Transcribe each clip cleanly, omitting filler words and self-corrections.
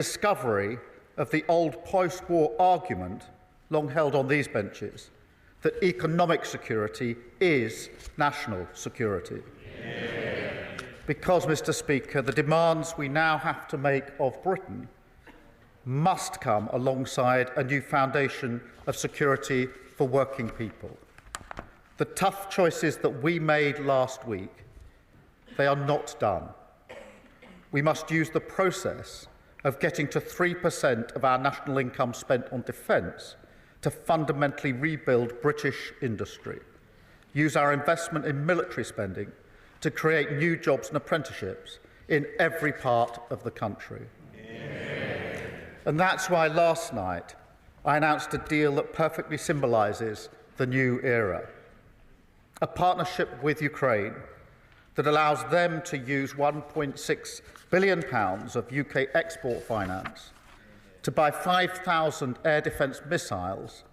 discovery of the old post-war argument, long held on these benches, that economic security is national security. Yeah. Because, Mr. Speaker, the demands we now have to make of Britain must come alongside a new foundation of security for working people. The tough choices that we made last week, they are not done. We must use the process of getting to 3% of our national income spent on defence to fundamentally rebuild British industry, use our investment in military spending to create new jobs and apprenticeships in every part of the country. Yeah. And that's why last night I announced a deal that perfectly symbolises the new era. A partnership with Ukraine that allows them to use £1.6 billion of UK export finance to buy 5,000 air defence missiles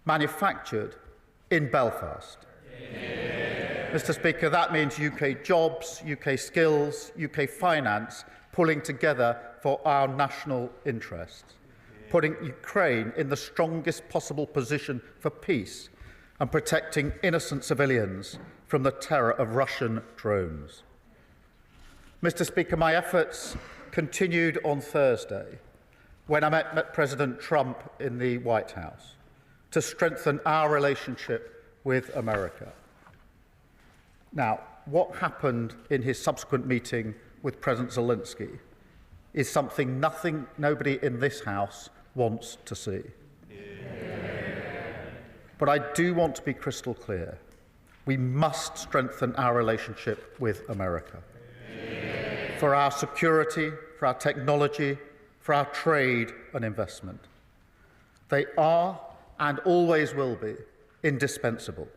manufactured in Belfast. Yeah. Mr. Speaker, that means UK jobs, UK skills, UK finance pulling together for our national interests, putting Ukraine in the strongest possible position for peace and protecting innocent civilians from the terror of Russian drones. Mr. Speaker, my efforts continued on Thursday when I met President Trump in the White House to strengthen our relationship with America. Now, what happened in his subsequent meeting with President Zelensky is something nobody in this House wants to see. But I do want to be crystal clear. We must strengthen our relationship with America. For our security, for our technology, for our trade and investment. They are and always will be indispensable.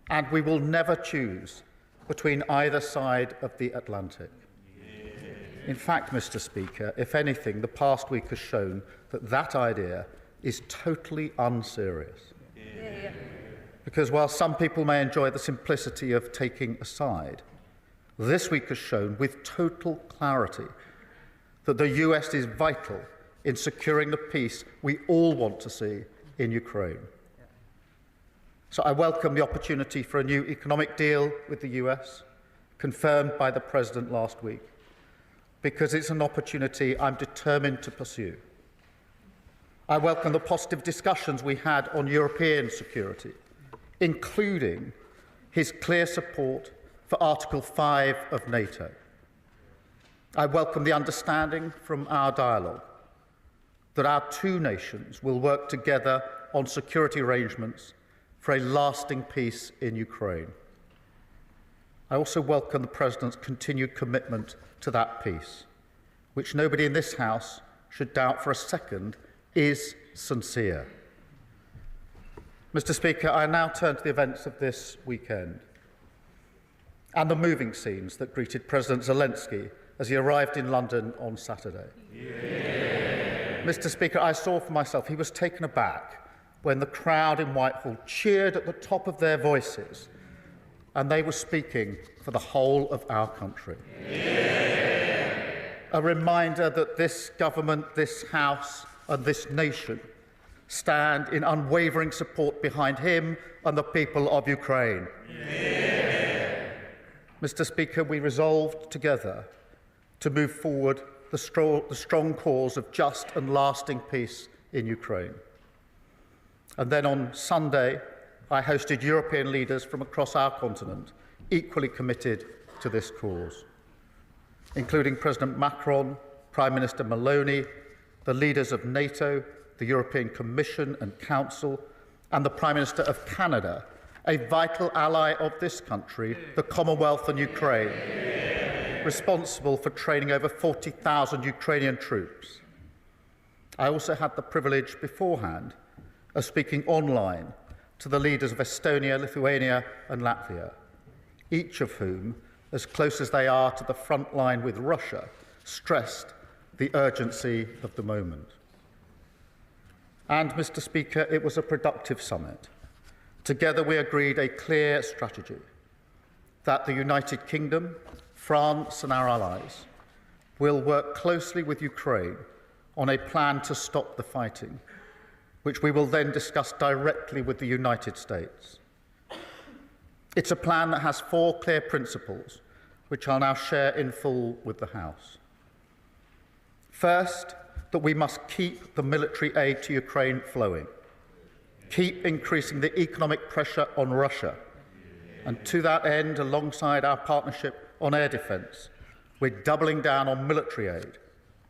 And we will never choose between either side of the Atlantic. In fact, Mr. Speaker, if anything, the past week has shown that that idea is totally unserious. Yeah. Because while some people may enjoy the simplicity of taking a side, this week has shown with total clarity that the US is vital in securing the peace we all want to see in Ukraine. So I welcome the opportunity for a new economic deal with the US, confirmed by the President last week, because it's an opportunity I'm determined to pursue. I welcome the positive discussions we had on European security, including his clear support for Article 5 of NATO. I welcome the understanding from our dialogue that our two nations will work together on security arrangements for a lasting peace in Ukraine. I also welcome the President's continued commitment to that peace, which nobody in this House should doubt for a second is sincere. Mr. Speaker, I now turn to the events of this weekend and the moving scenes that greeted President Zelensky as he arrived in London on Saturday. Yeah. Mr. Speaker, I saw for myself he was taken aback when the crowd in Whitehall cheered at the top of their voices, and they were speaking for the whole of our country. Yeah. A reminder that this government, this House, and this nation stand in unwavering support behind him and the people of Ukraine. Yeah. Mr. Speaker, we resolved together to move forward the strong cause of just and lasting peace in Ukraine. And then on Sunday, I hosted European leaders from across our continent, equally committed to this cause, including President Macron, Prime Minister Maloney, the leaders of NATO, the European Commission and Council, and the Prime Minister of Canada, a vital ally of this country, the Commonwealth and Ukraine, responsible for training over 40,000 Ukrainian troops. I also had the privilege beforehand of speaking online to the leaders of Estonia, Lithuania and Latvia, each of whom, as close as they are to the front line with Russia, stressed the urgency of the moment. And, Mr. Speaker, it was a productive summit. Together we agreed a clear strategy that the United Kingdom, France and our allies will work closely with Ukraine on a plan to stop the fighting, which we will then discuss directly with the United States. It's a plan that has 4 clear principles, which I'll now share in full with the House. First, that we must keep the military aid to Ukraine flowing, keep increasing the economic pressure on Russia, and to that end, alongside our partnership on air defence, we're doubling down on military aid.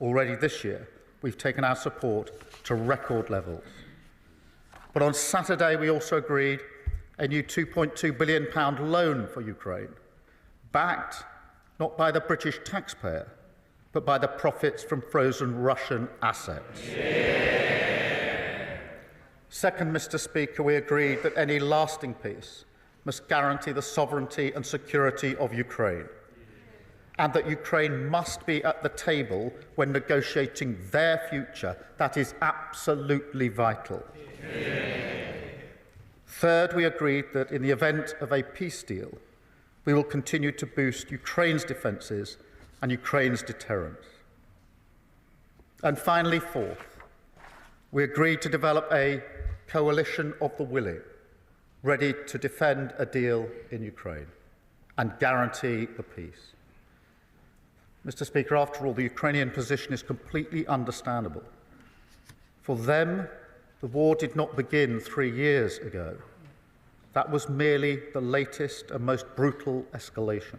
Already this year, we've taken our support to record levels. But on Saturday, we also agreed a new £2.2 billion loan for Ukraine, backed not by the British taxpayer, but by the profits from frozen Russian assets. Yeah. Second, Mr. Speaker, we agreed that any lasting peace must guarantee the sovereignty and security of Ukraine, and that Ukraine must be at the table when negotiating their future. That is absolutely vital. Yeah. Third, we agreed that in the event of a peace deal, we will continue to boost Ukraine's defences and Ukraine's deterrence. And finally, fourth, we agreed to develop a coalition of the willing, ready to defend a deal in Ukraine and guarantee the peace. Mr. Speaker, after all, the Ukrainian position is completely understandable. For them, the war did not begin 3 years ago. That was merely the latest and most brutal escalation.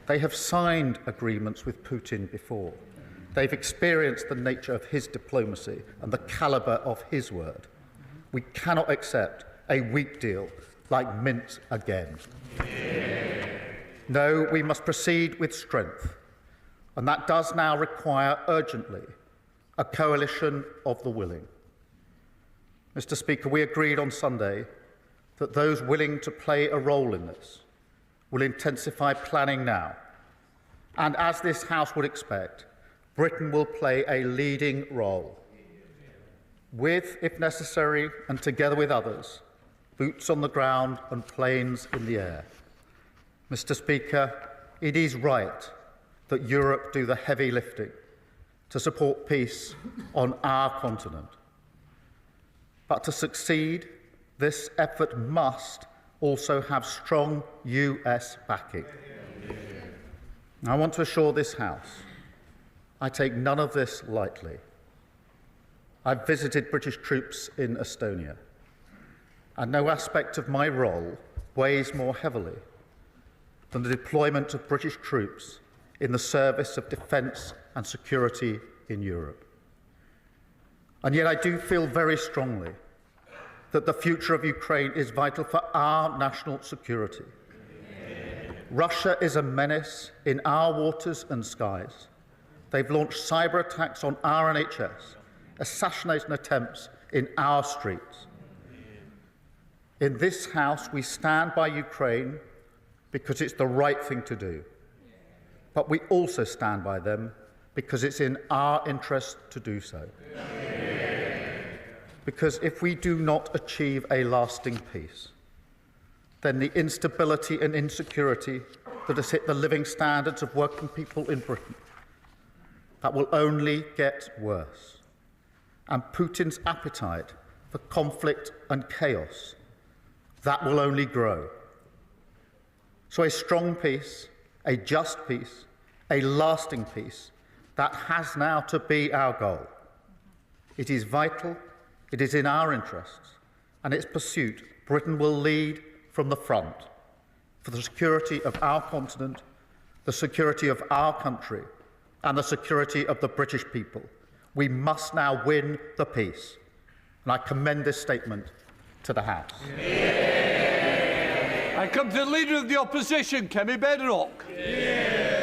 They have signed agreements with Putin before. They've experienced the nature of his diplomacy and the calibre of his word. We cannot accept a weak deal like Minsk again. No, we must proceed with strength, and that does now require urgently a coalition of the willing. Mr. Speaker, we agreed on Sunday that those willing to play a role in this will intensify planning now. And as this House would expect, Britain will play a leading role with, if necessary, and together with others, boots on the ground and planes in the air. Mr. Speaker, it is right that Europe do the heavy lifting to support peace on our continent. But to succeed, this effort must also have strong US backing. I want to assure this House I take none of this lightly. I've visited British troops in Estonia, and no aspect of my role weighs more heavily than the deployment of British troops in the service of defence and security in Europe. And yet I do feel very strongly that the future of Ukraine is vital for our national security. Russia is a menace in our waters and skies. They've launched cyber attacks on our NHS, assassination attempts in our streets. In this House, we stand by Ukraine because it's the right thing to do. But we also stand by them because it's in our interest to do so. Because if we do not achieve a lasting peace, then the instability and insecurity that has hit the living standards of working people in Britain, that will only get worse. And Putin's appetite for conflict and chaos, that will only grow. So a strong peace, a just peace, a lasting peace, that has now to be our goal. It is vital, it is in our interests, and its pursuit, Britain will lead from the front for the security of our continent, the security of our country, and the security of the British people. We must now win the peace. And I commend this statement to the House. Yeah. I come to the Leader of the Opposition, Kemi Bedrock. Yeah.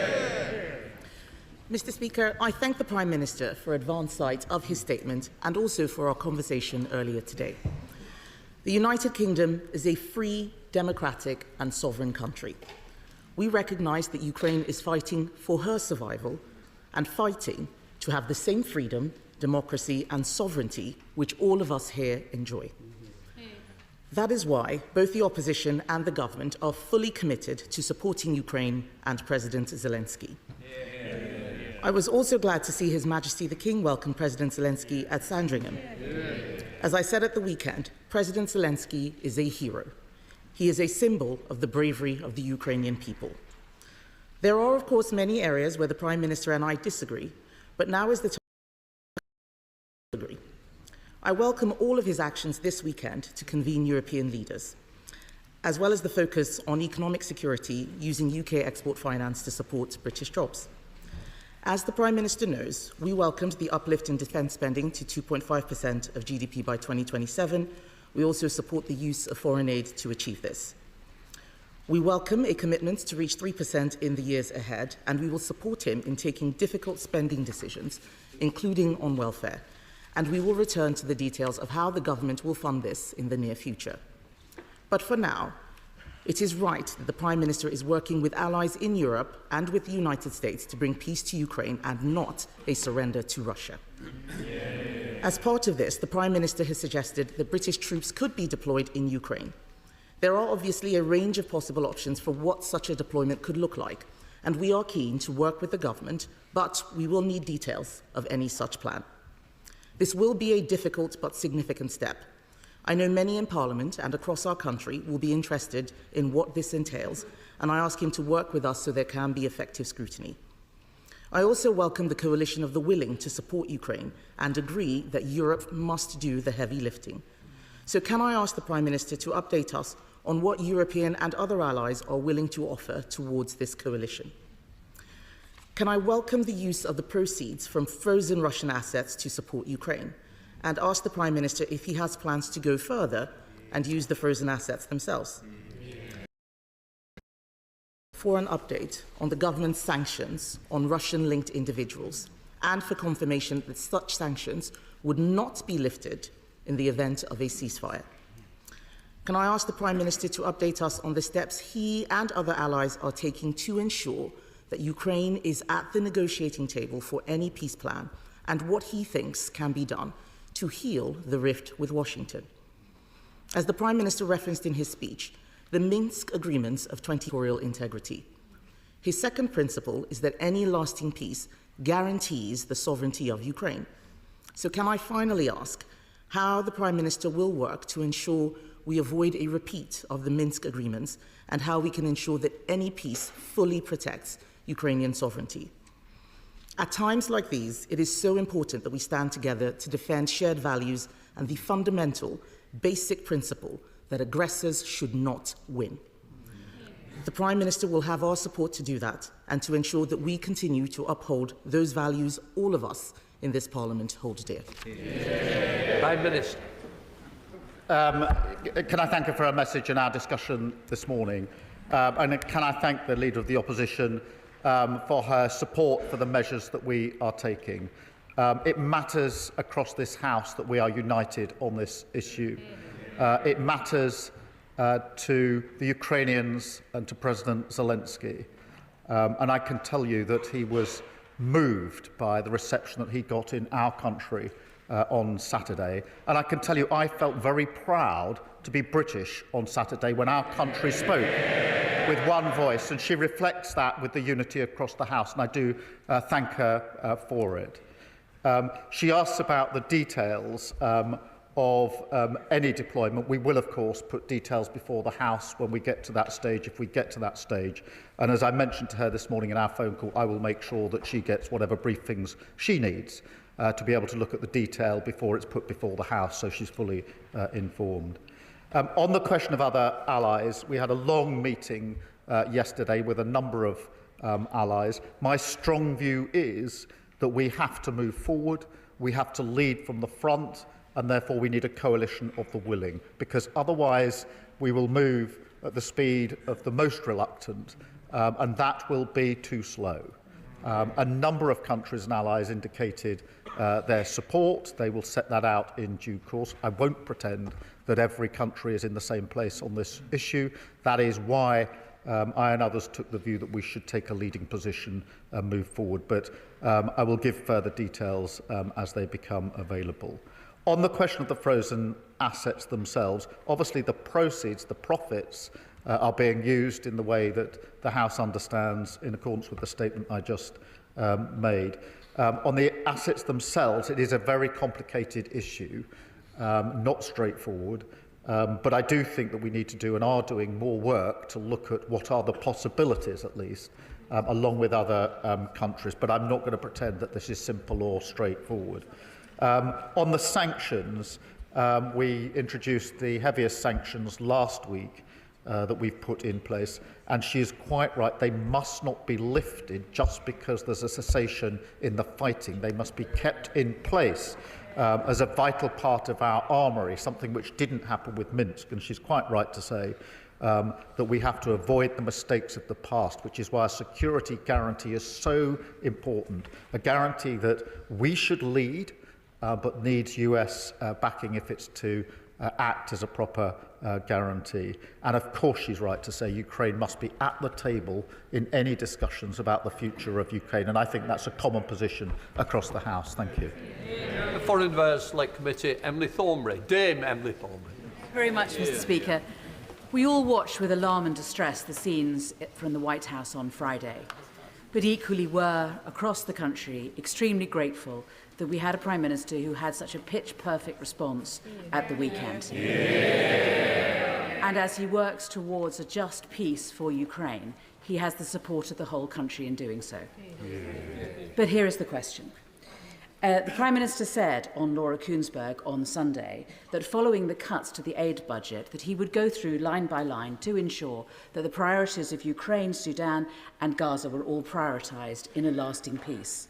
Mr. Speaker, I thank the Prime Minister for advance sight of his statement and also for our conversation earlier today. The United Kingdom is a free, democratic and sovereign country. We recognise that Ukraine is fighting for her survival and fighting to have the same freedom, democracy and sovereignty which all of us here enjoy. That is why both the opposition and the government are fully committed to supporting Ukraine and President Zelensky. I was also glad to see His Majesty the King welcome President Zelensky at Sandringham. As I said at the weekend, President Zelensky is a hero. He is a symbol of the bravery of the Ukrainian people. There are, of course, many areas where the Prime Minister and I disagree, but now is the time to agree. I welcome all of his actions this weekend to convene European leaders, as well as the focus on economic security using UK export finance to support British jobs. As the Prime Minister knows, we welcomed the uplift in defence spending to 2.5% of GDP by 2027. We also support the use of foreign aid to achieve this. We welcome a commitment to reach 3% in the years ahead, and we will support him in taking difficult spending decisions, including on welfare. And we will return to the details of how the government will fund this in the near future. But for now, it is right that the Prime Minister is working with allies in Europe and with the United States to bring peace to Ukraine and not a surrender to Russia. As part of this, the Prime Minister has suggested that British troops could be deployed in Ukraine. There are obviously a range of possible options for what such a deployment could look like, and we are keen to work with the government, but we will need details of any such plan. This will be a difficult but significant step. I know many in Parliament and across our country will be interested in what this entails, and I ask him to work with us so there can be effective scrutiny. I also welcome the coalition of the willing to support Ukraine and agree that Europe must do the heavy lifting. So can I ask the Prime Minister to update us on what European and other allies are willing to offer towards this coalition? Can I welcome the use of the proceeds from frozen Russian assets to support Ukraine, and ask the Prime Minister if he has plans to go further and use the frozen assets themselves? For an update on the government's sanctions on Russian-linked individuals, and for confirmation that such sanctions would not be lifted in the event of a ceasefire. Can I ask the Prime Minister to update us on the steps he and other allies are taking to ensure that Ukraine is at the negotiating table for any peace plan, and what he thinks can be done to heal the rift with Washington? As the Prime Minister referenced in his speech, the Minsk agreements of territorial integrity. His second principle is that any lasting peace guarantees the sovereignty of Ukraine. So can I finally ask how the Prime Minister will work to ensure we avoid a repeat of the Minsk agreements, and how we can ensure that any peace fully protects Ukrainian sovereignty? At times like these, it is so important that we stand together to defend shared values and the fundamental, basic principle that aggressors should not win. The Prime Minister will have our support to do that and to ensure that we continue to uphold those values all of us in this Parliament hold dear. Prime Minister. Can I thank her for her message in our discussion this morning? And can I thank the Leader of the Opposition for her support for the measures that we are taking. It matters across this House that we are united on this issue. It matters to the Ukrainians and to President Zelensky. And I can tell you that he was moved by the reception that he got in our country on Saturday. And I can tell you I felt very proud to be British on Saturday when our country spoke with one voice, and she reflects that with the unity across the House, and I do thank her for it. She asks about the details of any deployment. We will, of course, put details before the House when we get to that stage, if we get to that stage. And as I mentioned to her this morning in our phone call, I will make sure that she gets whatever briefings she needs to be able to look at the detail before it's put before the House, so she's fully informed. On the question of other allies, we had a long meeting yesterday with a number of allies. My strong view is that we have to move forward, we have to lead from the front, and therefore we need a coalition of the willing, because otherwise we will move at the speed of the most reluctant, and that will be too slow. A number of countries and allies indicated their support. They will set that out in due course. I won't pretend that every country is in the same place on this issue. That is why I and others took the view that we should take a leading position and move forward. But I will give further details as they become available. On the question of the frozen assets themselves, obviously the proceeds, the profits, are being used in the way that the House understands in accordance with the statement I just made. On the assets themselves, it is a very complicated issue, not straightforward, but I do think that we need to do and are doing more work to look at what are the possibilities, at least, along with other countries, but I'm not going to pretend that this is simple or straightforward. On the sanctions, we introduced the heaviest sanctions last week that we've put in place, and she is quite right. They must not be lifted just because there's a cessation in the fighting. They must be kept in place as a vital part of our armoury, something which didn't happen with Minsk, and she's quite right to say that we have to avoid the mistakes of the past, which is why a security guarantee is so important, a guarantee that we should lead, but needs US backing if it's to act as a proper guarantee. And of course she's right to say Ukraine must be at the table in any discussions about the future of Ukraine, and I think that's a common position across the House. Thank you. The Foreign Affairs Select Committee, Emily Thornbury. Dame Emily Thornbury. Very much, Mr. Speaker. We all watched with alarm and distress the scenes from the White House on Friday, but equally were, across the country, extremely grateful that we had a Prime Minister who had such a pitch-perfect response at the weekend. And as he works towards a just peace for Ukraine, he has the support of the whole country in doing so. But here is the question. The Prime Minister said on Laura Kuenssberg on Sunday that following the cuts to the aid budget, that he would go through line by line to ensure that the priorities of Ukraine, Sudan and Gaza were all prioritised in a lasting peace.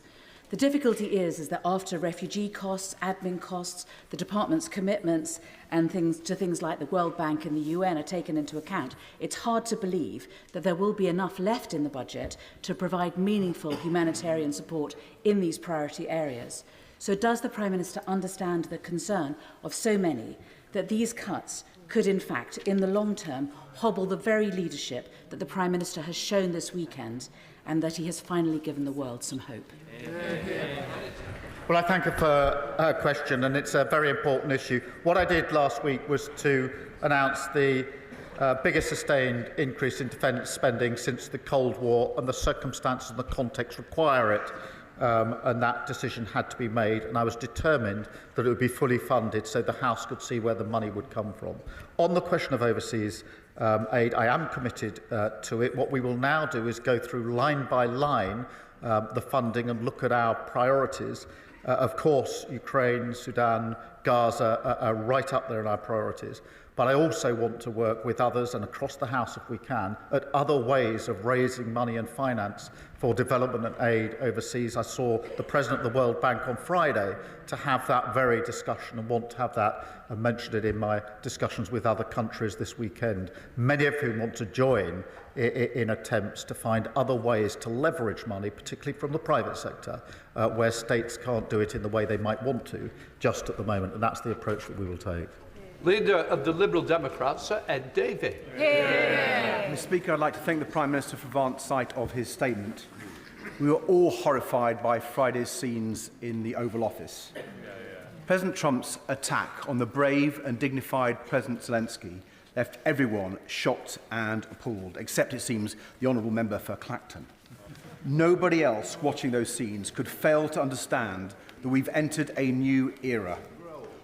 The difficulty is that after refugee costs, admin costs, the department's commitments and things like the World Bank and the UN are taken into account, it's hard to believe that there will be enough left in the budget to provide meaningful humanitarian support in these priority areas. So does the Prime Minister understand the concern of so many that these cuts could in fact, in the long term, hobble the very leadership that the Prime Minister has shown this weekend and that he has finally given the world some hope? Well, I thank her for her question, and it's a very important issue. What I did last week was to announce the biggest sustained increase in defence spending since the Cold War, and the circumstances and the context require it, and that decision had to be made, and I was determined that it would be fully funded so the House could see where the money would come from. On the question of overseas aid, I am committed to it. What we will now do is go through line by line the funding and look at our priorities. Of course, Ukraine, Sudan, Gaza are right up there in our priorities. But I also want to work with others and across the House, if we can, at other ways of raising money and finance for development and aid overseas. I saw the President of the World Bank on Friday to have that very discussion and want to have that and mentioned it in my discussions with other countries this weekend, many of whom want to join in attempts to find other ways to leverage money, particularly from the private sector, where states can't do it in the way they might want to just at the moment, and that's the approach that we will take. Leader of the Liberal Democrats, Sir Ed Davey. Mr. Speaker, I'd like to thank the Prime Minister for advance sight of his statement. We were all horrified by Friday's scenes in the Oval Office. President Trump's attack on the brave and dignified President Zelensky left everyone shocked and appalled, except, it seems, the honourable member for Clacton. Nobody else watching those scenes could fail to understand that we've entered a new era,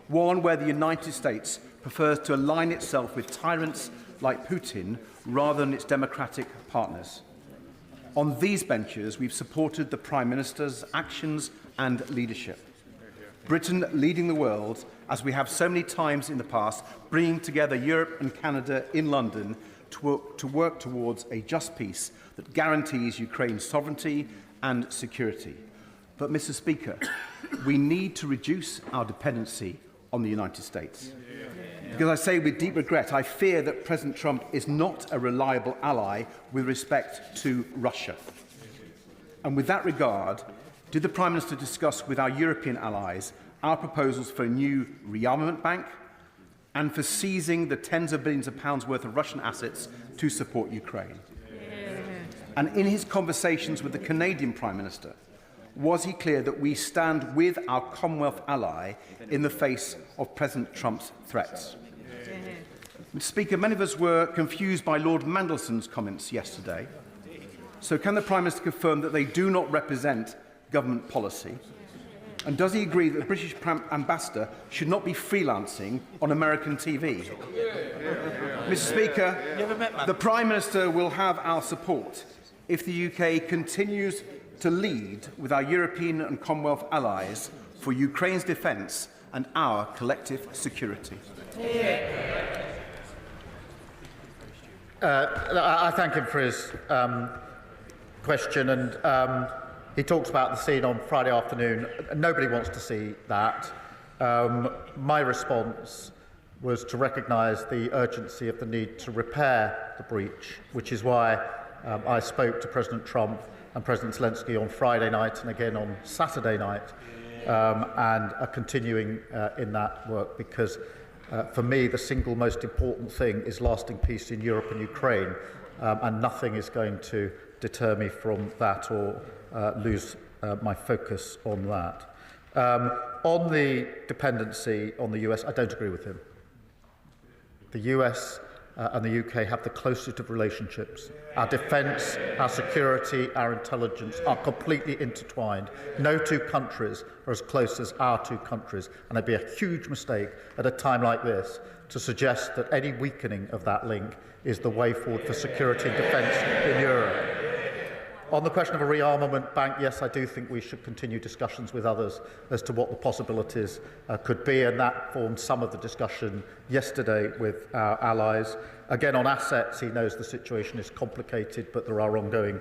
one where the United States prefers to align itself with tyrants like Putin rather than its democratic partners. On these benches, we've supported the Prime Minister's actions and leadership. Britain leading the world, as we have so many times in the past, bringing together Europe and Canada in London to work towards a just peace that guarantees Ukraine's sovereignty and security. But, Mr. Speaker, we need to reduce our dependency on the United States. Because I say with deep regret, I fear that President Trump is not a reliable ally with respect to Russia. And with that regard, did the Prime Minister discuss with our European allies our proposals for a new rearmament bank and for seizing the tens of billions of pounds worth of Russian assets to support Ukraine? And in his conversations with the Canadian Prime Minister, was he clear that we stand with our Commonwealth ally in the face of President Trump's threats? Mr. Speaker, many of us were confused by Lord Mandelson's comments yesterday. So can the Prime Minister confirm that they do not represent government policy? And does he agree that the British ambassador should not be freelancing on American TV? Mr. Speaker, the Prime Minister will have our support if the UK continues to lead with our European and Commonwealth allies for Ukraine's defence and our collective security. I thank him for his question, and he talks about the scene on Friday afternoon. Nobody wants to see that. My response was to recognise the urgency of the need to repair the breach, which is why I spoke to President Trump and President Zelensky on Friday night and again on Saturday night, and are continuing in that work, because for me the single most important thing is lasting peace in Europe and Ukraine, and nothing is going to deter me from that or lose my focus on that. On the dependency on the US, I don't agree with him. The US and the UK have the closest of relationships. Our defence, our security, our intelligence are completely intertwined. No two countries are as close as our two countries, and it'd be a huge mistake at a time like this to suggest that any weakening of that link is the way forward for security and defence in Europe. On the question of a rearmament bank, yes, I do think we should continue discussions with others as to what the possibilities could be, and that formed some of the discussion yesterday with our allies. Again, on assets, he knows the situation is complicated, but there are ongoing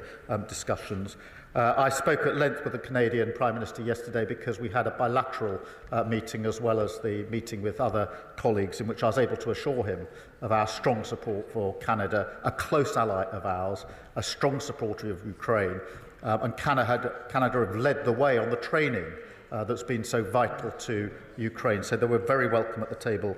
discussions. I spoke at length with the Canadian Prime Minister yesterday because we had a bilateral meeting as well as the meeting with other colleagues, in which I was able to assure him of our strong support for Canada, a close ally of ours, a strong supporter of Ukraine, and Canada have led the way on the training that's been so vital to Ukraine. So they were very welcome at the table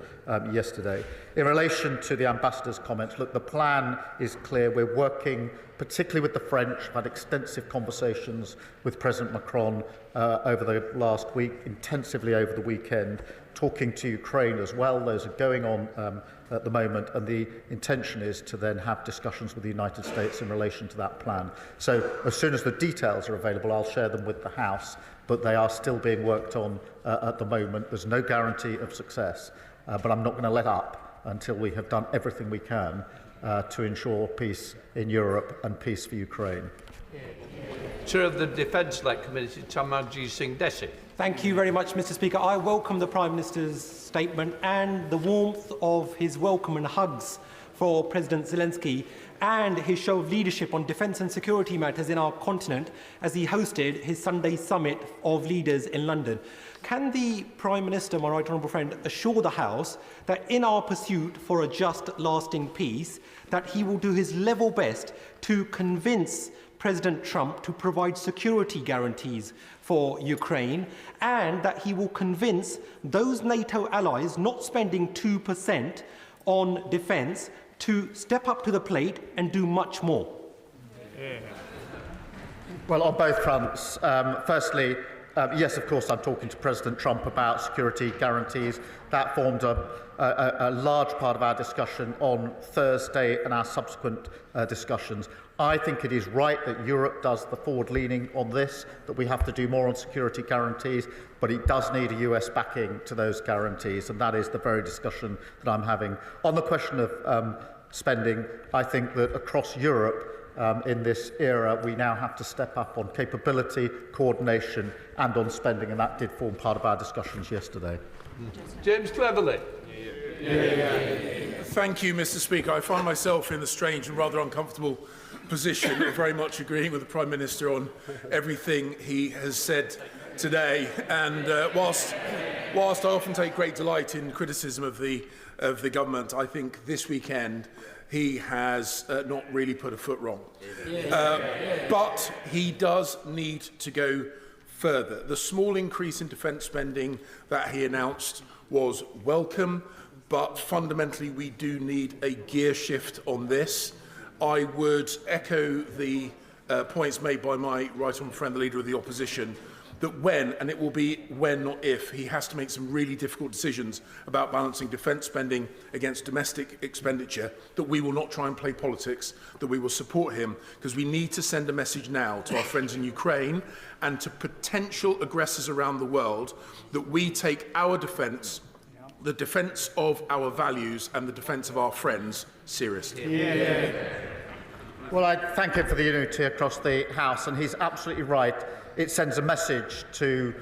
yesterday. In relation to the ambassador's comments, look, the plan is clear. We're working particularly with the French. I've had extensive conversations with President Macron over the last week, intensively over the weekend, talking to Ukraine as well. Those are going on at the moment, and the intention is to then have discussions with the United States in relation to that plan. So as soon as the details are available, I'll share them with the House, but they are still being worked on at the moment. There's no guarantee of success, but I'm not going to let up until we have done everything we can to ensure peace in Europe and peace for Ukraine. Chair of the Defence Select Committee, Tamarji Singh Desi. Thank you very much, Mr. Speaker. I welcome the Prime Minister's statement and the warmth of his welcome and hugs for President Zelensky and his show of leadership on defence and security matters in our continent as he hosted his Sunday summit of leaders in London. Can the Prime Minister, my right honourable friend, assure the House that in our pursuit for a just, lasting peace, that he will do his level best to convince President Trump to provide security guarantees for Ukraine, and that he will convince those NATO allies not spending 2% on defence to step up to the plate and do much more? Well, on both fronts. Firstly, yes, of course, I'm talking to President Trump about security guarantees. That formed a large part of our discussion on Thursday and our subsequent discussions. I think it is right that Europe does the forward-leaning on this, that we have to do more on security guarantees, but it does need a US backing to those guarantees, and that is the very discussion that I'm having. On the question of spending, I think that across Europe, in this era, we now have to step up on capability, coordination and on spending, and that did form part of our discussions yesterday. James Cleverly. Thank you, Mr. Speaker. I find myself in the strange and rather uncomfortable position of very much agreeing with the Prime Minister on everything he has said today. And whilst I often take great delight in criticism of the government, I think this weekend he has not really put a foot wrong. But he does need to go further. The small increase in defence spending that he announced was welcome, but fundamentally we do need a gear shift on this. I would echo the points made by my right honourable friend, the Leader of the Opposition, that when, and it will be when not if, he has to make some really difficult decisions about balancing defence spending against domestic expenditure, that we will not try and play politics, that we will support him, because we need to send a message now to our friends in Ukraine and to potential aggressors around the world that we take our defence, the defence of our values and the defence of our friends seriously. Well, I thank him for the unity across the House, and he's absolutely right. It sends a message to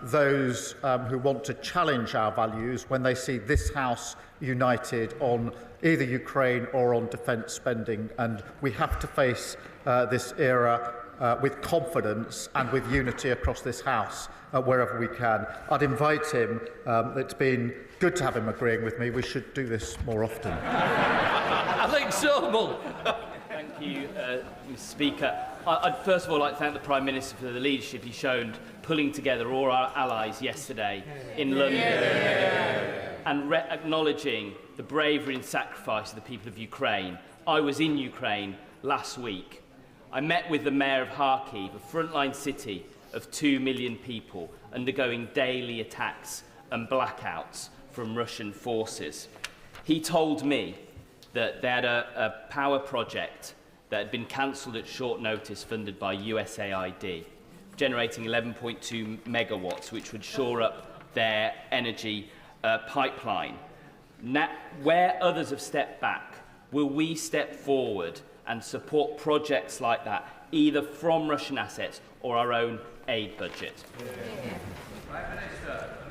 those who want to challenge our values when they see this House united on either Ukraine or on defence spending. And we have to face this era with confidence and with unity across this House wherever we can. I'd invite him. It's been good to have him agreeing with me. We should do this more often. Alex Sobel. Thank you, Mr. Speaker. I'd first of all like to thank the Prime Minister for the leadership he's shown pulling together all our allies yesterday in London and acknowledging the bravery and sacrifice of the people of Ukraine. I was in Ukraine last week. I met with the Mayor of Kharkiv, a frontline city of 2 million people undergoing daily attacks and blackouts from Russian forces. He told me that they had a power project that had been cancelled at short notice, funded by USAID, generating 11.2 megawatts, which would shore up their energy pipeline. Now, where others have stepped back, will we step forward and support projects like that, either from Russian assets or our own aid budget?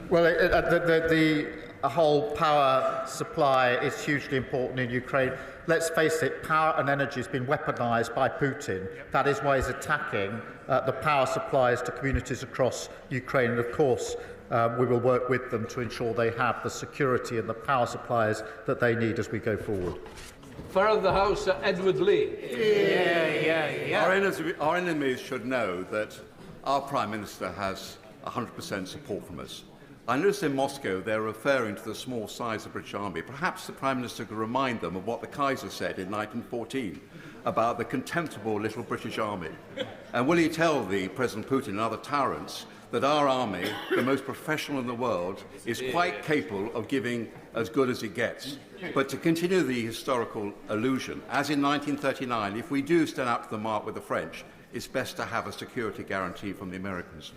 Well, the whole power supply is hugely important in Ukraine. Let's face it, power and energy has been weaponised by Putin. That is why he's attacking the power supplies to communities across Ukraine. And of course, we will work with them to ensure they have the security and the power supplies that they need as we go forward. Fellow of the House, Edward Lee. Our enemies should know that our Prime Minister has 100% support from us. I noticed in Moscow they're referring to the small size of the British Army. Perhaps the Prime Minister could remind them of what the Kaiser said in 1914 about the contemptible little British Army. And will he tell the President Putin and other tyrants that our army, the most professional in the world, is quite capable of giving as good as it gets? But to continue the historical illusion, as in 1939, if we do stand up to the mark with the French, it's best to have a security guarantee from the Americans.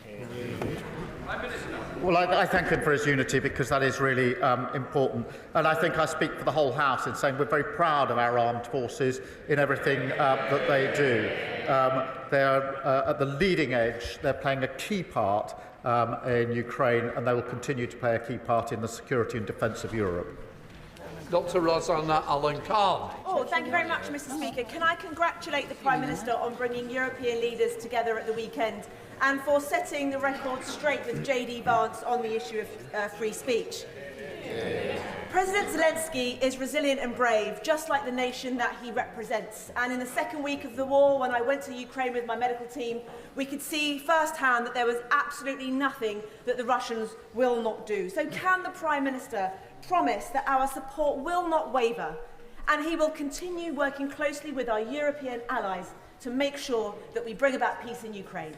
Well, I thank him for his unity, because that is really important. And I think I speak for the whole House in saying we're very proud of our armed forces in everything that they do. They are at the leading edge. They're playing a key part in Ukraine, and they will continue to play a key part in the security and defence of Europe. Dr. Rosanna Allen-Carr. Oh, thank you very much, Mr. Speaker. Can I congratulate the Prime Minister on bringing European leaders together at the weekend and for setting the record straight with JD Vance on the issue of free speech. President Zelensky is resilient and brave, just like the nation that he represents. And in the second week of the war, when I went to Ukraine with my medical team, we could see firsthand that there was absolutely nothing that the Russians will not do. So can the Prime Minister promise that our support will not waver, and he will continue working closely with our European allies to make sure that we bring about peace in Ukraine?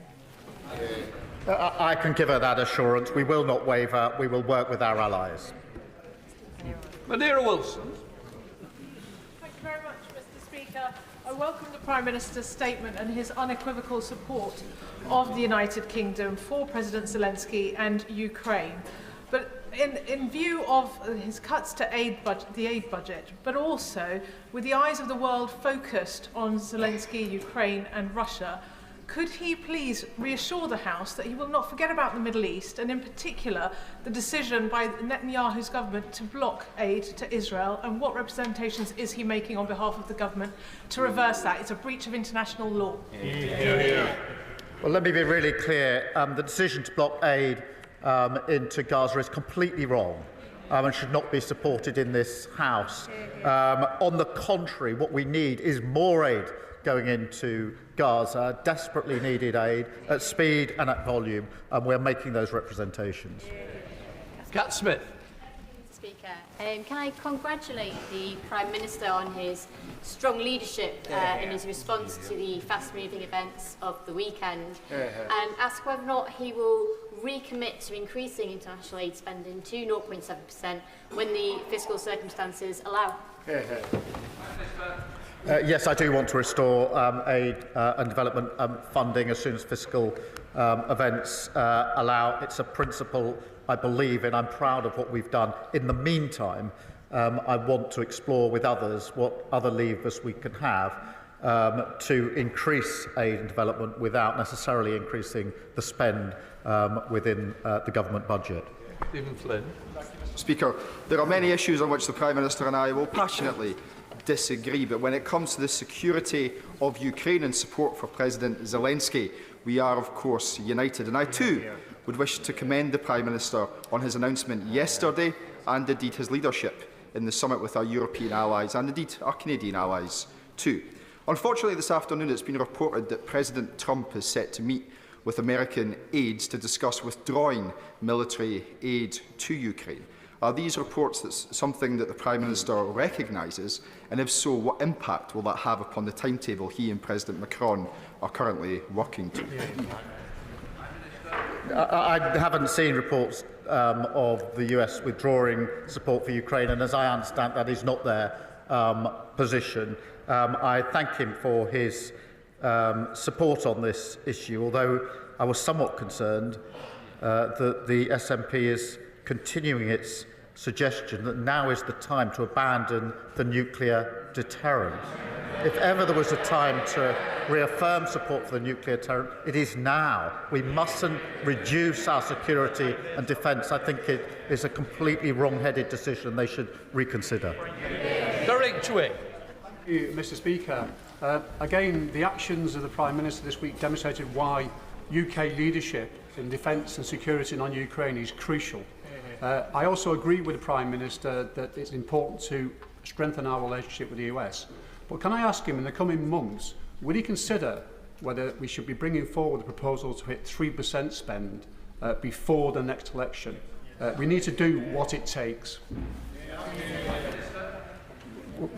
I can give her that assurance. We will not waver. We will work with our allies. Madeira Wilson. Thank you very much, Mr. Speaker. I welcome the Prime Minister's statement and his unequivocal support of the United Kingdom for President Zelensky and Ukraine. But in view of his cuts to the aid budget, but also with the eyes of the world focused on Zelensky, Ukraine and Russia, could he please reassure the House that he will not forget about the Middle East, and in particular the decision by Netanyahu's government to block aid to Israel, and what representations is he making on behalf of the government to reverse that? It's a breach of international law. Well, let me be really clear. The decision to block aid into Gaza is completely wrong and should not be supported in this House. On the contrary, what we need is more aid going into Gaza, desperately needed aid at speed and at volume, and we're making those representations. Cat Smith. Speaker. Can I congratulate the Prime Minister on his strong leadership in his response to the fast-moving events of the weekend, and ask whether or not he will recommit to increasing international aid spending to 0.7% when the fiscal circumstances allow. Yes, I do want to restore aid and development funding as soon as fiscal events allow. It's a principle I believe in. I'm proud of what we've done. In the meantime, I want to explore with others what other levers we can have to increase aid and development without necessarily increasing the spend within the government budget. Stephen Flynn. Speaker, there are many issues on which the Prime Minister and I will passionately disagree, but when it comes to the security of Ukraine and support for President Zelensky, we are of course united. And I too would wish to commend the Prime Minister on his announcement yesterday and indeed his leadership in the summit with our European allies and indeed our Canadian allies too. Unfortunately, this afternoon it's been reported that President Trump is set to meet with American aides to discuss withdrawing military aid to Ukraine. Are these reports something that the Prime Minister recognises, and if so, what impact will that have upon the timetable he and President Macron are currently working to? I haven't seen reports of the US withdrawing support for Ukraine, and as I understand, that is not their position. I thank him for his support on this issue, although I was somewhat concerned that the SNP is continuing its suggestion that now is the time to abandon the nuclear deterrent. If ever there was a time to reaffirm support for the nuclear deterrent, it is now. We mustn't reduce our security and defence. I think it is a completely wrong-headed decision they should reconsider. Derek Chwing. Thank you, Mr. Speaker. Again, the actions of the Prime Minister this week demonstrated why UK leadership in defence and security on Ukraine is crucial. I also agree with the Prime Minister that it's important to strengthen our relationship with the US. But can I ask him, in the coming months, will he consider whether we should be bringing forward a proposal to hit 3% spend before the next election? We need to do what it takes.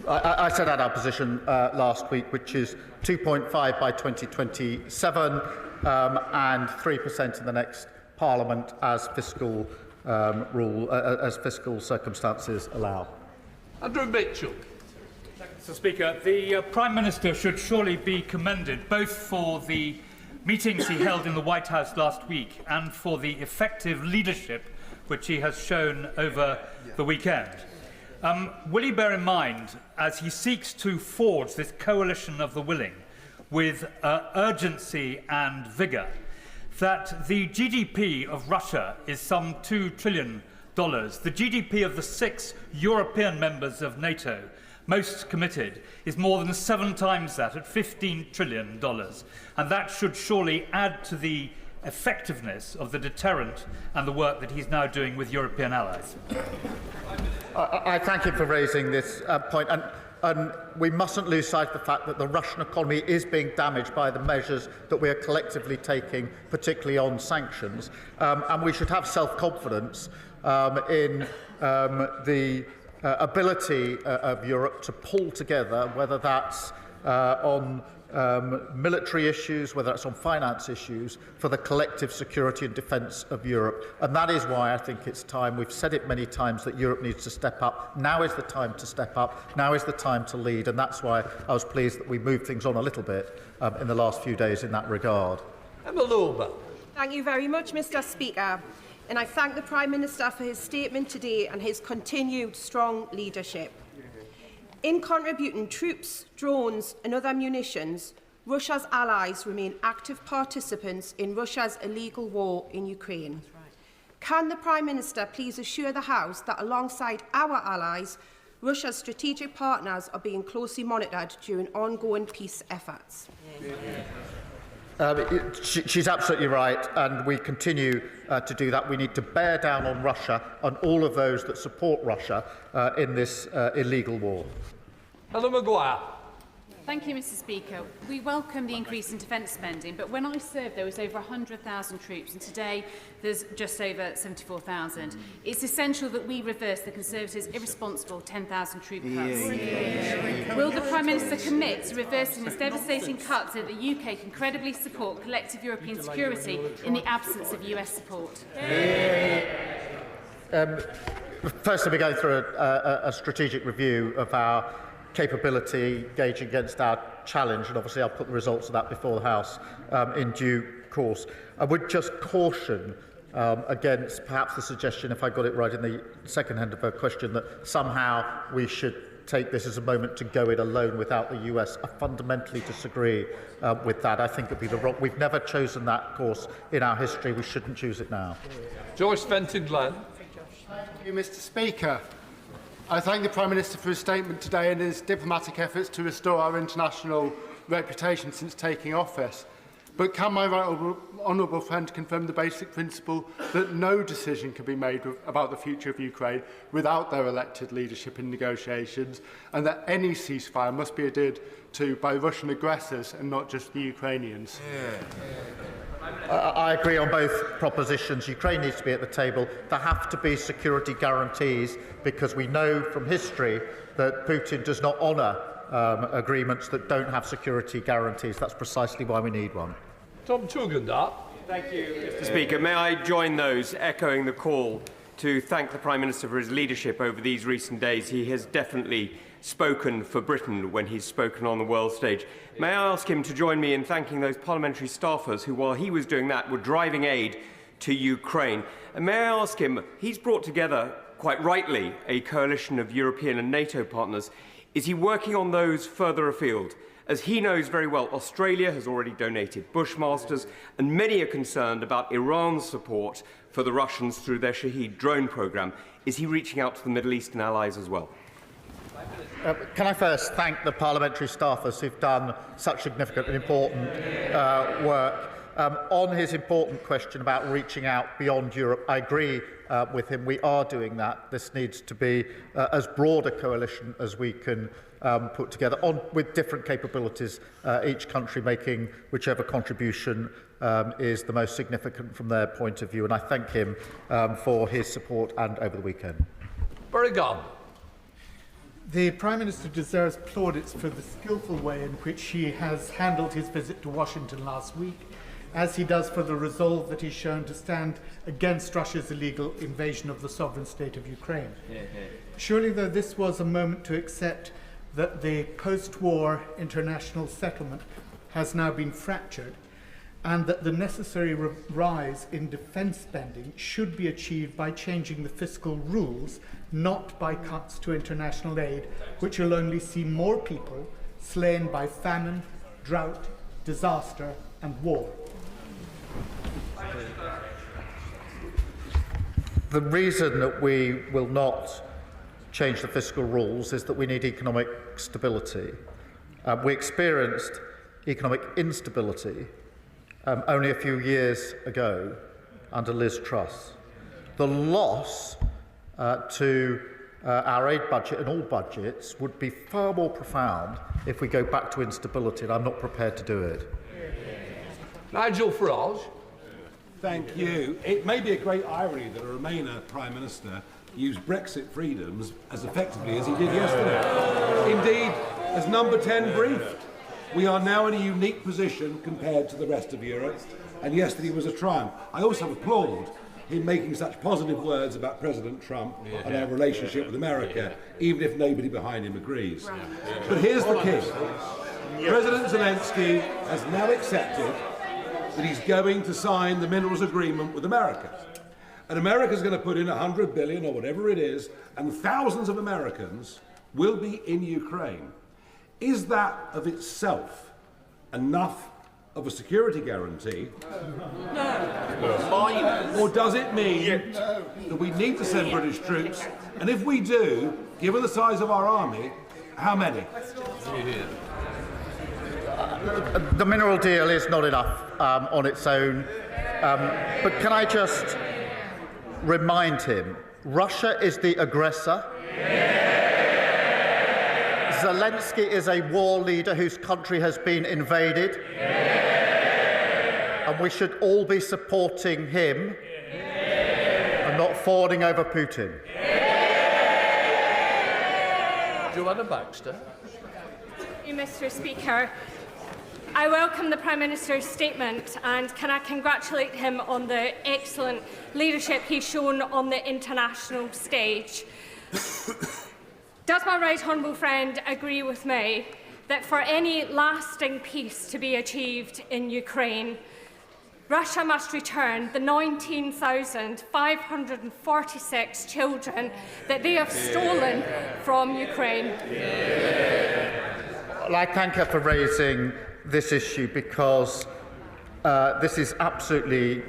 I set out our position last week, which is 2.5 by 2027 and 3% in the next Parliament as fiscal as fiscal circumstances allow. Andrew Mitchell. Mr. Speaker, the Prime Minister should surely be commended both for the meetings he held in the White House last week and for the effective leadership which he has shown over the weekend. Will he bear in mind, as he seeks to forge this coalition of the willing with urgency and vigour, that the GDP of Russia is some $2 trillion. The GDP of the 6 European members of NATO, most committed, is more than 7 times that, at $15 trillion. And that should surely add to the effectiveness of the deterrent and the work that he's now doing with European allies. I thank him for raising this point. And we mustn't lose sight of the fact that the Russian economy is being damaged by the measures that we are collectively taking, particularly on sanctions. And we should have self-confidence in the ability of Europe to pull together, whether that's on military issues, whether it's on finance issues, for the collective security and defence of Europe. And that is why I think it's time, we've said it many times, that Europe needs to step up. Now is the time to step up. Now is the time to lead. And that's why I was pleased that we moved things on a little bit in the last few days in that regard. Emma Lorber. Thank you very much, Mr. Speaker. And I thank the Prime Minister for his statement today and his continued strong leadership. In contributing troops, drones and other munitions, Russia's allies remain active participants in Russia's illegal war in Ukraine. Can the Prime Minister please assure the House that alongside our allies, Russia's strategic partners are being closely monitored during ongoing peace efforts? She's absolutely right, and we continue to do that. We need to bear down on Russia and all of those that support Russia in this illegal war. Helen Maguire. Thank you, Mr. Speaker. We welcome the increase in defence spending, but when I served, there was over 100,000 troops, and today there's just over 74,000. It's essential that we reverse the Conservatives' irresponsible 10,000 troop cuts. Will the Prime Minister commit to reversing this devastating cut so that the UK can credibly support collective European security in the absence of US support? Firstly, we're going through a strategic review of our capability gauging against our challenge, and obviously I'll put the results of that before the House in due course. I would just caution against perhaps the suggestion, if I got it right in the second hand of her question, that somehow we should take this as a moment to go it alone without the US. I fundamentally disagree with that. I think it would be the wrong. We've never chosen that course in our history. We shouldn't choose it now. Joyce Fenton-Glenn. Thank you, Mr. Speaker. I thank the Prime Minister for his statement today and his diplomatic efforts to restore our international reputation since taking office. But can my honourable friend confirm the basic principle that no decision can be made about the future of Ukraine without their elected leadership in negotiations, and that any ceasefire must be adhered to by Russian aggressors and not just the Ukrainians? I agree on both propositions. Ukraine needs to be at the table. There have to be security guarantees, because we know from history that Putin does not honour agreements that don't have security guarantees. That's precisely why we need one. Tom Tugendhat. Thank you, Mr. Speaker. May I join those echoing the call to thank the Prime Minister for his leadership over these recent days. He has definitely spoken for Britain when he's spoken on the world stage. May I ask him to join me in thanking those parliamentary staffers who, while he was doing that, were driving aid to Ukraine. And may I ask him, he's brought together, quite rightly, a coalition of European and NATO partners. Is he working on those further afield? As he knows very well, Australia has already donated Bushmasters, and many are concerned about Iran's support for the Russians through their Shahed drone programme. Is he reaching out to the Middle Eastern allies as well? Can I first thank the parliamentary staffers who've done such significant and important work. On his important question about reaching out beyond Europe, I agree with him. We are doing that. This needs to be as broad a coalition as we can put together with different capabilities, each country making whichever contribution is the most significant from their point of view. And I thank him for his support and over the weekend. Very good. The Prime Minister deserves plaudits for the skillful way in which he has handled his visit to Washington last week, as he does for the resolve that he's shown to stand against Russia's illegal invasion of the sovereign state of Ukraine. Surely, though, this was a moment to accept that the post-war international settlement has now been fractured, and that the necessary rise in defence spending should be achieved by changing the fiscal rules, not by cuts to international aid, which will only see more people slain by famine, drought, disaster and war. The reason that we will not change the fiscal rules is that we need economic stability. We experienced economic instability only a few years ago under Liz Truss. The loss to our aid budget and all budgets would be far more profound if we go back to instability, and I'm not prepared to do it. Nigel Farage. Thank you. It may be a great irony that a Remainer Prime Minister used Brexit freedoms as effectively as he did yesterday. Indeed, as Number 10 briefed, we are now in a unique position compared to the rest of Europe, and yesterday was a triumph. I also applaud him making such positive words about President Trump and our relationship with America, even if nobody behind him agrees. But here's the key. President Zelensky has now accepted that he's going to sign the minerals agreement with America. And America's going to put in $100 billion or whatever it is, and thousands of Americans will be in Ukraine. Is that of itself enough of a security guarantee? No. Or does it mean that we need to send British troops? And if we do, given the size of our army, how many? The mineral deal is not enough on its own. But can I just remind him, Russia is the aggressor. Zelensky is a war leader whose country has been invaded. And we should all be supporting him and not fawning over Putin. Joanna Baxter. Thank you, Mr. Speaker. I welcome the Prime Minister's statement and can I congratulate him on the excellent leadership he's shown on the international stage. Does my right honourable friend agree with me that for any lasting peace to be achieved in Ukraine, Russia must return the 19,546 children that they have stolen from Ukraine? Well, I thank her for raising this issue because this is absolutely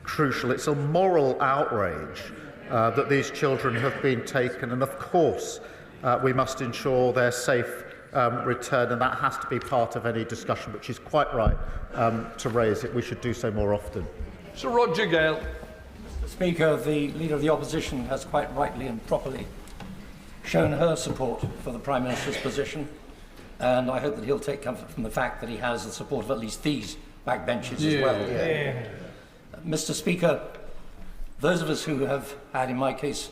crucial. It's a moral outrage that these children have been taken, and of course we must ensure their safe return, and that has to be part of any discussion, which is quite right to raise it. We should do so more often. Sir Roger Gale. Mr. Speaker, the Leader of the Opposition has quite rightly and properly shown her support for the Prime Minister's position, and I hope that he'll take comfort from the fact that he has the support of at least these backbenchers as well. Mr. Speaker, those of us who have had, in my case,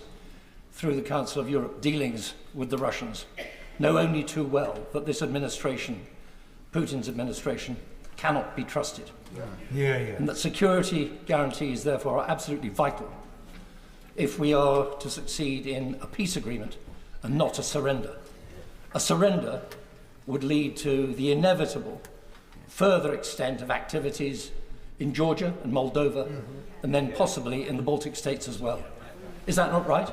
through the Council of Europe, dealings with the Russians, know only too well that this administration, Putin's administration, cannot be trusted. And that security guarantees, therefore, are absolutely vital if we are to succeed in a peace agreement and not a surrender. A surrender would lead to the inevitable further extent of activities in Georgia and Moldova, and then possibly in the Baltic states as well. Is that not right?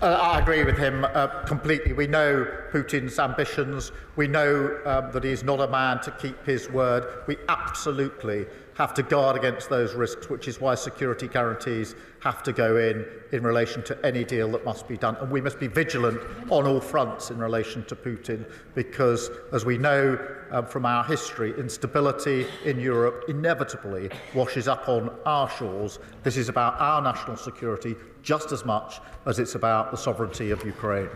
I agree with him completely. We know Putin's ambitions. We know that he is not a man to keep his word. We absolutely have to guard against those risks, which is why security guarantees have to go in relation to any deal that must be done. And we must be vigilant on all fronts in relation to Putin, because, as we know from our history, instability in Europe inevitably washes up on our shores. This is about our national security just as much as it's about the sovereignty of Ukraine.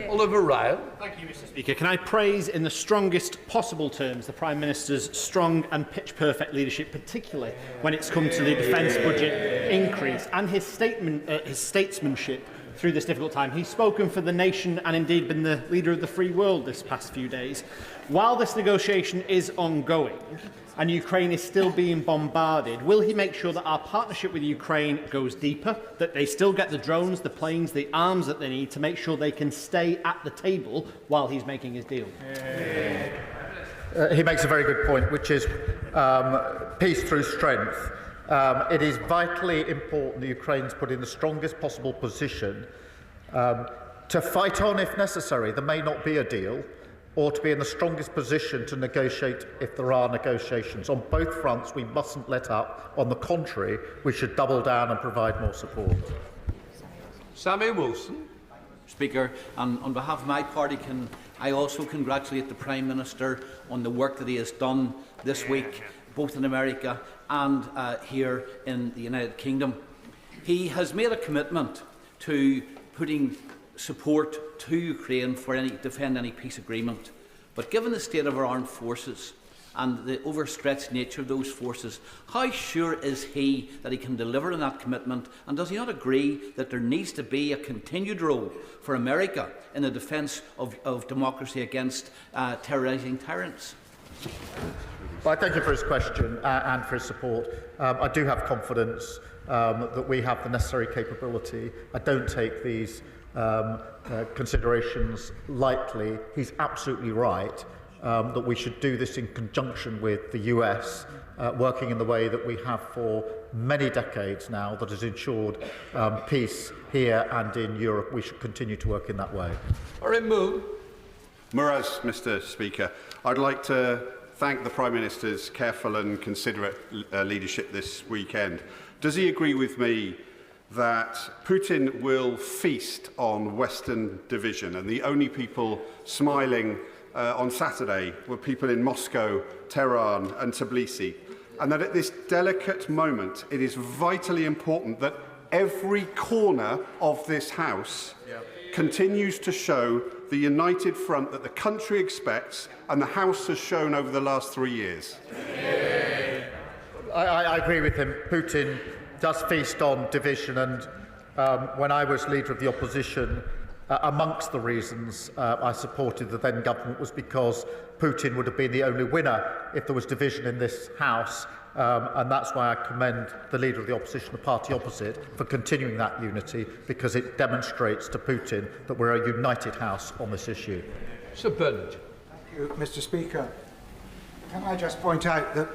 Oliver Ryan. Thank you, Mr. Speaker. Can I praise in the strongest possible terms the Prime Minister's strong and pitch-perfect leadership, particularly when it's come to the defence budget increase, and his statesmanship through this difficult time. He's spoken for the nation and indeed been the leader of the free world this past few days. While this negotiation is ongoing and Ukraine is still being bombarded, will he make sure that our partnership with Ukraine goes deeper, that they still get the drones, the planes, the arms that they need to make sure they can stay at the table while he's making his deal? He makes a very good point, which is peace through strength. It is vitally important that Ukraine's put in the strongest possible position to fight on if necessary. There may not be a deal, or to be in the strongest position to negotiate if there are negotiations. On both fronts, we mustn't let up. On the contrary, we should double down and provide more support. Sammy Wilson. Speaker, and on behalf of my party, can I also congratulate the Prime Minister on the work that he has done this week, both in America and here in the United Kingdom. He has made a commitment to putting support to Ukraine for defend any peace agreement. But given the state of our armed forces and the overstretched nature of those forces, how sure is he that he can deliver on that commitment? And does he not agree that there needs to be a continued role for America in the defence of democracy against terrorising tyrants? Well, I thank you for his question and for his support. I do have confidence that we have the necessary capability. I don't take these considerations lightly. He's absolutely right that we should do this in conjunction with the US, working in the way that we have for many decades now, that has ensured peace here and in Europe. We should continue to work in that way. Muraz, Mr. Speaker, I'd like to thank the Prime Minister's careful and considerate leadership this weekend. Does he agree with me that Putin will feast on Western division, and the only people smiling on Saturday were people in Moscow, Tehran and Tbilisi, and that at this delicate moment it is vitally important that every corner of this House It continues to show the united front that the country expects and the House has shown over the last 3 years. I agree with him. Putin does feast on division, and when I was leader of the opposition, amongst the reasons I supported the then government was because Putin would have been the only winner if there was division in this House, and that's why I commend the leader of the opposition, the party opposite, for continuing that unity, because it demonstrates to Putin that we're a united House on this issue. Sir Bernard. Thank you, Mr. Speaker. Can I just point out that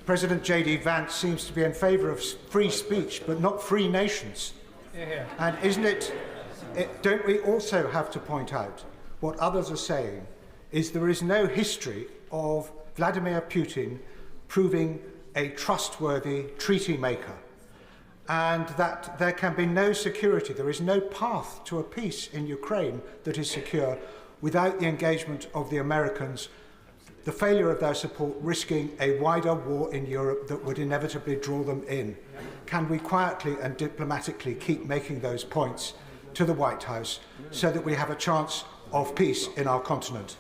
President J.D. Vance seems to be in favour of free speech, but not free nations. And isn't it, don't we also have to point out what others are saying is there is no history of Vladimir Putin proving a trustworthy treaty maker, and that there can be no security, there is no path to a peace in Ukraine that is secure without the engagement of the Americans, the failure of their support risking a wider war in Europe that would inevitably draw them in. Can we quietly and diplomatically keep making those points to the White House so that we have a chance of peace in our continent?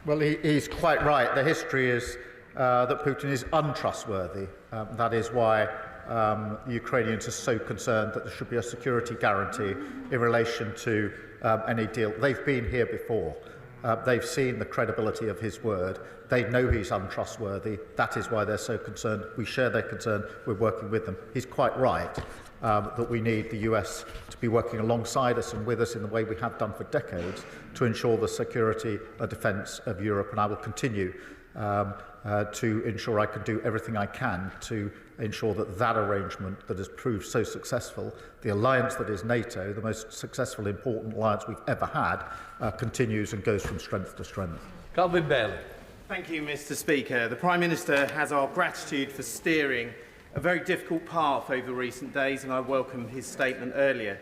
Well, he's quite right. The history is that Putin is untrustworthy. That is why the Ukrainians are so concerned that there should be a security guarantee in relation to any deal. They've been here before. They've seen the credibility of his word. They know he's untrustworthy. That is why they're so concerned. We share their concern. We're working with them. He's quite right that we need the US to be working alongside us and with us in the way we have done for decades to ensure the security and defence of Europe. And I will continue to ensure I can do everything I can to ensure that that arrangement that has proved so successful, the alliance that is NATO, the most successful, important alliance we've ever had, continues and goes from strength to strength. Calvin Bailey. Thank you, Mr. Speaker. The Prime Minister has our gratitude for steering a very difficult path over recent days, and I welcome his statement earlier.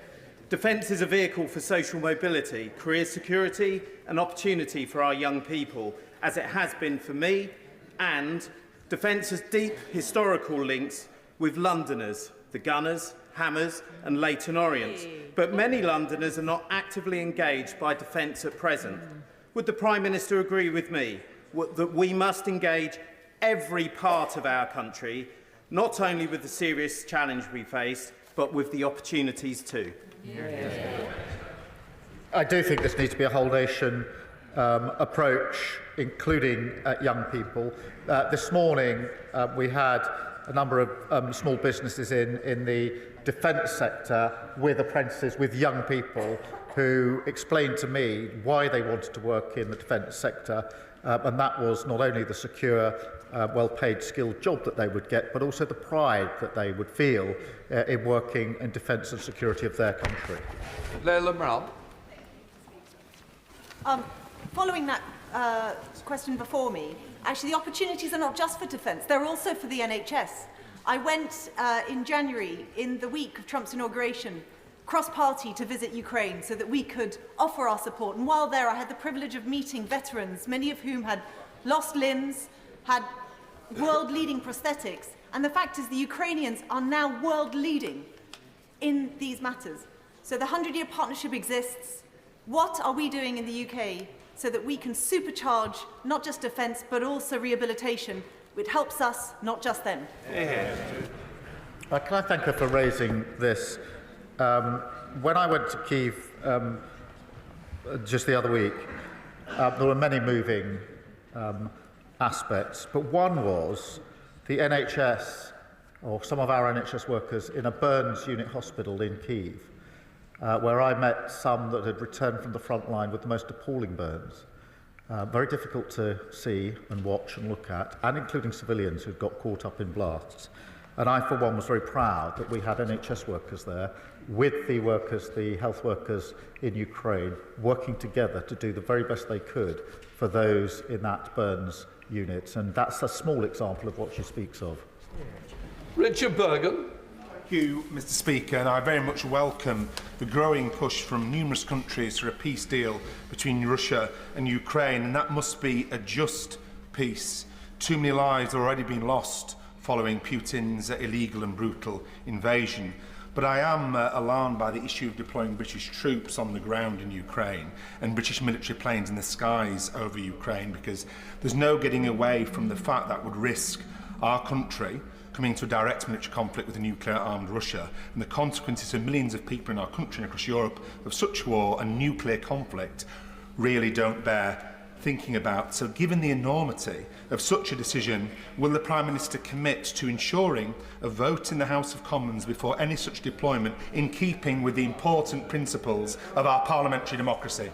Defence is a vehicle for social mobility, career security and opportunity for our young people, as it has been for me, and defence has deep historical links with Londoners, the Gunners, Hammers and Leyton Orients. But many Londoners are not actively engaged by defence at present. Would the Prime Minister agree with me that we must engage every part of our country, not only with the serious challenge we face, but with the opportunities too? I do think this needs to be a whole-nation approach, including young people. This morning, we had a number of small businesses in the defence sector with apprentices, with young people who explained to me why they wanted to work in the defence sector, and that was not only the secure, well-paid, skilled job that they would get, but also the pride that they would feel in working in defence and security of their country. Leila Mral. Following that question before me, actually the opportunities are not just for defence, they're also for the NHS. I went in January, in the week of Trump's inauguration, cross-party to visit Ukraine so that we could offer our support. And while there, I had the privilege of meeting veterans, many of whom had lost limbs, had world-leading prosthetics. And the fact is the Ukrainians are now world-leading in these matters. So the 100-year partnership exists. What are we doing in the UK so that we can supercharge not just defence but also rehabilitation, which helps us, not just them? Can I thank her for raising this? When I went to Kyiv just the other week, there were many moving aspects, but one was the NHS, or some of our NHS workers, in a burns unit hospital in Kyiv, where I met some that had returned from the front line with the most appalling burns. Very difficult to see and watch and look at, and including civilians who'd got caught up in blasts. And I, for one, was very proud that we had NHS workers there with the workers, the health workers in Ukraine, working together to do the very best they could for those in that burns unit. And that's a small example of what she speaks of. Richard Bergen. Thank you, Mr. Speaker, and I very much welcome the growing push from numerous countries for a peace deal between Russia and Ukraine, and that must be a just peace. Too many lives have already been lost following Putin's illegal and brutal invasion. But I am alarmed by the issue of deploying British troops on the ground in Ukraine and British military planes in the skies over Ukraine, because there's no getting away from the fact that would risk our country coming to a direct military conflict with a nuclear-armed Russia, and the consequences for millions of people in our country and across Europe of such war and nuclear conflict really don't bear thinking about. So given the enormity of such a decision, will the Prime Minister commit to ensuring a vote in the House of Commons before any such deployment, in keeping with the important principles of our parliamentary democracy?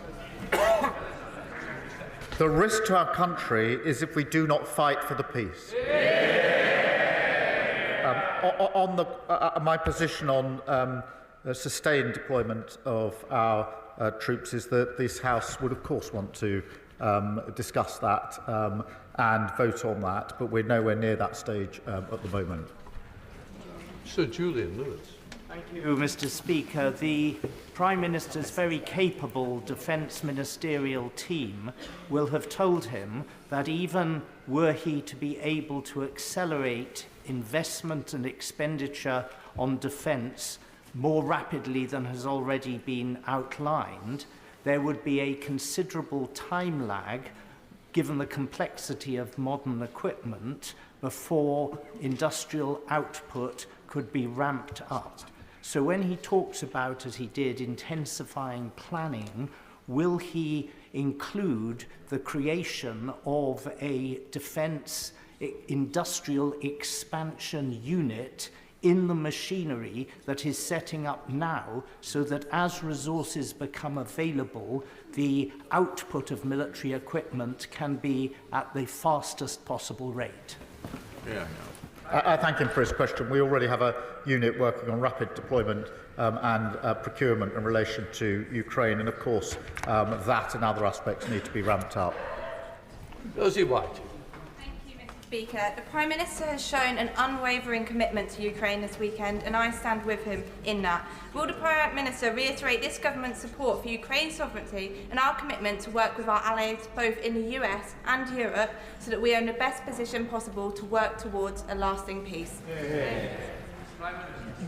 The risk to our country is if we do not fight for the peace. My position on sustained deployment of our troops is that this House would, of course, want to discuss that and vote on that, but we're nowhere near that stage at the moment. Sir Julian Lewis. Thank you, Mr. Speaker. The Prime Minister's very capable Defence Ministerial team will have told him that even were he to be able to accelerate investment and expenditure on defence more rapidly than has already been outlined, there would be a considerable time lag, given the complexity of modern equipment, before industrial output could be ramped up. So when he talks about, as he did, intensifying planning, will he include the creation of a defence industrial expansion unit in the machinery that is setting up now, so that as resources become available, the output of military equipment can be at the fastest possible rate? I thank him for his question. We already have a unit working on rapid deployment and procurement in relation to Ukraine, and of course that and other aspects need to be ramped up. Rosie White. Speaker, the Prime Minister has shown an unwavering commitment to Ukraine this weekend, and I stand with him in that. Will the Prime Minister reiterate this government's support for Ukraine's sovereignty and our commitment to work with our allies both in the US and Europe, so that we are in the best position possible to work towards a lasting peace?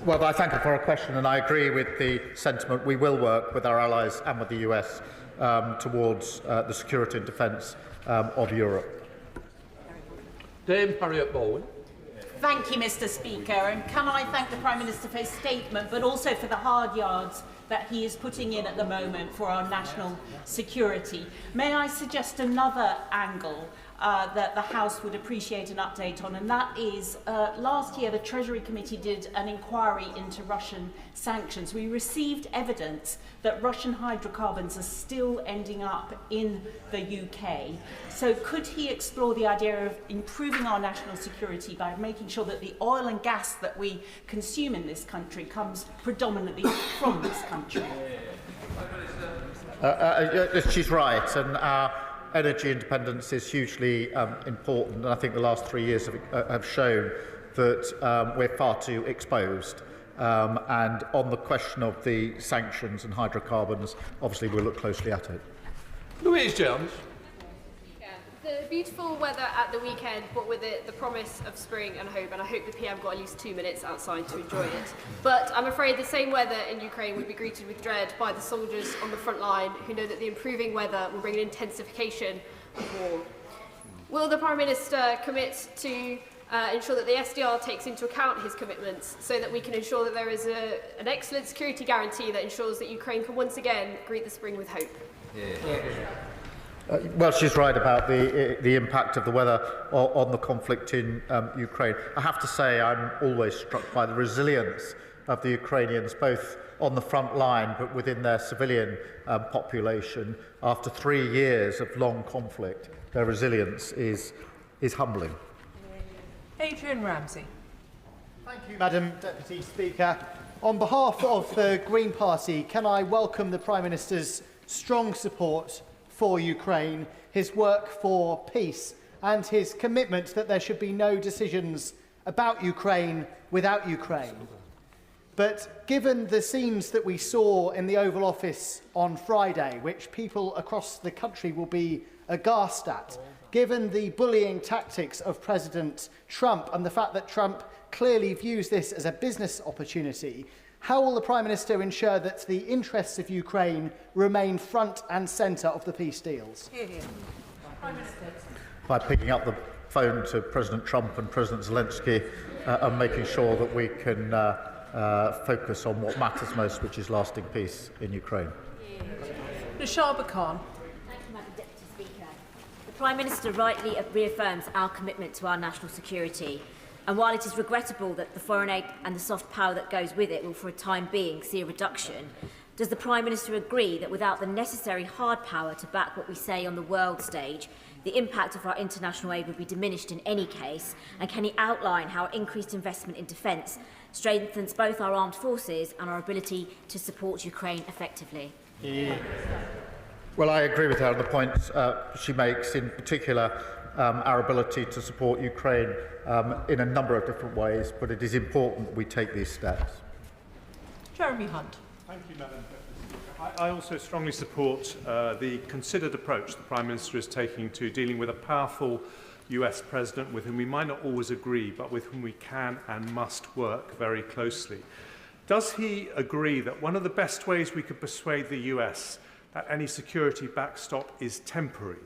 Well, I thank you for a question, and I agree with the sentiment. We will work with our allies and with the US towards the security and defence of Europe. Dame Harriet Bowen. Thank you, Mr. Speaker, and can I thank the Prime Minister for his statement, but also for the hard yards that he is putting in at the moment for our national security. May I suggest another angle that the House would appreciate an update on, and that is last year the Treasury Committee did an inquiry into Russian sanctions. We received evidence that Russian hydrocarbons are still ending up in the UK. So could he explore the idea of improving our national security by making sure that the oil and gas that we consume in this country comes predominantly from this country? She's right, and our energy independence is hugely important, and I think the last 3 years have shown that we're far too exposed. And on the question of the sanctions and hydrocarbons, obviously we'll look closely at it. Louise Jones. The beautiful weather at the weekend brought with it the promise of spring and hope, and I hope the PM got at least 2 minutes outside to enjoy it. But I'm afraid the same weather in Ukraine would be greeted with dread by the soldiers on the front line, who know that the improving weather will bring an intensification of war. Will the Prime Minister commit to ensure that the SDR takes into account his commitments, so that we can ensure that there is an excellent security guarantee that ensures that Ukraine can once again greet the spring with hope? Well, she's right about the impact of the weather on the conflict in Ukraine. I have to say I'm always struck by the resilience of the Ukrainians, both on the front line but within their civilian population. After 3 years of long conflict, their resilience is humbling. Adrian Ramsey. Thank you, Madam Deputy Speaker. On behalf of the Green Party, can I welcome the Prime Minister's strong support for Ukraine, his work for peace, and his commitment that there should be no decisions about Ukraine without Ukraine. But given the scenes that we saw in the Oval Office on Friday, which people across the country will be aghast at, given the bullying tactics of President Trump and the fact that Trump clearly views this as a business opportunity. How will the Prime Minister ensure that the interests of Ukraine remain front and centre of the peace deals? By picking up the phone to President Trump and President Zelensky and making sure that we can focus on what matters most, which is lasting peace in Ukraine. Nashaba Khan. Thank you, Madam Deputy Speaker. The Prime Minister rightly reaffirms our commitment to our national security. And while it is regrettable that the foreign aid and the soft power that goes with it will for a time being see a reduction, does the Prime Minister agree that without the necessary hard power to back what we say on the world stage, the impact of our international aid would be diminished in any case? And can he outline how increased investment in defence strengthens both our armed forces and our ability to support Ukraine effectively? Well, I agree with her on the points she makes, in particular our ability to support Ukraine in a number of different ways, but it is important that we take these steps. Jeremy Hunt. Thank you, Madam Speaker. I also strongly support the considered approach the Prime Minister is taking to dealing with a powerful US President with whom we might not always agree, but with whom we can and must work very closely. Does he agree that one of the best ways we could persuade the US that any security backstop is temporary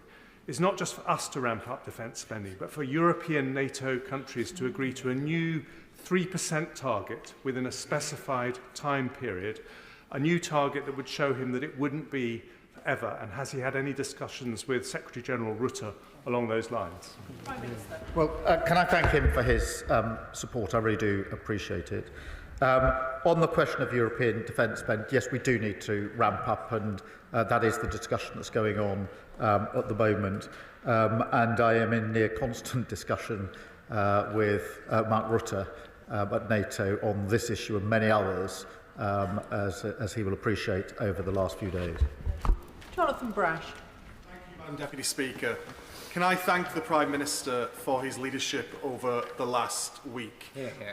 is not just for us to ramp up defence spending, but for European NATO countries to agree to a new 3% target within a specified time period, a new target that would show him that it wouldn't be forever? And has he had any discussions with Secretary-General Rutte along those lines? Well, can I thank him for his support? I really do appreciate it. On the question of European defence spend, yes, we do need to ramp up, and that is the discussion that's going on at the moment. And I am in near constant discussion with Mark Rutte at NATO on this issue and many others, as he will appreciate over the last few days. Jonathan Brash. Thank you, Madam Deputy Speaker. Can I thank the Prime Minister for his leadership over the last week?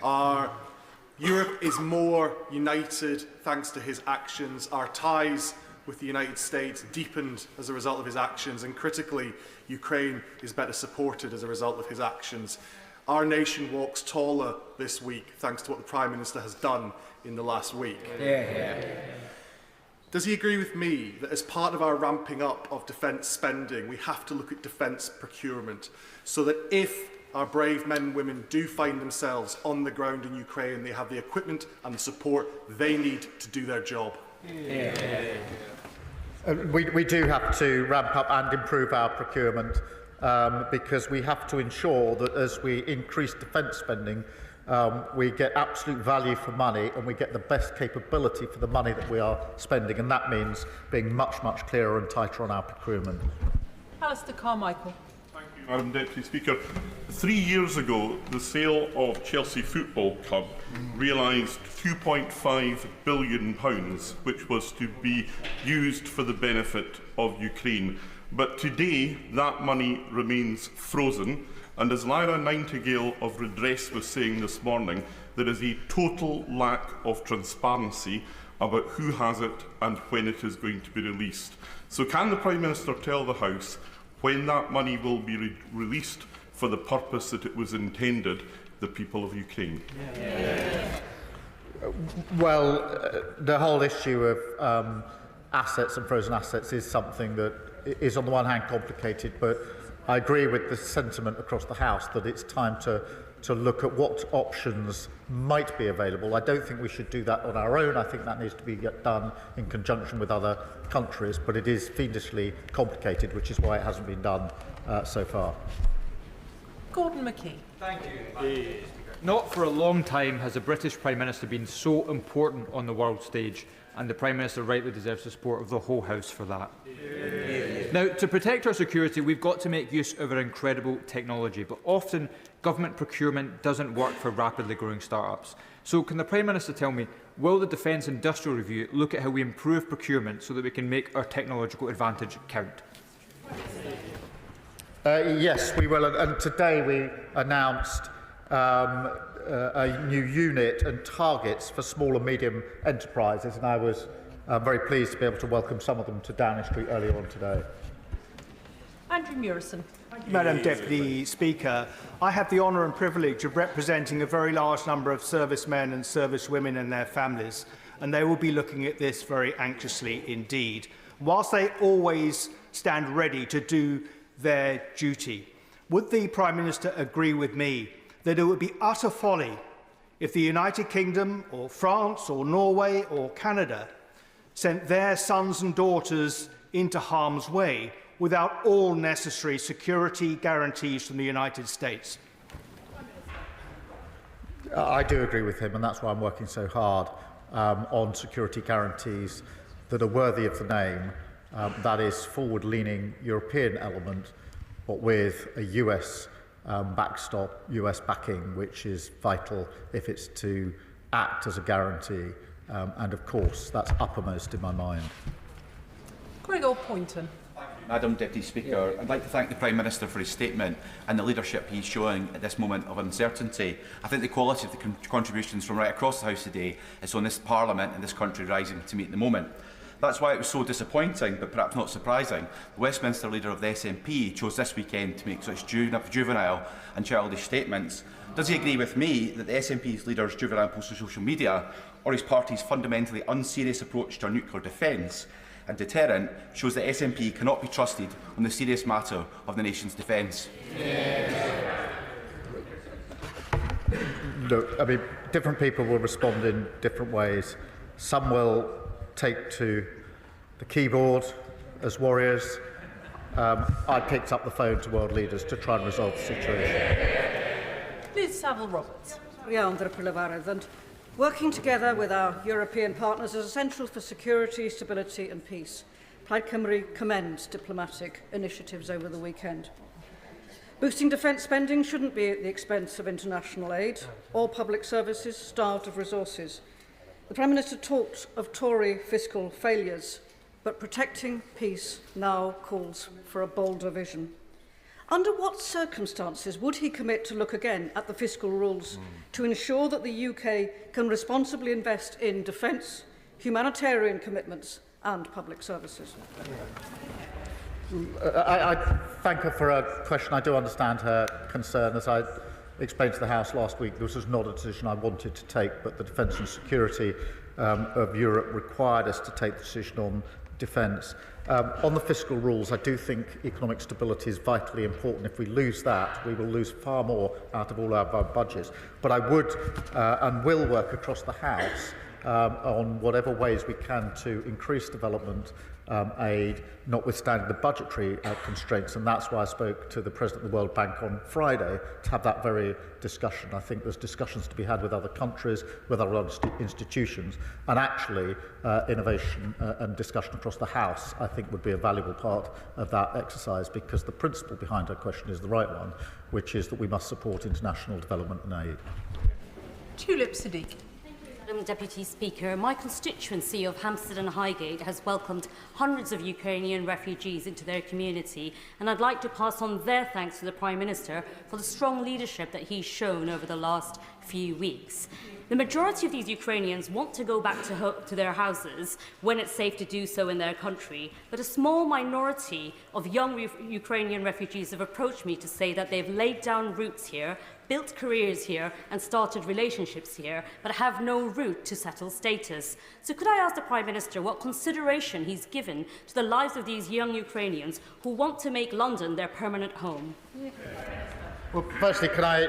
Our Europe is more united thanks to his actions. Our ties with the United States deepened as a result of his actions, and critically, Ukraine is better supported as a result of his actions. Our nation walks taller this week thanks to what the Prime Minister has done in the last week. Does he agree with me that as part of our ramping up of defence spending, we have to look at defence procurement, so that if our brave men and women do find themselves on the ground in Ukraine, they have the equipment and the support they need to do their job? We do have to ramp up and improve our procurement because we have to ensure that as we increase defence spending, we get absolute value for money and we get the best capability for the money that we are spending, and that means being much, much clearer and tighter on our procurement. Alistair Carmichael. Madam Deputy Speaker, 3 years ago, the sale of Chelsea Football Club realised £2.5 billion, which was to be used for the benefit of Ukraine. But today, that money remains frozen, and as Lyra Nightingale of Redress was saying this morning, there is a total lack of transparency about who has it and when it is going to be released. So can the Prime Minister tell the House when that money will be released for the purpose that it was intended, the people of Ukraine? Well, the whole issue of assets and frozen assets is something that is on the one hand complicated, but I agree with the sentiment across the House that it's time to look at what options might be available. I don't think we should do that on our own. I think that needs to be done in conjunction with other countries, but it is fiendishly complicated, which is why it hasn't been done so far. Gordon McKee. Thank you. Not for a long time has a British Prime Minister been so important on the world stage, and the Prime Minister rightly deserves the support of the whole House for that. Now, to protect our security, we've got to make use of our incredible technology, but often government procurement doesn't work for rapidly growing start-ups. So can the Prime Minister tell me, will the Defence Industrial Review look at how we improve procurement so that we can make our technological advantage count? Yes, we will. And today we announced a new unit and targets for small and medium enterprises, and I was very pleased to be able to welcome some of them to Downing Street earlier on today. Andrew Murison. Thank Madam Deputy Speaker. I have the honour and privilege of representing a very large number of servicemen and servicewomen and their families, and they will be looking at this very anxiously indeed. Whilst they always stand ready to do their duty, would the Prime Minister agree with me that it would be utter folly if the United Kingdom or France or Norway or Canada sent their sons and daughters into harm's way without all necessary security guarantees from the United States? I do agree with him, and that's why I'm working so hard on security guarantees that are worthy of the name, that is forward-leaning European element, but with a US backstop, US backing, which is vital if it's to act as a guarantee. And of course, that's uppermost in my mind. Gregor Poynton. Madam Deputy Speaker, I'd like to thank the Prime Minister for his statement and the leadership he's showing at this moment of uncertainty. I think the quality of the contributions from right across the House today is on this Parliament and this country rising to meet the moment. That's why it was so disappointing, but perhaps not surprising, the Westminster leader of the SNP chose this weekend to make such juvenile and childish statements. Does he agree with me that the SNP's leader's juvenile post on social media, or his party's fundamentally unserious approach to our nuclear defence and deterrent, shows that SNP cannot be trusted on the serious matter of the nation's defence? Look, I mean, different people will respond in different ways. Some will take to the keyboard as warriors. I picked up the phone to world leaders to try and resolve the situation. Liz Saville-Roberts. And working together with our European partners is essential for security, stability and peace. Plaid Cymru commends diplomatic initiatives over the weekend. Boosting defence spending shouldn't be at the expense of international aid or public services starved of resources. The Prime Minister talked of Tory fiscal failures, but protecting peace now calls for a bolder vision. Under what circumstances would he commit to look again at the fiscal rules to ensure that the UK can responsibly invest in defence, humanitarian commitments and public services? I thank her for her question. I do understand her concern. As I explained to the House last week, this was not a decision I wanted to take, but the defence and security of Europe required us to take the decision on defence. On the fiscal rules, I do think economic stability is vitally important. If we lose that, we will lose far more out of all our budgets. But I would and will work across the House on whatever ways we can to increase development aid, notwithstanding the budgetary constraints, and that's why I spoke to the President of the World Bank on Friday to have that very discussion. I think there's discussions to be had with other countries, with other institutions, and actually innovation and discussion across the House I think would be a valuable part of that exercise, because the principle behind her question is the right one, which is that we must support international development and aid. Tulip Siddiq. Madam Deputy Speaker, my constituency of Hampstead and Highgate has welcomed hundreds of Ukrainian refugees into their community, and I'd like to pass on their thanks to the Prime Minister for the strong leadership that he's shown over the last few weeks. The majority of these Ukrainians want to go back to their houses when it's safe to do so in their country, but a small minority of young Ukrainian refugees have approached me to say that they've laid down roots here, built careers here and started relationships here, but have no route to settled status. So could I ask the Prime Minister what consideration he's given to the lives of these young Ukrainians who want to make London their permanent home? Well, firstly, can I,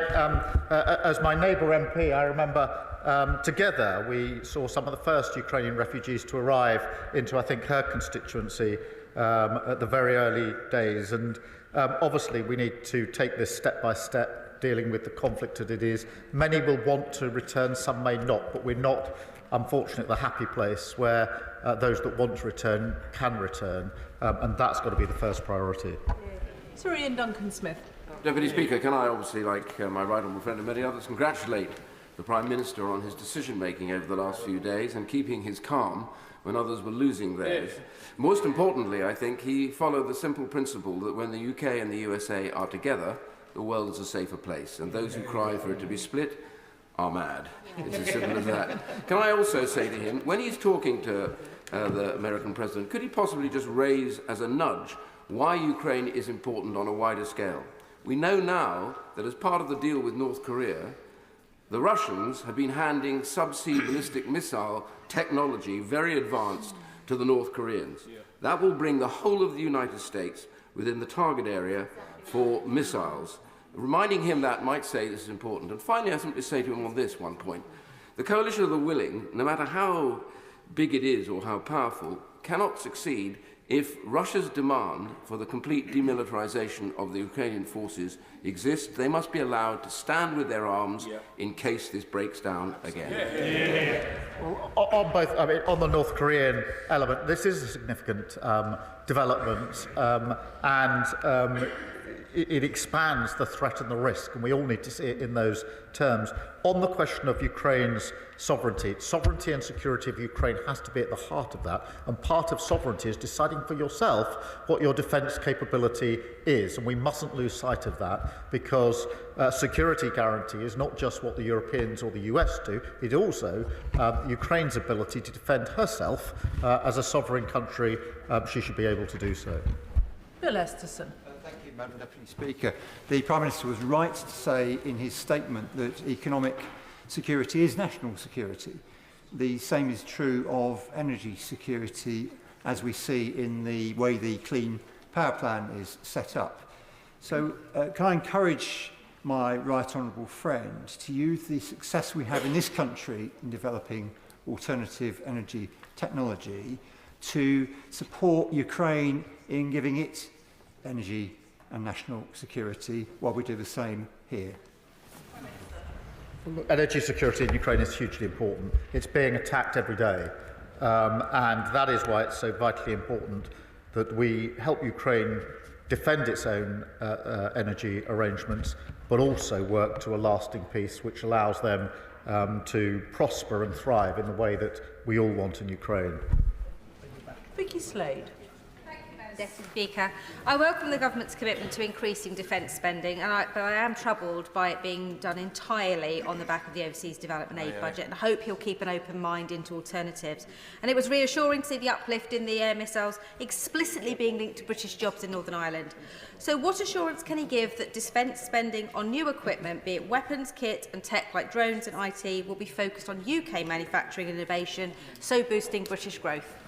as my neighbour MP, I remember together we saw some of the first Ukrainian refugees to arrive into, I think, her constituency at the very early days. And obviously we need to take this step by step, dealing with the conflict that it is. Many will want to return, some may not, but we're not, unfortunately, at the happy place where those that want to return can return, and that's got to be the first priority. Sir Ian Duncan-Smith. Deputy Speaker, can I obviously, like my right honourable friend and many others, congratulate the Prime Minister on his decision-making over the last few days and keeping his calm when others were losing theirs. Most importantly, I think he followed the simple principle that when the UK and the USA are together, the world is a safer place, and those who cry for it to be split are mad. It's as simple as that. Can I also say to him, when he's talking to the American president, could he possibly just raise as a nudge why Ukraine is important on a wider scale. We know now that as part of the deal with North Korea, the Russians have been handing subsea ballistic missile technology, very advanced, to the North Koreans. That will bring the whole of the United States within the target area for missiles. Reminding him that might say this is important. And finally, I simply say to him on this one point. The coalition of the willing, no matter how big it is or how powerful, cannot succeed if Russia's demand for the complete demilitarization of the Ukrainian forces exists. They must be allowed to stand with their arms in case this breaks down again. Well, on the North Korean element, this is a significant development, and it expands the threat and the risk, and we all need to see it in those terms. On the question of Ukraine's sovereignty and security of Ukraine has to be at the heart of that, and part of sovereignty is deciding for yourself what your defence capability is, and we mustn't lose sight of that, because security guarantee is not just what the Europeans or the US do, it also Ukraine's ability to defend herself as a sovereign country. She should be able to do so. Bill Esterson. Thank you, Madam Deputy Speaker. The Prime Minister was right to say in his statement that economic security is national security. The same is true of energy security, as we see in the way the Clean Power Plan is set up. So can I encourage my right honourable friend to use the success we have in this country in developing alternative energy technology to support Ukraine in giving it energy and national security while we do the same here? Energy security in Ukraine is hugely important. It's being attacked every day, and that is why it's so vitally important that we help Ukraine defend its own energy arrangements, but also work to a lasting peace which allows them to prosper and thrive in the way that we all want in Ukraine. Vicky Slade. Deputy Speaker, I welcome the Government's commitment to increasing defence spending, but I am troubled by it being done entirely on the back of the Overseas Development Aid budget, and I hope he'll keep an open mind into alternatives. And it was reassuring to see the uplift in the air missiles explicitly being linked to British jobs in Northern Ireland. So what assurance can he give that defence spending on new equipment, be it weapons, kit and tech like drones and IT, will be focused on UK manufacturing and innovation, so boosting British growth?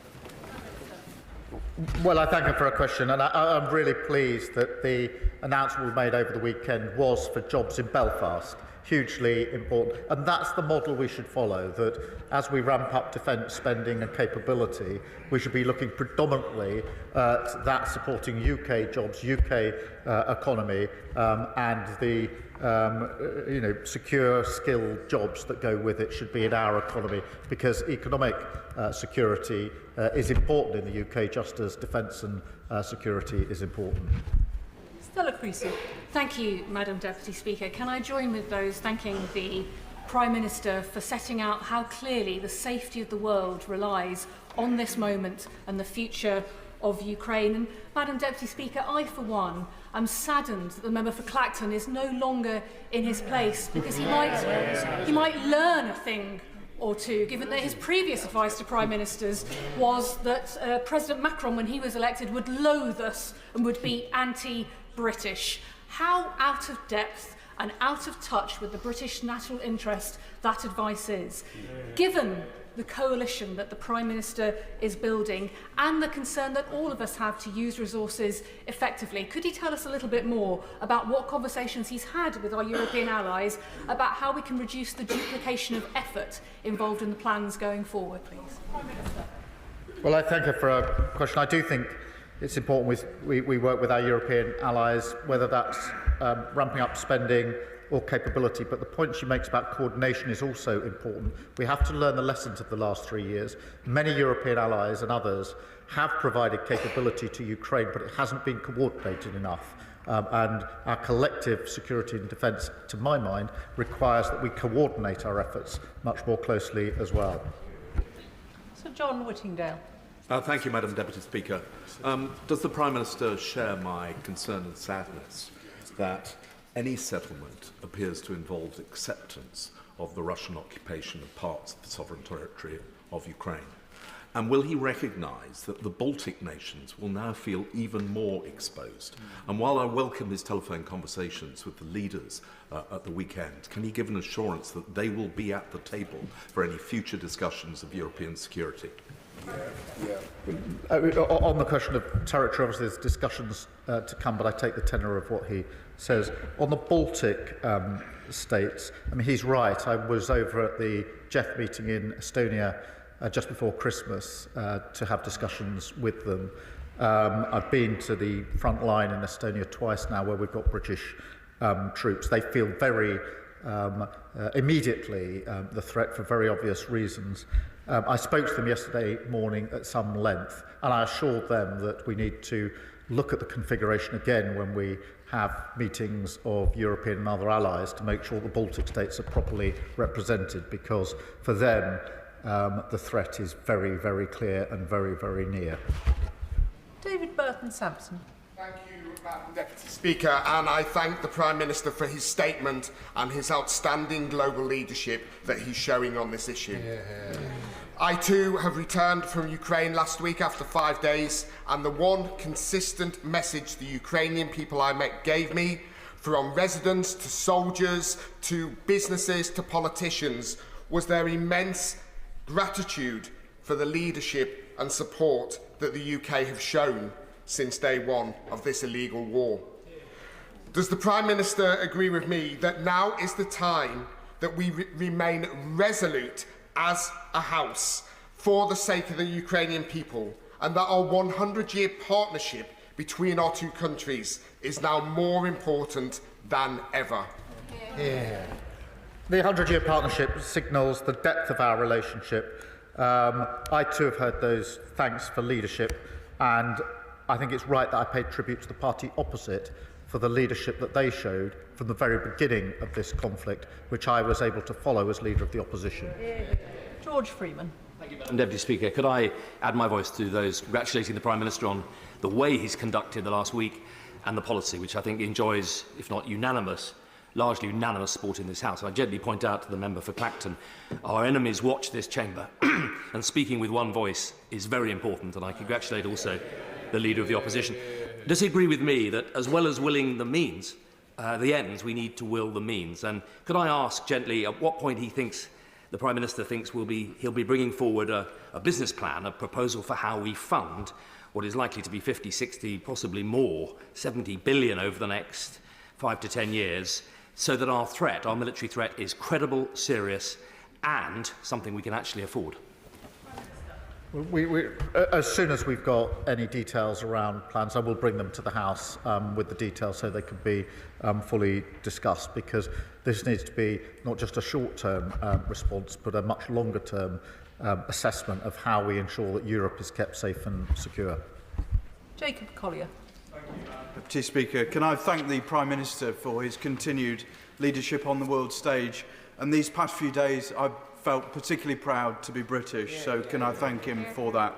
Well, I thank her for a question, and I'm really pleased that the announcement we made over the weekend was for jobs in Belfast. Hugely important, and that's the model we should follow, that as we ramp up defence spending and capability, we should be looking predominantly at that supporting UK jobs, UK economy, and the secure, skilled jobs that go with it should be in our economy, because economic security is important in the UK, just as defence and security is important. Stella Creasy. Thank you, Madam Deputy Speaker. Can I join with those thanking the Prime Minister for setting out how clearly the safety of the world relies on this moment and the future of Ukraine. And Madam Deputy Speaker, I for one am saddened that the member for Clacton is no longer in his place, because he might learn a thing or two, given that his previous advice to Prime Ministers was that President Macron, when he was elected, would loathe us and would be anti-British. How out of depth and out of touch with the British national interest that advice is, given the coalition that the Prime Minister is building and the concern that all of us have to use resources effectively. Could he tell us a little bit more about what conversations he's had with our European allies about how we can reduce the duplication of effort involved in the plans going forward, please? Prime Minister. Well, I thank her for a question. I do think it's important we work with our European allies, whether that's ramping up spending or capability, but the point she makes about coordination is also important. We have to learn the lessons of the last 3 years. Many European allies and others have provided capability to Ukraine, but it hasn't been coordinated enough. And our collective security and defence, to my mind, requires that we coordinate our efforts much more closely as well. Sir John Whittingdale. Thank you, Madam Deputy Speaker. Does the Prime Minister share my concern and sadness that any settlement appears to involve acceptance of the Russian occupation of parts of the sovereign territory of Ukraine? And will he recognise that the Baltic nations will now feel even more exposed? And while I welcome his telephone conversations with the leaders at the weekend, can he give an assurance that they will be at the table for any future discussions of European security? On the question of territory, obviously there's discussions to come, but I take the tenor of what he says. On the Baltic states, I mean, he's right. I was over at the Jeff meeting in Estonia just before Christmas to have discussions with them. I've been to the front line in Estonia twice now where we've got British troops. They feel very immediately the threat for very obvious reasons. I spoke to them yesterday morning at some length, and I assured them that we need to look at the configuration again when we have meetings of European and other allies to make sure the Baltic states are properly represented, because for them the threat is very, very clear and very, very near. David Burton-Sampson. Thank you, Madam Deputy Speaker, and I thank the Prime Minister for his statement and his outstanding global leadership that he's showing on this issue. I too have returned from Ukraine last week after 5 days, and the one consistent message the Ukrainian people I met gave me, from residents to soldiers to businesses to politicians, was their immense gratitude for the leadership and support that the UK have shown since day one of this illegal war. Does the Prime Minister agree with me that now is the time that we remain resolute as a House for the sake of the Ukrainian people, and that our 100-year partnership between our two countries is now more important than ever? The 100-year partnership signals the depth of our relationship. I too have heard those thanks for leadership, and I think it's right that I paid tribute to the party opposite for the leadership that they showed from the very beginning of this conflict, which I was able to follow as leader of the opposition. George Freeman. Thank you, Madam Deputy Speaker. Could I add my voice to those congratulating the Prime Minister on the way he's conducted the last week and the policy, which I think enjoys, if not unanimous, largely unanimous support in this House. And I gently point out to the member for Clacton, our enemies watch this chamber, and speaking with one voice is very important, and I congratulate also the Leader of the Opposition. Does he agree with me that as well as willing the means, the ends, we need to will the means? And could I ask gently at what point he thinks, the Prime Minister thinks he'll be bringing forward a business plan, a proposal for how we fund what is likely to be 50, 60, possibly more, 70 billion over the next 5 to 10 years, so that our threat, our military threat, is credible, serious, and something we can actually afford? As soon as we've got any details around plans, I will bring them to the House with the details so they can be fully discussed, because this needs to be not just a short-term response, but a much longer-term assessment of how we ensure that Europe is kept safe and secure. Jacob Collier. Deputy Speaker, can I thank the Prime Minister for his continued leadership on the world stage? And these past few days, I've felt particularly proud to be British, so can I thank him for that?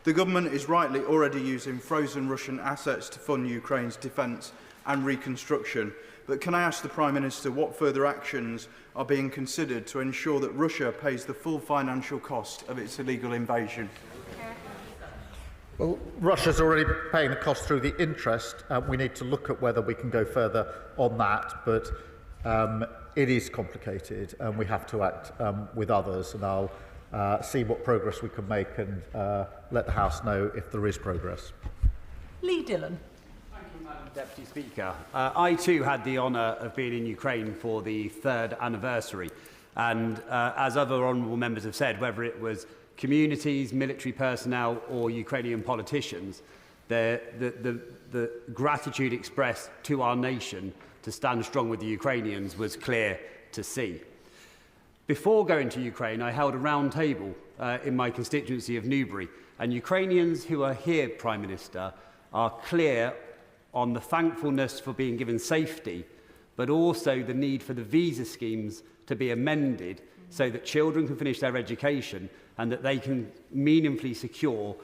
The government is rightly already using frozen Russian assets to fund Ukraine's defence and reconstruction. But can I ask the Prime Minister what further actions are being considered to ensure that Russia pays the full financial cost of its illegal invasion? Well, Russia's already paying the cost through the interest. We need to look at whether we can go further on that, but it is complicated and we have to act with others, and I'll see what progress we can make and let the House know if there is progress. Lee Dillon. Thank you, Madam Deputy Speaker. I too had the honour of being in Ukraine for the 3rd anniversary, and as other honourable members have said, whether it was communities, military personnel or Ukrainian politicians, the gratitude expressed to our nation to stand strong with the Ukrainians was clear to see. Before going to Ukraine, I held a round table in my constituency of Newbury, and Ukrainians who are here, Prime Minister, are clear on the thankfulness for being given safety, but also the need for the visa schemes to be amended so that children can finish their education and that they can meaningfully secure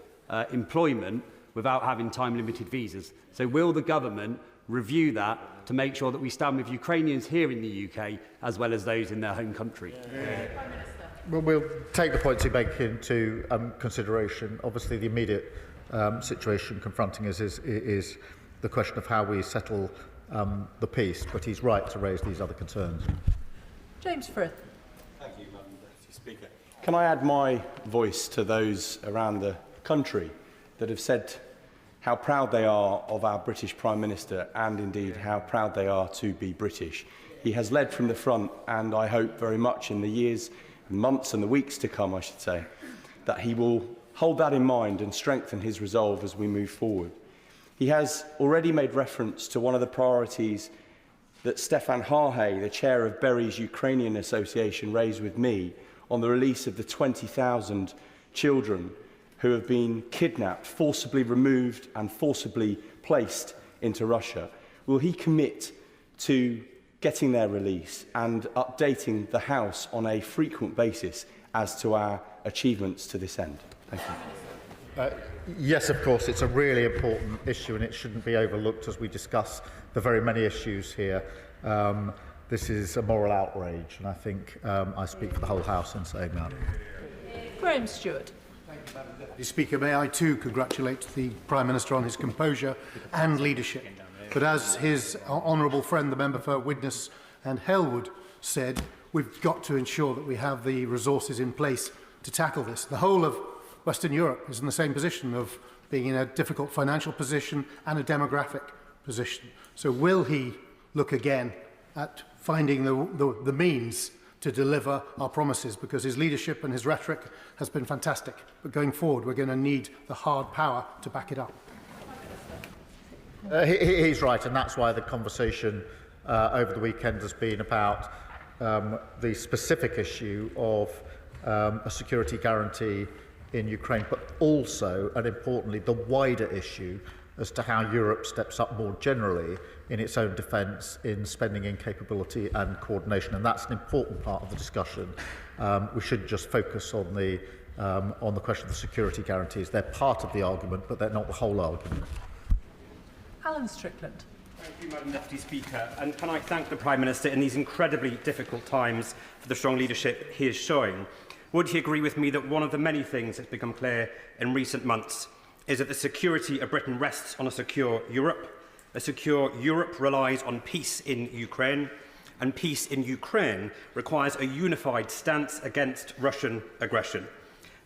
employment without having time-limited visas. So will the government review that to make sure that we stand with Ukrainians here in the UK as well as those in their home country? Well, we'll take the points you make into consideration. Obviously, the immediate situation confronting us is the question of how we settle the peace, but he's right to raise these other concerns. James Frith. Thank you, Madam Deputy Speaker. Can I add my voice to those around the country that have said how proud they are of our British Prime Minister and indeed how proud they are to be British. He has led from the front, and I hope very much in the years, months and the weeks to come, I should say, that he will hold that in mind and strengthen his resolve as we move forward. He has already made reference to one of the priorities that Stefan Harhay, the chair of Berry's Ukrainian Association, raised with me on the release of the 20,000 children who have been kidnapped, forcibly removed and forcibly placed into Russia. Will he commit to getting their release and updating the House on a frequent basis as to our achievements to this end? Thank you. Yes, of course, it's a really important issue and it shouldn't be overlooked as we discuss the very many issues here. This is a moral outrage, and I think I speak for the whole House in saying that. Graham Stewart. Madam Deputy Speaker, may I too congratulate the Prime Minister on his composure and leadership. But as his honourable friend, the member for Widnes and Hellwood, said, we've got to ensure that we have the resources in place to tackle this. The whole of Western Europe is in the same position of being in a difficult financial position and a demographic position. So will he look again at finding the means to deliver our promises, because his leadership and his rhetoric has been fantastic. But going forward, we're going to need the hard power to back it up. He's right, and that's why the conversation over the weekend has been about the specific issue of a security guarantee in Ukraine, but also, and importantly, the wider issue as to how Europe steps up more generally in its own defence, in spending in capability and coordination, and that's an important part of the discussion. We shouldn't just focus on the question of the security guarantees. They're part of the argument, but they're not the whole argument. Alan Strickland. Thank you, Madam Deputy Speaker. And can I thank the Prime Minister in these incredibly difficult times for the strong leadership he is showing. Would he agree with me that one of the many things that's become clear in recent months is that the security of Britain rests on a secure Europe? A secure Europe relies on peace in Ukraine, and peace in Ukraine requires a unified stance against Russian aggression.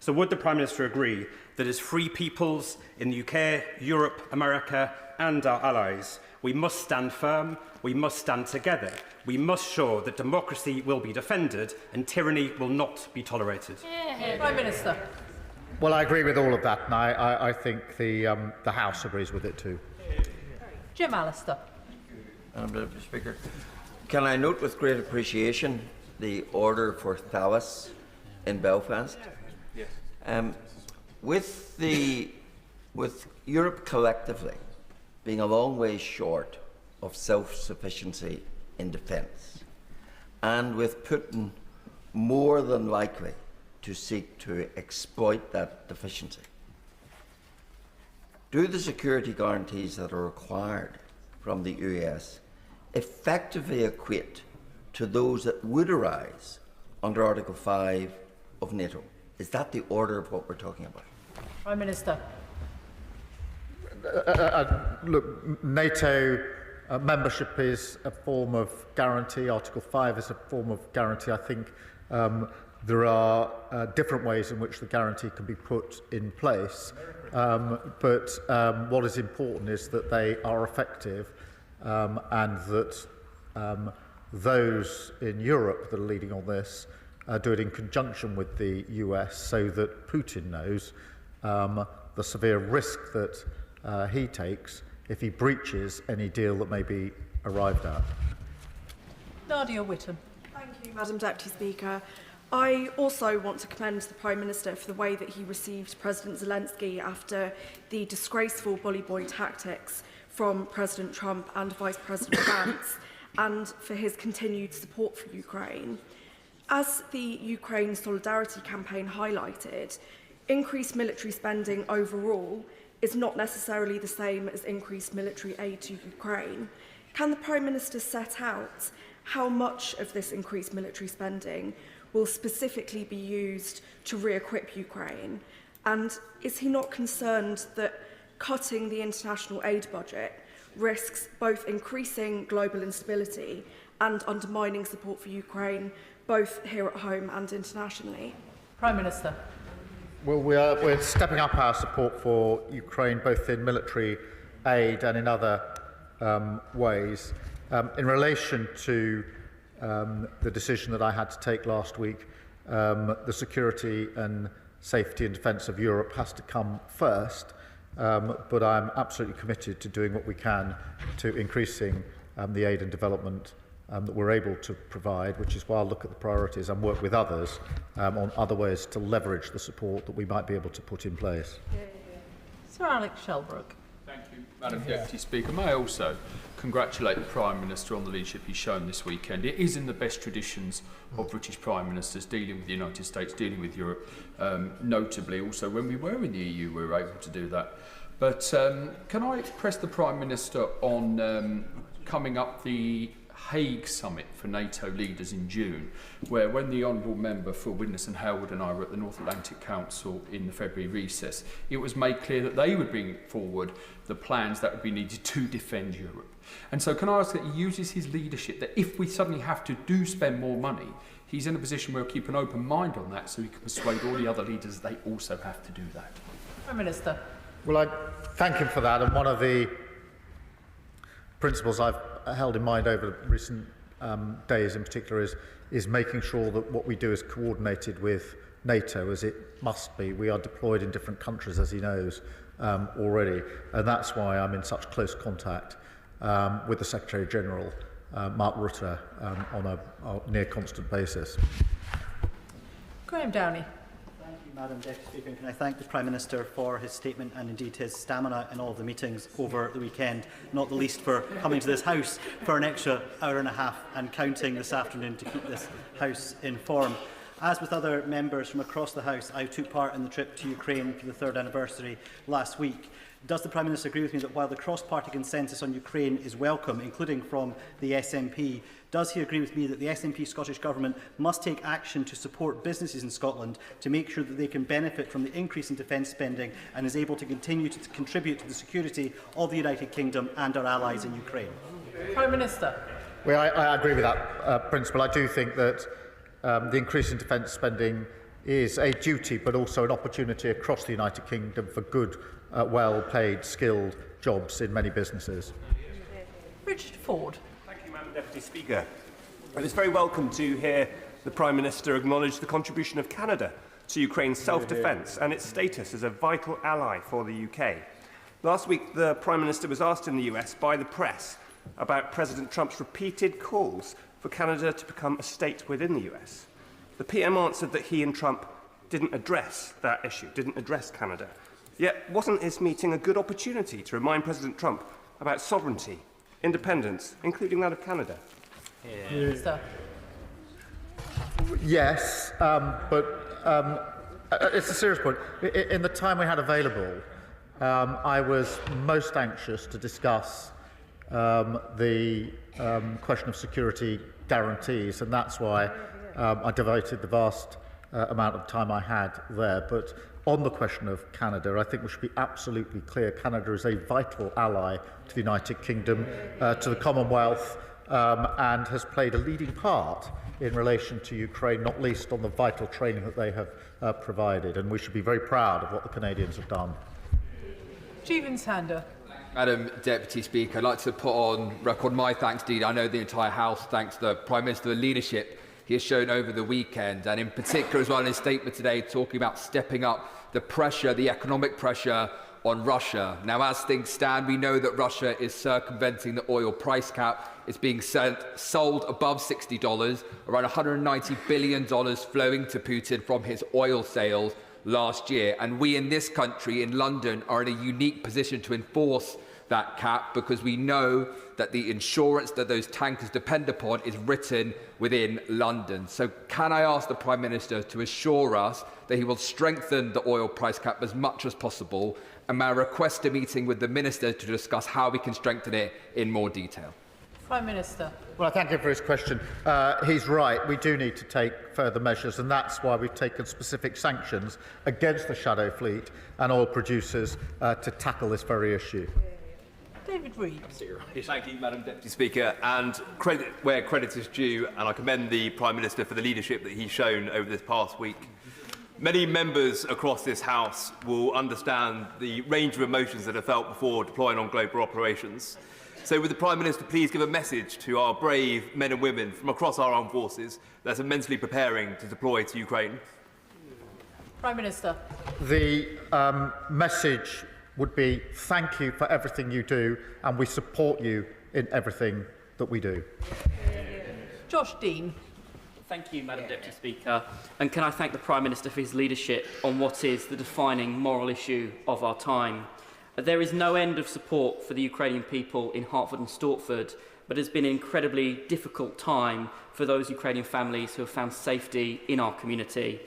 So would the Prime Minister agree that as free peoples in the UK, Europe, America and our allies, we must stand firm, we must stand together, we must show that democracy will be defended and tyranny will not be tolerated? Prime Minister. Well, I agree with all of that, and I think the House agrees with it too. Jim Allister. Madam Deputy Speaker, can I note with great appreciation the order for Thalas in Belfast? Yes. With Europe collectively being a long way short of self-sufficiency in defence, and with Putin more than likely to seek to exploit that deficiency, do the security guarantees that are required from the US effectively equate to those that would arise under Article 5 of NATO? Is that the order of what we're talking about? Prime Minister. Look, NATO membership is a form of guarantee. Article 5 is a form of guarantee. I think there are different ways in which the guarantee can be put in place. But what is important is that they are effective and that those in Europe that are leading on this do it in conjunction with the US so that Putin knows the severe risk that he takes if he breaches any deal that may be arrived at. Nadia Whitten. Thank you, Madam Deputy Speaker. I also want to commend the Prime Minister for the way that he received President Zelensky after the disgraceful bully boy tactics from President Trump and Vice President Vance, and for his continued support for Ukraine. As the Ukraine Solidarity Campaign highlighted, increased military spending overall is not necessarily the same as increased military aid to Ukraine. Can the Prime Minister set out how much of this increased military spending will specifically be used to re-equip Ukraine? And is he not concerned that cutting the international aid budget risks both increasing global instability and undermining support for Ukraine, both here at home and internationally? Prime Minister. Well, we're stepping up our support for Ukraine, both in military aid and in other ways. In relation to the decision that I had to take last week, the security and safety and defence of Europe has to come first, but I'm absolutely committed to doing what we can to increasing the aid and development that we're able to provide, which is why I'll look at the priorities and work with others on other ways to leverage the support that we might be able to put in place. Sir Alex Shelbrooke. Thank you, Madam Deputy Speaker. May I also congratulate the Prime Minister on the leadership he's shown this weekend. It is in the best traditions of British Prime Ministers dealing with the United States, dealing with Europe, notably also when we were in the EU we were able to do that. But can I press the Prime Minister on coming up the Hague summit for NATO leaders in June, where when the Honourable Member for Widnes and Howard and I were at the North Atlantic Council in the February recess, it was made clear that they would bring forward the plans that would be needed to defend Europe. And so can I ask that he uses his leadership, that if we suddenly have to spend more money, he's in a position where he'll keep an open mind on that so he can persuade all the other leaders that they also have to do that. Prime Minister. Well, I thank him for that, and one of the principles I've held in mind over recent days in particular is making sure that what we do is coordinated with NATO, as it must be. We are deployed in different countries, as he knows, already, and that's why I'm in such close contact with the Secretary-General, Mark Rutte, on a near constant basis. Graham Downey. Madam Deputy Speaker, and can I thank the Prime Minister for his statement and indeed his stamina in all of the meetings over the weekend, not the least for coming to this House for an extra hour and a half and counting this afternoon to keep this House informed. As with other members from across the House, I took part in the trip to Ukraine for the 3rd anniversary last week. Does the Prime Minister agree with me that while the cross-party consensus on Ukraine is welcome, including from the SNP, does he agree with me that the SNP Scottish Government must take action to support businesses in Scotland to make sure that they can benefit from the increase in defence spending and is able to continue to contribute to the security of the United Kingdom and our allies in Ukraine? Prime Minister. Well, I agree with that principle. I do think that the increase in defence spending is a duty, but also an opportunity across the United Kingdom for good, well-paid, skilled jobs in many businesses. Richard Ford. Thank you, Madam Deputy Speaker. It is very welcome to hear the Prime Minister acknowledge the contribution of Canada to Ukraine's self-defence and its status as a vital ally for the UK. Last week, the Prime Minister was asked in the US by the press about President Trump's repeated calls for Canada to become a state within the US. The PM answered that he and Trump didn't address that issue, didn't address Canada. Yet, wasn't this meeting a good opportunity to remind President Trump about sovereignty, independence, including that of Canada? Yes, but it's a serious point. In the time we had available, I was most anxious to discuss the question of security guarantees, and that's why I devoted the vast amount of time I had there. But on the question of Canada, I think we should be absolutely clear. Canada is a vital ally to the United Kingdom, to the Commonwealth, and has played a leading part in relation to Ukraine, not least on the vital training that they have provided. And we should be very proud of what the Canadians have done. Stephen Sander. Madam Deputy Speaker, I'd like to put on record my thanks indeed. I know the entire House thanks the Prime Minister for the leadership he has shown over the weekend, and in particular as well in his statement today talking about stepping up the pressure, the economic pressure on Russia. Now, as things stand, we know that Russia is circumventing the oil price cap. It's being sold above $60, around $190 billion flowing to Putin from his oil sales last year. And we in this country, in London, are in a unique position to enforce that cap because we know that the insurance that those tankers depend upon is written within London. So can I ask the Prime Minister to assure us that he will strengthen the oil price cap as much as possible, and may I request a meeting with the Minister to discuss how we can strengthen it in more detail? Prime Minister. Well, I thank him for his question. He's right. We do need to take further measures, and that's why we've taken specific sanctions against the shadow fleet and oil producers to tackle this very issue. David Reid. Thank you, Madam Deputy Speaker. And credit where credit is due, and I commend the Prime Minister for the leadership that he's shown over this past week. Many members across this House will understand the range of emotions that are felt before deploying on global operations. So would the Prime Minister please give a message to our brave men and women from across our armed forces that are mentally preparing to deploy to Ukraine? Prime Minister. The message would be thank you for everything you do, and we support you in everything that we do. Josh Dean. Thank you, Madam Deputy Speaker. And can I thank the Prime Minister for his leadership on what is the defining moral issue of our time. There is no end of support for the Ukrainian people in Hertford and Stortford, but it has been an incredibly difficult time for those Ukrainian families who have found safety in our community.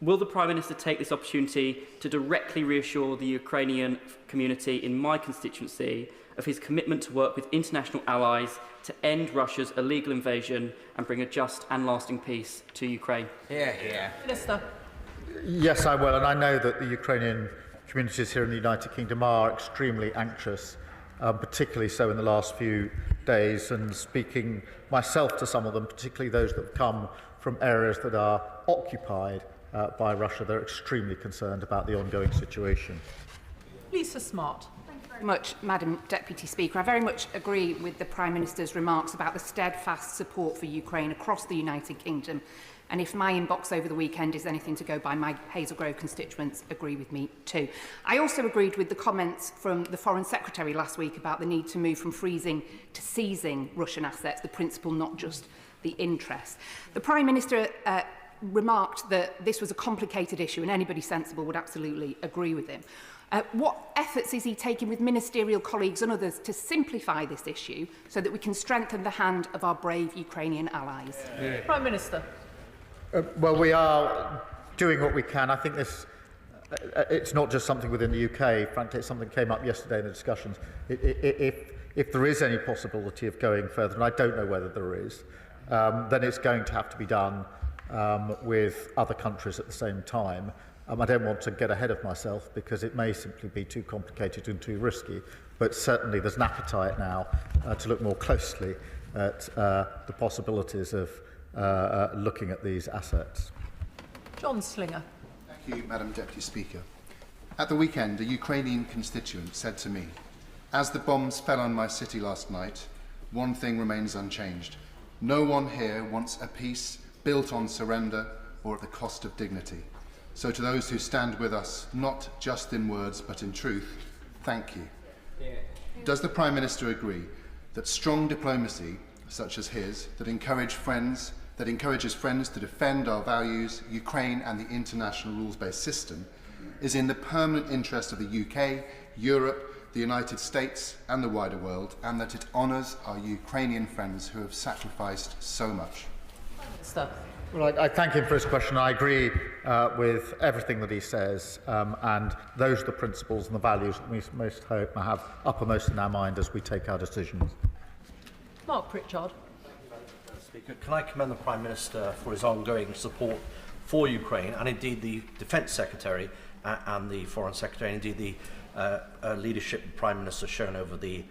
Will the Prime Minister take this opportunity to directly reassure the Ukrainian community in my constituency of his commitment to work with international allies to end Russia's illegal invasion and bring a just and lasting peace to Ukraine? Minister. Yes, I will, and I know that the Ukrainian communities here in the United Kingdom are extremely anxious, particularly so in the last few days, and speaking myself to some of them, particularly those that have come from areas that are occupied by Russia. They're extremely concerned about the ongoing situation. Lisa Smart. Thank you very much, Madam Deputy Speaker. I very much agree with the Prime Minister's remarks about the steadfast support for Ukraine across the United Kingdom. And if my inbox over the weekend is anything to go by, my Hazel Grove constituents agree with me too. I also agreed with the comments from the Foreign Secretary last week about the need to move from freezing to seizing Russian assets, the principle, not just the interest. The Prime Minister remarked that this was a complicated issue, and anybody sensible would absolutely agree with him. What efforts is he taking with ministerial colleagues and others to simplify this issue so that we can strengthen the hand of our brave Ukrainian allies? Prime Minister. Well, we are doing what we can. I think it's not just something within the UK. Frankly, it's something that came up yesterday in the discussions. If there is any possibility of going further, and I don't know whether there is, then it's going to have to be done with other countries at the same time. I don't want to get ahead of myself because it may simply be too complicated and too risky, but certainly there's an appetite now to look more closely at the possibilities of looking at these assets. John Slinger. Thank you, Madam Deputy Speaker. At the weekend, a Ukrainian constituent said to me, "As the bombs fell on my city last night, one thing remains unchanged. No one here wants a peace built on surrender or at the cost of dignity. So to those who stand with us, not just in words but in truth, thank you." Does the Prime Minister agree that strong diplomacy, such as his, that encourages friends to defend our values, Ukraine and the international rules-based system, is in the permanent interest of the UK, Europe, the United States and the wider world, and that it honours our Ukrainian friends who have sacrificed so much? Well, I thank him for his question. I agree with everything that he says, and those are the principles and the values that we most hope to have uppermost in our mind as we take our decisions. Mark Pritchard. Speaker, can I commend the Prime Minister for his ongoing support for Ukraine, and indeed the Defence Secretary and the Foreign Secretary, and indeed the leadership the Prime Minister has shown over the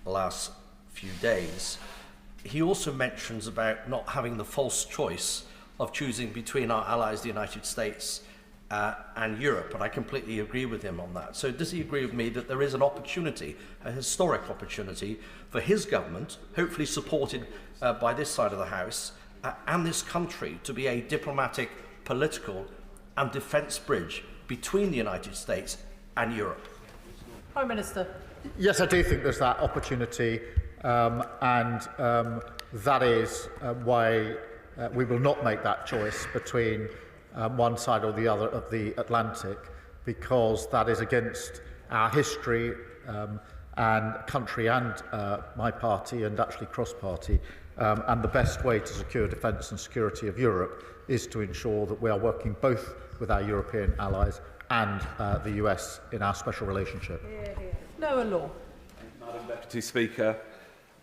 last few days. He also mentions about not having the false choice of choosing between our allies, the United States and Europe, and I completely agree with him on that. So does he agree with me that there is an opportunity, a historic opportunity, for his government, hopefully supported by this side of the House, and this country to be a diplomatic, political and defence bridge between the United States and Europe? Prime Minister. Yes, I do think there's that opportunity, and that is why we will not make that choice between one side or the other of the Atlantic, because that is against our history and country and my party, and actually cross-party. And the best way to secure defence and security of Europe is to ensure that we are working both with our European allies and the US in our special relationship. Noah Law. Madam Deputy Speaker,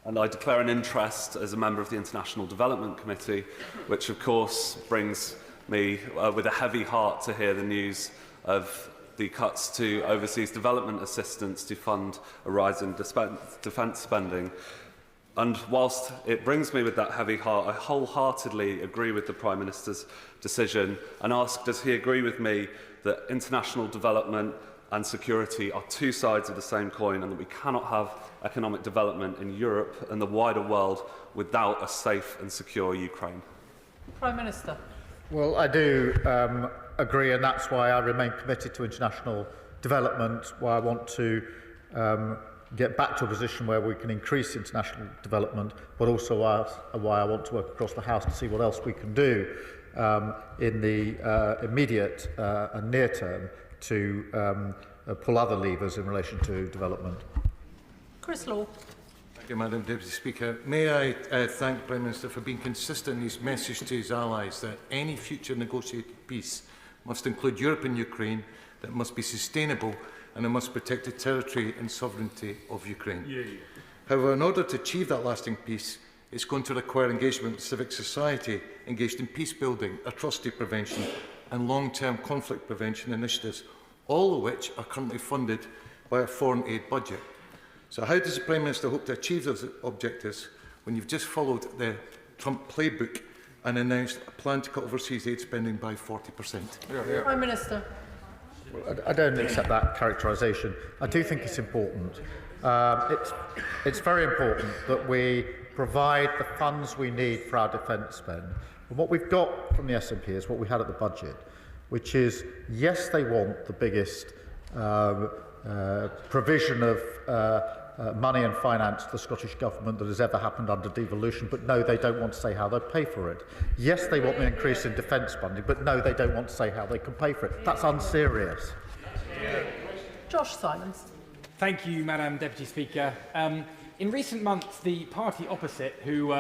And I declare an interest as a member of the International Development Committee, which of course brings me with a heavy heart to hear the news of the cuts to overseas development assistance to fund a rise in defence spending. And whilst it brings me with that heavy heart, I wholeheartedly agree with the Prime Minister's decision and ask, does he agree with me that international development and security are two sides of the same coin, and that we cannot have economic development in Europe and the wider world without a safe and secure Ukraine? Prime Minister. Well, I do agree, and that's why I remain committed to international development, why I want to get back to a position where we can increase international development, but also why I want to work across the House to see what else we can do in the immediate and near term to pull other levers in relation to development. Chris Law. Thank you, Madam Deputy Speaker. May I thank the Prime Minister for being consistent in his message to his allies that any future negotiated peace must include Europe and Ukraine, that must be sustainable, and it must protect the territory and sovereignty of Ukraine. However, in order to achieve that lasting peace, it's going to require engagement with civic society engaged in peace building, atrocity prevention and long-term conflict prevention initiatives, all of which are currently funded by a foreign aid budget. So how does the Prime Minister hope to achieve those objectives when you've just followed the Trump playbook and announced a plan to cut overseas aid spending by 40%? Prime Minister. Well, I don't accept that characterisation. I do think it's important. It's very important that we provide the funds we need for our defence spend. And what we've got from the SNP is what we had at the budget, which is, yes, they want the biggest provision of money and finance to the Scottish Government that has ever happened under devolution, but no, they don't want to say how they'll pay for it. Yes, they want the increase in defence funding, but no, they don't want to say how they can pay for it. That's unserious. Josh Simons. Thank you, Madam Deputy Speaker. In recent months, the party opposite, who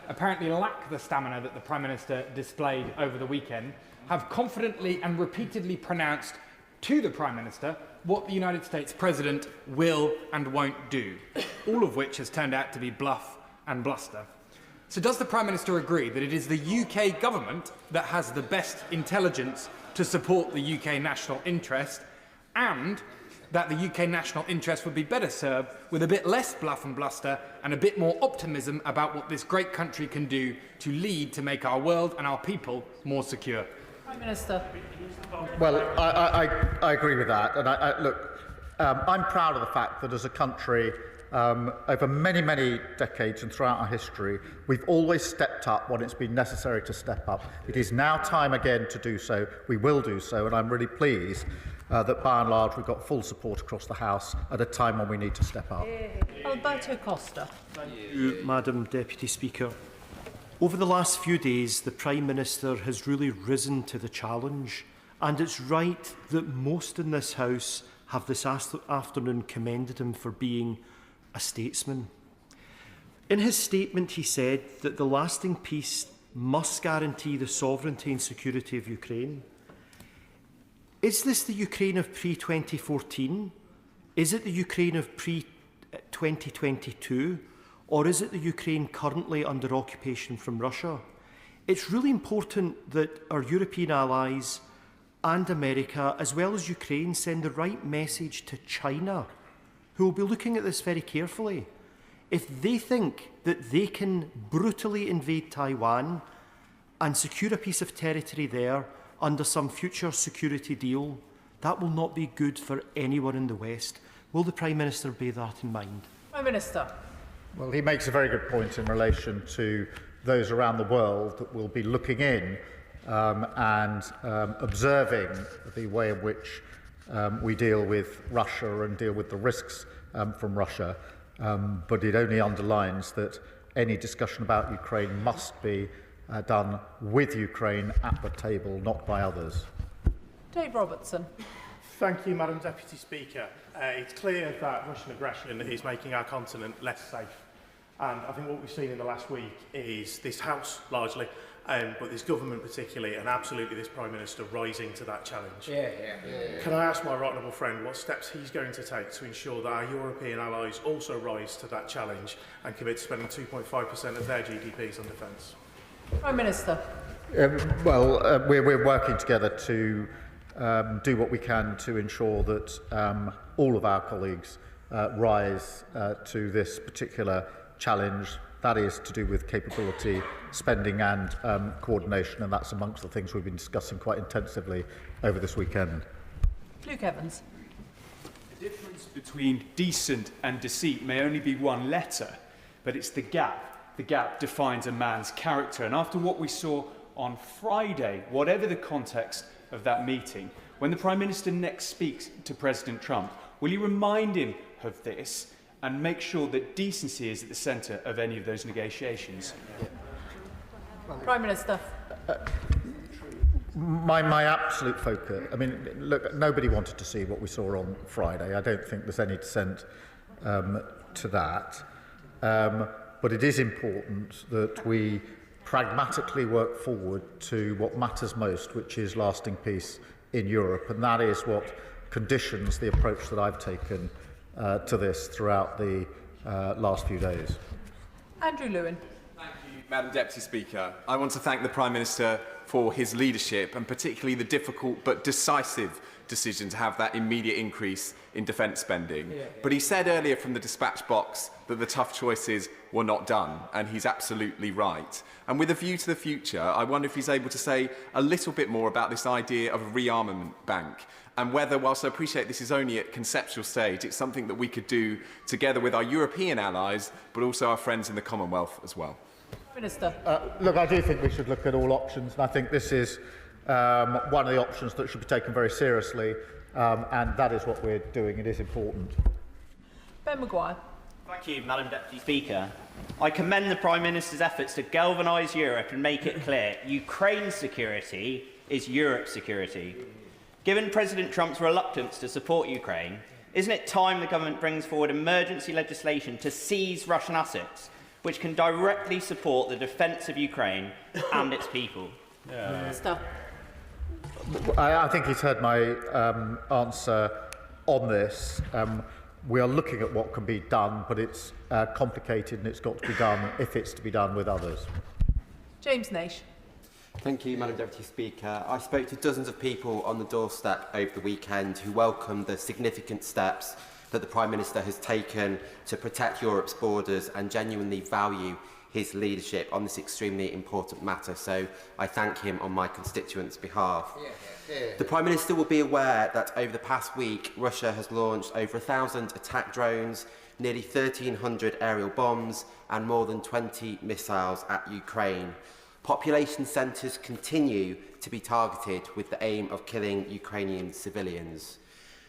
apparently lack the stamina that the Prime Minister displayed over the weekend, have confidently and repeatedly pronounced to the Prime Minister what the United States President will and won't do, all of which has turned out to be bluff and bluster. So does the Prime Minister agree that it is the UK government that has the best intelligence to support the UK national interest, and that the UK national interest would be better served with a bit less bluff and bluster and a bit more optimism about what this great country can do to lead to make our world and our people more secure? Prime Minister. Well, I agree with that. And look, I'm proud of the fact that as a country, over many, many decades and throughout our history, we've always stepped up when it's been necessary to step up. It is now time again to do so. We will do so, and I'm really pleased that by and large we've got full support across the House at a time when we need to step up. Alberto Costa. Thank you, Madam Deputy Speaker. Over the last few days, the Prime Minister has really risen to the challenge, and it's right that most in this House have this afternoon commended him for being a statesman. In his statement, he said that the lasting peace must guarantee the sovereignty and security of Ukraine. Is this the Ukraine of pre-2014? Is it the Ukraine of pre-2022? Or is it the Ukraine currently under occupation from Russia? It's really important that our European allies and America, as well as Ukraine, send the right message to China, who will be looking at this very carefully. If they think that they can brutally invade Taiwan and secure a piece of territory there under some future security deal, that will not be good for anyone in the West. Will the Prime Minister bear that in mind? Prime Minister. Well, he makes a very good point in relation to those around the world that will be looking in and observing the way in which we deal with Russia and deal with the risks from Russia. But it only underlines that any discussion about Ukraine must be done with Ukraine at the table, not by others. Dave Robertson. Thank you, Madam Deputy Speaker. It's clear that Russian aggression is making our continent less safe. And I think what we've seen in the last week is this House, largely, but this government particularly, and absolutely this Prime Minister, rising to that challenge. Yeah. Can I ask my right honourable friend what steps he's going to take to ensure that our European allies also rise to that challenge and commit to spending 2.5% of their GDPs on defence? Prime Minister. We're working together to do what we can to ensure that all of our colleagues rise to this particular challenge. That is to do with capability, spending and coordination, and that's amongst the things we've been discussing quite intensively over this weekend. Luke Evans. The difference between decent and deceit may only be one letter, but it's the gap. The gap defines a man's character. And after what we saw on Friday, whatever the context of that meeting, when the Prime Minister next speaks to President Trump, will you remind him of this and make sure that decency is at the centre of any of those negotiations? Prime Minister. My absolute focus, I mean, look, nobody wanted to see what we saw on Friday. I don't think there's any dissent to that. But it is important that we pragmatically work forward to what matters most, which is lasting peace in Europe. And that is what conditions the approach that I've taken to this throughout the last few days. Andrew Lewin. Thank you, Madam Deputy Speaker. I want to thank the Prime Minister for his leadership and particularly the difficult but decisive decision to have that immediate increase in defence spending. But he said earlier from the dispatch box that the tough choices were not done, and he's absolutely right. And with a view to the future, I wonder if he's able to say a little bit more about this idea of a rearmament bank, and whether, whilst I appreciate this is only at conceptual stage, it's something that we could do together with our European allies, but also our friends in the Commonwealth as well. Minister. Look, I do think we should look at all options, and I think this is one of the options that should be taken very seriously, and that is what we're doing. It is important. Ben Maguire. Thank you, Madam Deputy Speaker. I commend the Prime Minister's efforts to galvanise Europe and make it clear Ukraine's security is Europe's security. Given President Trump's reluctance to support Ukraine, isn't it time the government brings forward emergency legislation to seize Russian assets, which can directly support the defence of Ukraine and its people? Minister. I think he's heard my answer on this. We are looking at what can be done, but it's complicated and it's got to be done if it's to be done with others. James Naish. Thank you, Madam Deputy Speaker. I spoke to dozens of people on the doorstep over the weekend who welcomed the significant steps that the Prime Minister has taken to protect Europe's borders and genuinely value his leadership on this extremely important matter. So I thank him on my constituents' behalf. The Prime Minister will be aware that over the past week, Russia has launched over 1,000 attack drones, nearly 1,300 aerial bombs and more than 20 missiles at Ukraine. Population centres continue to be targeted with the aim of killing Ukrainian civilians.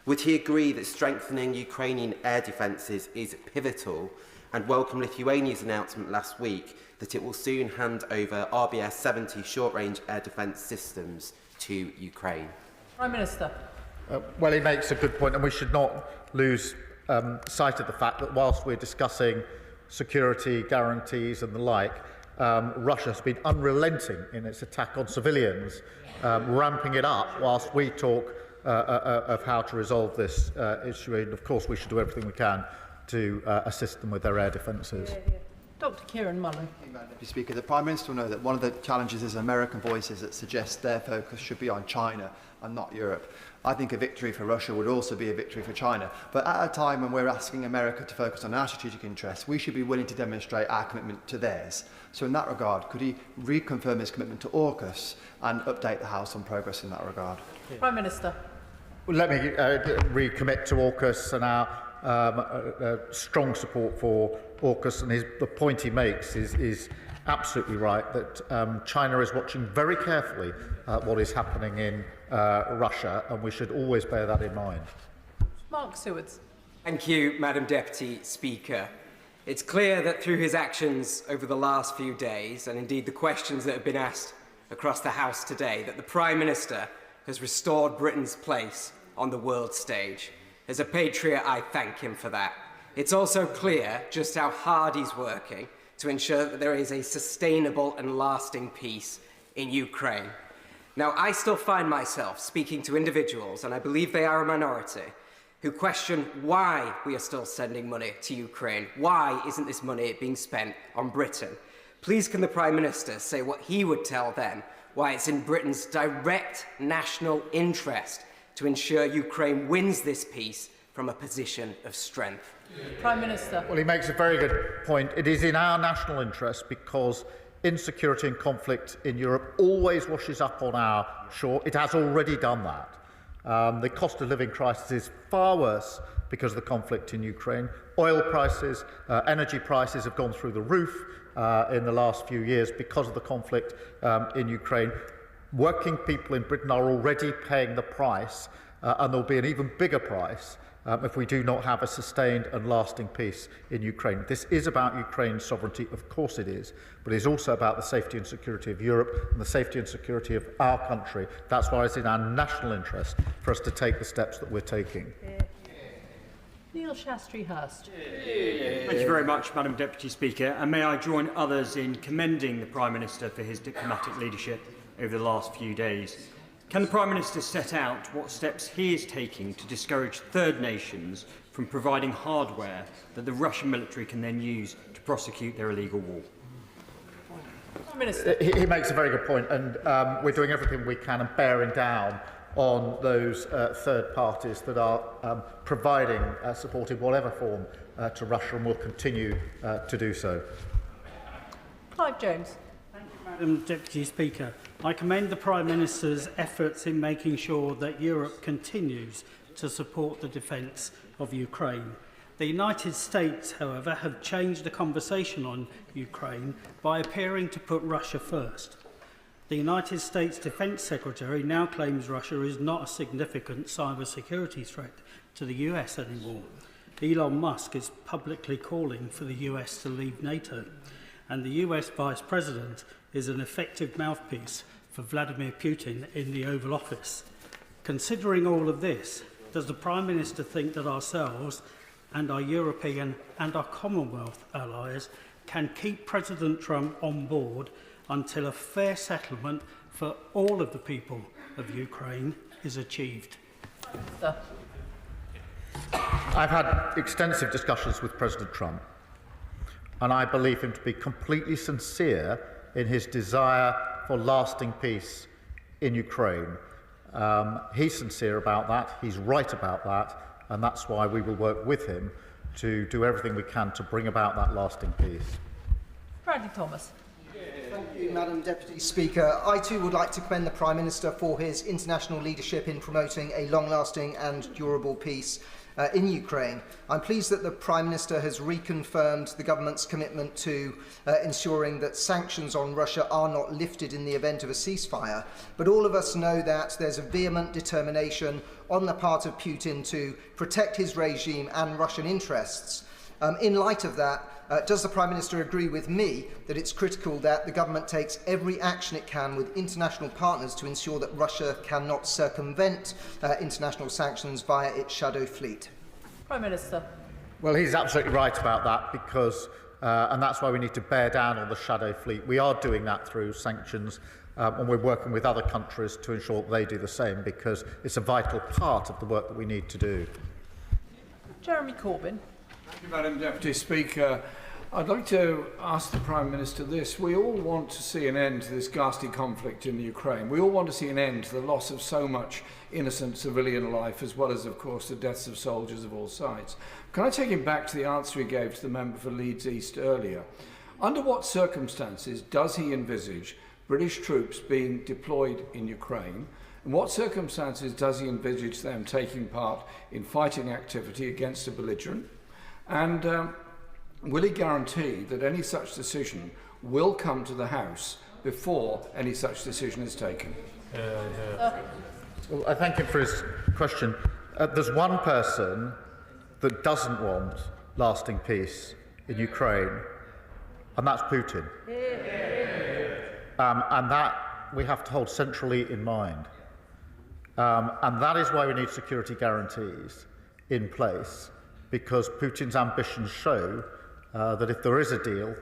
Would he agree that strengthening Ukrainian air defences is pivotal, and welcome Lithuania's announcement last week that it will soon hand over RBS-70 short-range air defence systems to Ukraine? Prime Minister. Well, he makes a good point, and we should not lose sight of the fact that whilst we're discussing security guarantees and the like, Russia has been unrelenting in its attack on civilians, ramping it up whilst we talk of how to resolve this issue. And of course, we should do everything we can to assist them with their air defences. Dr. Kieran Mullen. Deputy Speaker, the Prime Minister will know that one of the challenges is American voices that suggest their focus should be on China and not Europe. I think a victory for Russia would also be a victory for China. But at a time when we're asking America to focus on our strategic interests, we should be willing to demonstrate our commitment to theirs. So in that regard, could he reconfirm his commitment to AUKUS and update the House on progress in that regard? Prime Minister. Well, let me recommit to AUKUS and our strong support for AUKUS, and the point he makes is absolutely right, that China is watching very carefully what is happening in Russia, and we should always bear that in mind. Mark Sewards. Thank you, Madam Deputy Speaker. It's clear that through his actions over the last few days, and indeed the questions that have been asked across the House today, that the Prime Minister has restored Britain's place on the world stage. As a patriot, I thank him for that. It's also clear just how hard he's working to ensure that there is a sustainable and lasting peace in Ukraine. Now, I still find myself speaking to individuals, and I believe they are a minority, who question why we are still sending money to Ukraine. Why isn't this money being spent on Britain? Please can the Prime Minister say what he would tell them, why it's in Britain's direct national interest to ensure Ukraine wins this peace from a position of strength. Prime Minister. Well, he makes a very good point. It is in our national interest because insecurity and conflict in Europe always washes up on our shore. It has already done that. The cost of living crisis is far worse because of the conflict in Ukraine. Oil prices, energy prices have gone through the roof in the last few years because of the conflict in Ukraine. Working people in Britain are already paying the price, and there will be an even bigger price if we do not have a sustained and lasting peace in Ukraine. This is about Ukraine's sovereignty, of course it is, but it is also about the safety and security of Europe and the safety and security of our country. That's why it's in our national interest for us to take the steps that we're taking. Neil Shastri-Hurst. Thank you very much, Madam Deputy Speaker, and may I join others in commending the Prime Minister for his diplomatic leadership over the last few days. Can the Prime Minister set out what steps he is taking to discourage third nations from providing hardware that the Russian military can then use to prosecute their illegal war? Prime Minister. He makes a very good point, and we're doing everything we can and bearing down on those third parties that are providing support in whatever form to Russia, and will continue to do so. Clive Jones. Madam Deputy Speaker, I commend the Prime Minister's efforts in making sure that Europe continues to support the defence of Ukraine. The United States, however, have changed the conversation on Ukraine by appearing to put Russia first. The United States Defence Secretary now claims Russia is not a significant cybersecurity threat to the US anymore. Elon Musk is publicly calling for the US to leave NATO, and the US Vice President is an effective mouthpiece for Vladimir Putin in the Oval Office. Considering all of this, does the Prime Minister think that ourselves and our European and our Commonwealth allies can keep President Trump on board until a fair settlement for all of the people of Ukraine is achieved? I've had extensive discussions with President Trump, and I believe him to be completely sincere in his desire for lasting peace in Ukraine. He's sincere about that, he's right about that, and that's why we will work with him to do everything we can to bring about that lasting peace. Bradley Thomas. Thank you, Madam Deputy Speaker. I too would like to commend the Prime Minister for his international leadership in promoting a long-lasting and durable peace in Ukraine. I'm pleased that the Prime Minister has reconfirmed the government's commitment to ensuring that sanctions on Russia are not lifted in the event of a ceasefire. But all of us know that there's a vehement determination on the part of Putin to protect his regime and Russian interests. In light of that, does the Prime Minister agree with me that it's critical that the government takes every action it can with international partners to ensure that Russia cannot circumvent international sanctions via its shadow fleet? Prime Minister. Well, he's absolutely right about that because, and that's why we need to bear down on the shadow fleet. We are doing that through sanctions, and we're working with other countries to ensure that they do the same because it's a vital part of the work that we need to do. Jeremy Corbyn. Thank you, Madam Deputy Speaker. I'd like to ask the Prime Minister this. We all want to see an end to this ghastly conflict in Ukraine. We all want to see an end to the loss of so much innocent civilian life, as well as, of course, the deaths of soldiers of all sides. Can I take him back to the answer he gave to the member for Leeds East earlier? Under what circumstances does he envisage British troops being deployed in Ukraine? In what circumstances does he envisage them taking part in fighting activity against a belligerent? And will he guarantee that any such decision will come to the House before any such decision is taken? Well, I thank him for his question. There's one person that doesn't want lasting peace in Ukraine, and that's Putin. And that we have to hold centrally in mind. And that is why we need security guarantees in place, because Putin's ambitions show that if there is a deal,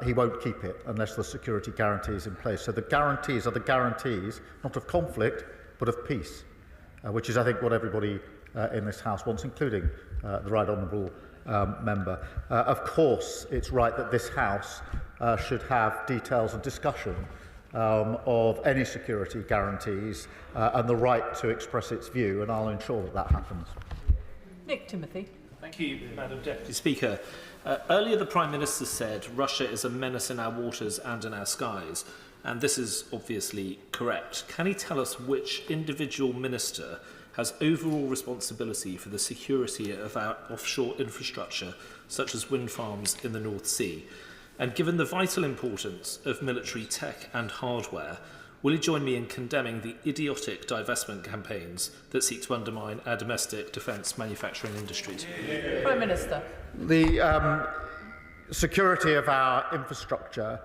he won't keep it unless the security guarantee is in place. So the guarantees are the guarantees, not of conflict, but of peace, which is, I think, what everybody in this House wants, including the Right Honourable Member. Of course, it's right that this House should have details and discussion of any security guarantees and the right to express its view, and I'll ensure that that happens. Nick Timothy. Thank you, Madam Deputy Speaker. Earlier, the Prime Minister said Russia is a menace in our waters and in our skies, and this is obviously correct. Can he tell us which individual minister has overall responsibility for the security of our offshore infrastructure, such as wind farms in the North Sea? And given the vital importance of military tech and hardware, will he join me in condemning the idiotic divestment campaigns that seek to undermine our domestic defence manufacturing industries? Prime Minister. The security of our infrastructure,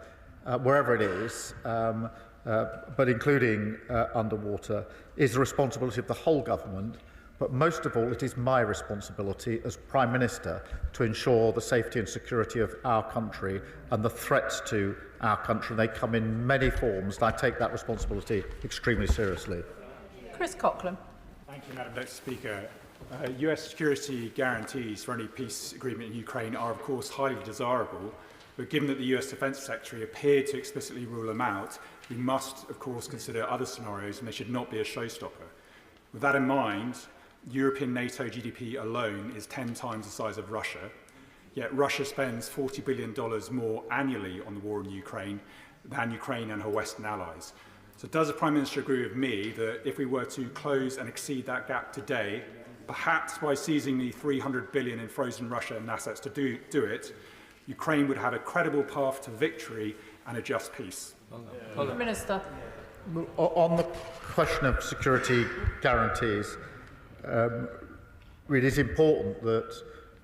wherever it is, but including underwater, is the responsibility of the whole government. But most of all, it is my responsibility as Prime Minister to ensure the safety and security of our country and the threats to our country. They come in many forms, and I take that responsibility extremely seriously. Chris Coughlin. Thank you, Madam Deputy Speaker. US security guarantees for any peace agreement in Ukraine are, of course, highly desirable, but given that the US Defence Secretary appeared to explicitly rule them out, we must, of course, consider other scenarios, and they should not be a showstopper. With that in mind, European NATO GDP alone is 10 times the size of Russia, yet Russia spends $40 billion more annually on the war in Ukraine than Ukraine and her Western allies. So does the Prime Minister agree with me that if we were to close and exceed that gap today, perhaps by seizing the $300 billion in frozen Russian assets to do it, Ukraine would have a credible path to victory and a just peace? Prime Minister. On the question of security guarantees, it is important that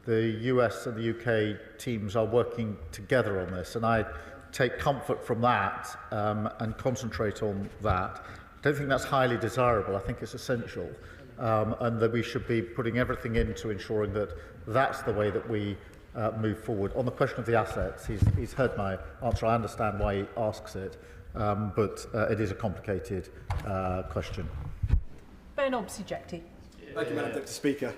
the US and the UK teams are working together on this, and I take comfort from that and concentrate on that. I don't think that's highly desirable. I think it's essential, and that we should be putting everything into ensuring that that's the way that we move forward. On the question of the assets, he's heard my answer. I understand why he asks it, but it is a complicated question. Ben Obsijekti. Thank you, Madam Deputy Speaker.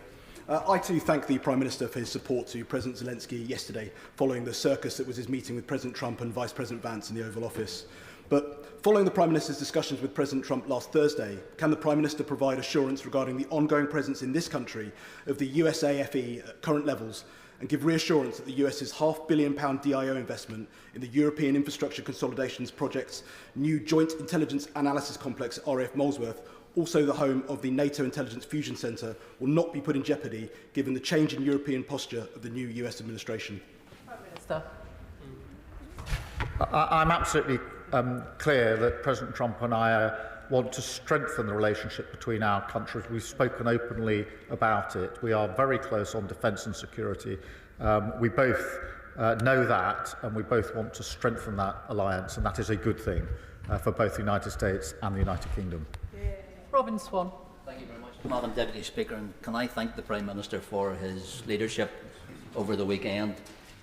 I too thank the Prime Minister for his support to President Zelensky yesterday, following the circus that was his meeting with President Trump and Vice President Vance in the Oval Office. But following the Prime Minister's discussions with President Trump last Thursday, can the Prime Minister provide assurance regarding the ongoing presence in this country of the USAFE at current levels, and give reassurance that the US's £500 million DIO investment in the European Infrastructure Consolidations Project's new Joint Intelligence Analysis Complex, RAF Molesworth, also the home of the NATO Intelligence Fusion Centre, will not be put in jeopardy given the change in European posture of the new US administration? Prime Minister. I'm absolutely clear that President Trump and I want to strengthen the relationship between our countries. We've spoken openly about it. We are very close on defence and security. We both know that, and we both want to strengthen that alliance, and that is a good thing for both the United States and the United Kingdom. Robin Swan. Thank you very much, Madam Deputy Speaker, and can I thank the Prime Minister for his leadership over the weekend.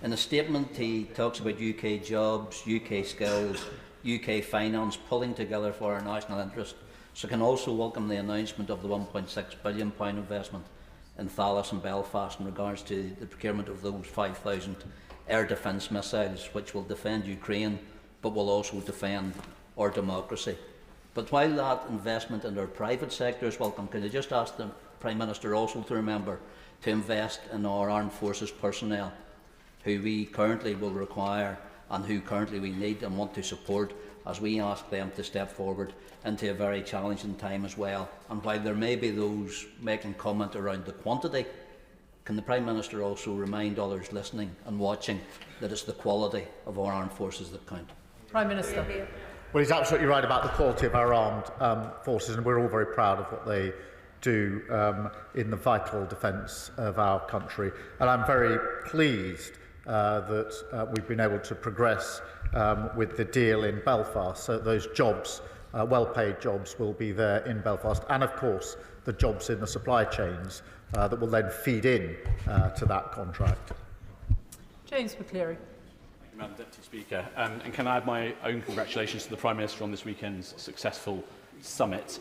In a statement, he talks about UK jobs, UK skills, UK finance pulling together for our national interest. So can also welcome the announcement of the £1.6 billion investment in Thales and Belfast in regards to the procurement of those 5,000 air defence missiles, which will defend Ukraine, but will also defend our democracy. But while that investment in our private sector is welcome, can I just ask the Prime Minister also to remember to invest in our armed forces personnel, who we currently will require and who currently we need and want to support, as we ask them to step forward into a very challenging time as well. And while there may be those making comment around the quantity, can the Prime Minister also remind others listening and watching that it's the quality of our armed forces that count? Prime Minister. Well, he's absolutely right about the quality of our armed forces, and we're all very proud of what they do in the vital defence of our country. And I'm very pleased that we've been able to progress with the deal in Belfast, so those jobs, well-paid jobs, will be there in Belfast, and of course the jobs in the supply chains that will then feed in to that contract. James McCleary. Madam Deputy Speaker. And can I add my own congratulations to the Prime Minister on this weekend's successful summit.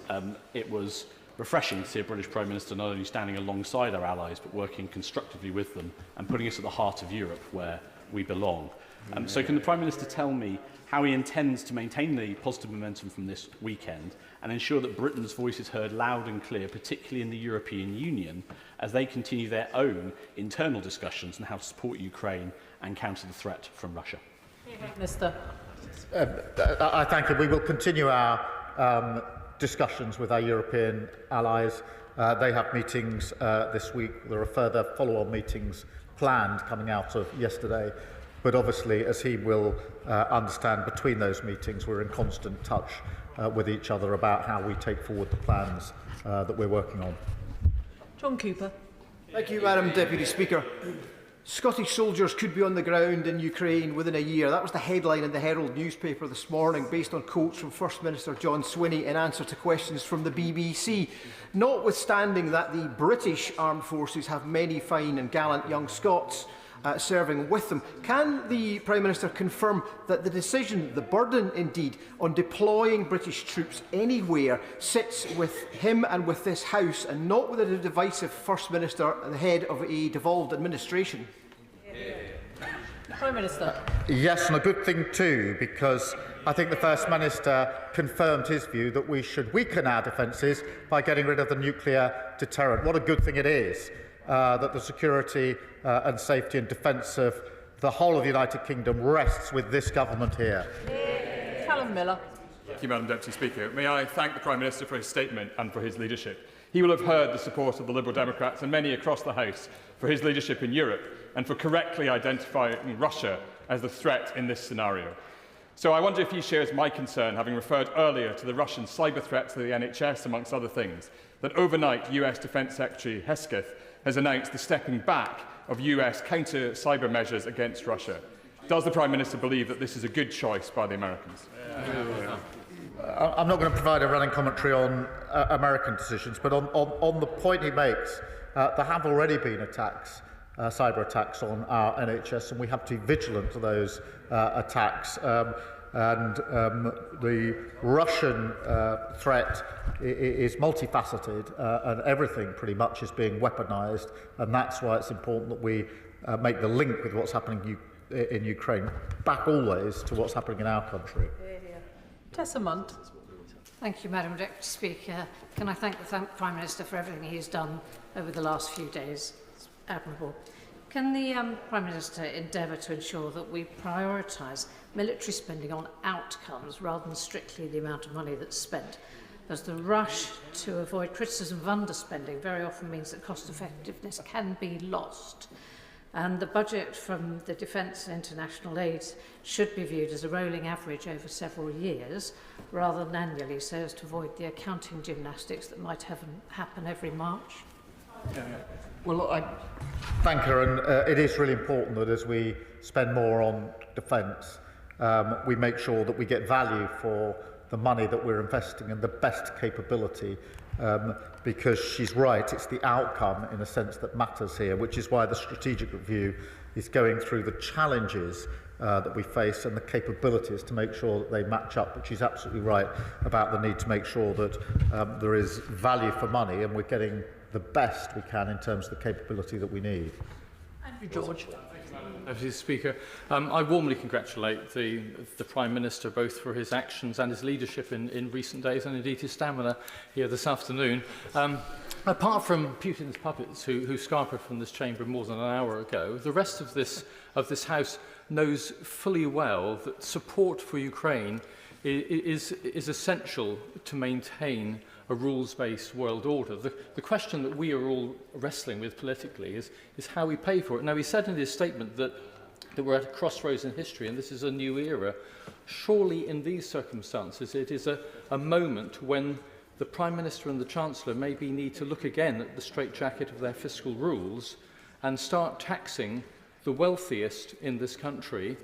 It was refreshing to see a British Prime Minister not only standing alongside our allies, but working constructively with them and putting us at the heart of Europe, where we belong. So can the Prime Minister tell me how he intends to maintain the positive momentum from this weekend and ensure that Britain's voice is heard loud and clear, particularly in the European Union, as they continue their own internal discussions on how to support Ukraine and counter the threat from Russia? Minister. I thank you. We will continue our discussions with our European allies. They have meetings this week. There are further follow-on meetings planned coming out of yesterday. But obviously, as he will understand, between those meetings, we're in constant touch with each other about how we take forward the plans that we're working on. John Cooper. Thank you, Madam Deputy Speaker. Scottish soldiers could be on the ground in Ukraine within a year. That was the headline in the Herald newspaper this morning, based on quotes from First Minister John Swinney in answer to questions from the BBC. Notwithstanding that the British armed forces have many fine and gallant young Scots serving with them, can the Prime Minister confirm that the decision, the burden indeed, on deploying British troops anywhere sits with him and with this House, and not with a divisive First Minister at the head of a devolved administration? Prime Minister. Yes, and a good thing too, because I think the First Minister confirmed his view that we should weaken our defences by getting rid of the nuclear deterrent. What a good thing it is that the security and safety and defence of the whole of the United Kingdom rests with this government here. Callum Miller. Thank you, Madam Deputy Speaker. May I thank the Prime Minister for his statement and for his leadership. He will have heard the support of the Liberal Democrats and many across the House for his leadership in Europe and for correctly identifying Russia as the threat in this scenario. So I wonder if he shares my concern, having referred earlier to the Russian cyber threat to the NHS, amongst other things, that overnight US Defence Secretary Hesketh has announced the stepping back of US counter-cyber measures against Russia. Does the Prime Minister believe that this is a good choice by the Americans? I'm not going to provide a running commentary on American decisions, but on the point he makes, there have already been attacks, cyber attacks on our NHS, and we have to be vigilant to those attacks. The Russian threat is multifaceted, and everything pretty much is being weaponised, and that's why it's important that we make the link with what's happening in Ukraine back always to what's happening in our country. Tessa Munt. Thank you, Madam Deputy Speaker. Can I thank the Prime Minister for everything he's done over the last few days? It's admirable. Can the Prime Minister endeavour to ensure that we prioritise military spending on outcomes rather than strictly the amount of money that's spent? As the rush to avoid criticism of underspending very often means that cost effectiveness can be lost. And the budget from the defence and international aid should be viewed as a rolling average over several years rather than annually, so as to avoid the accounting gymnastics that might happen every March. Well, I thank her, and it is really important that as we spend more on defence, we make sure that we get value for the money that we're investing and the best capability, because she's right, it's the outcome in a sense that matters here, which is why the strategic review is going through the challenges that we face and the capabilities to make sure that they match up. But she's absolutely right about the need to make sure that there is value for money and we're getting the best we can in terms of the capability that we need. Andrew George. Deputy Speaker, I warmly congratulate the Prime Minister both for his actions and his leadership in recent days, and indeed his stamina here this afternoon. Apart from Putin's puppets who scampered from this chamber more than an hour ago, the rest of this House knows fully well that support for Ukraine is essential to maintain a rules-based world order. The question that we are all wrestling with politically is how we pay for it. Now, he said in his statement that we're at a crossroads in history and this is a new era. Surely in these circumstances it is a moment when the Prime Minister and the Chancellor maybe need to look again at the straitjacket of their fiscal rules and start taxing the wealthiest in this country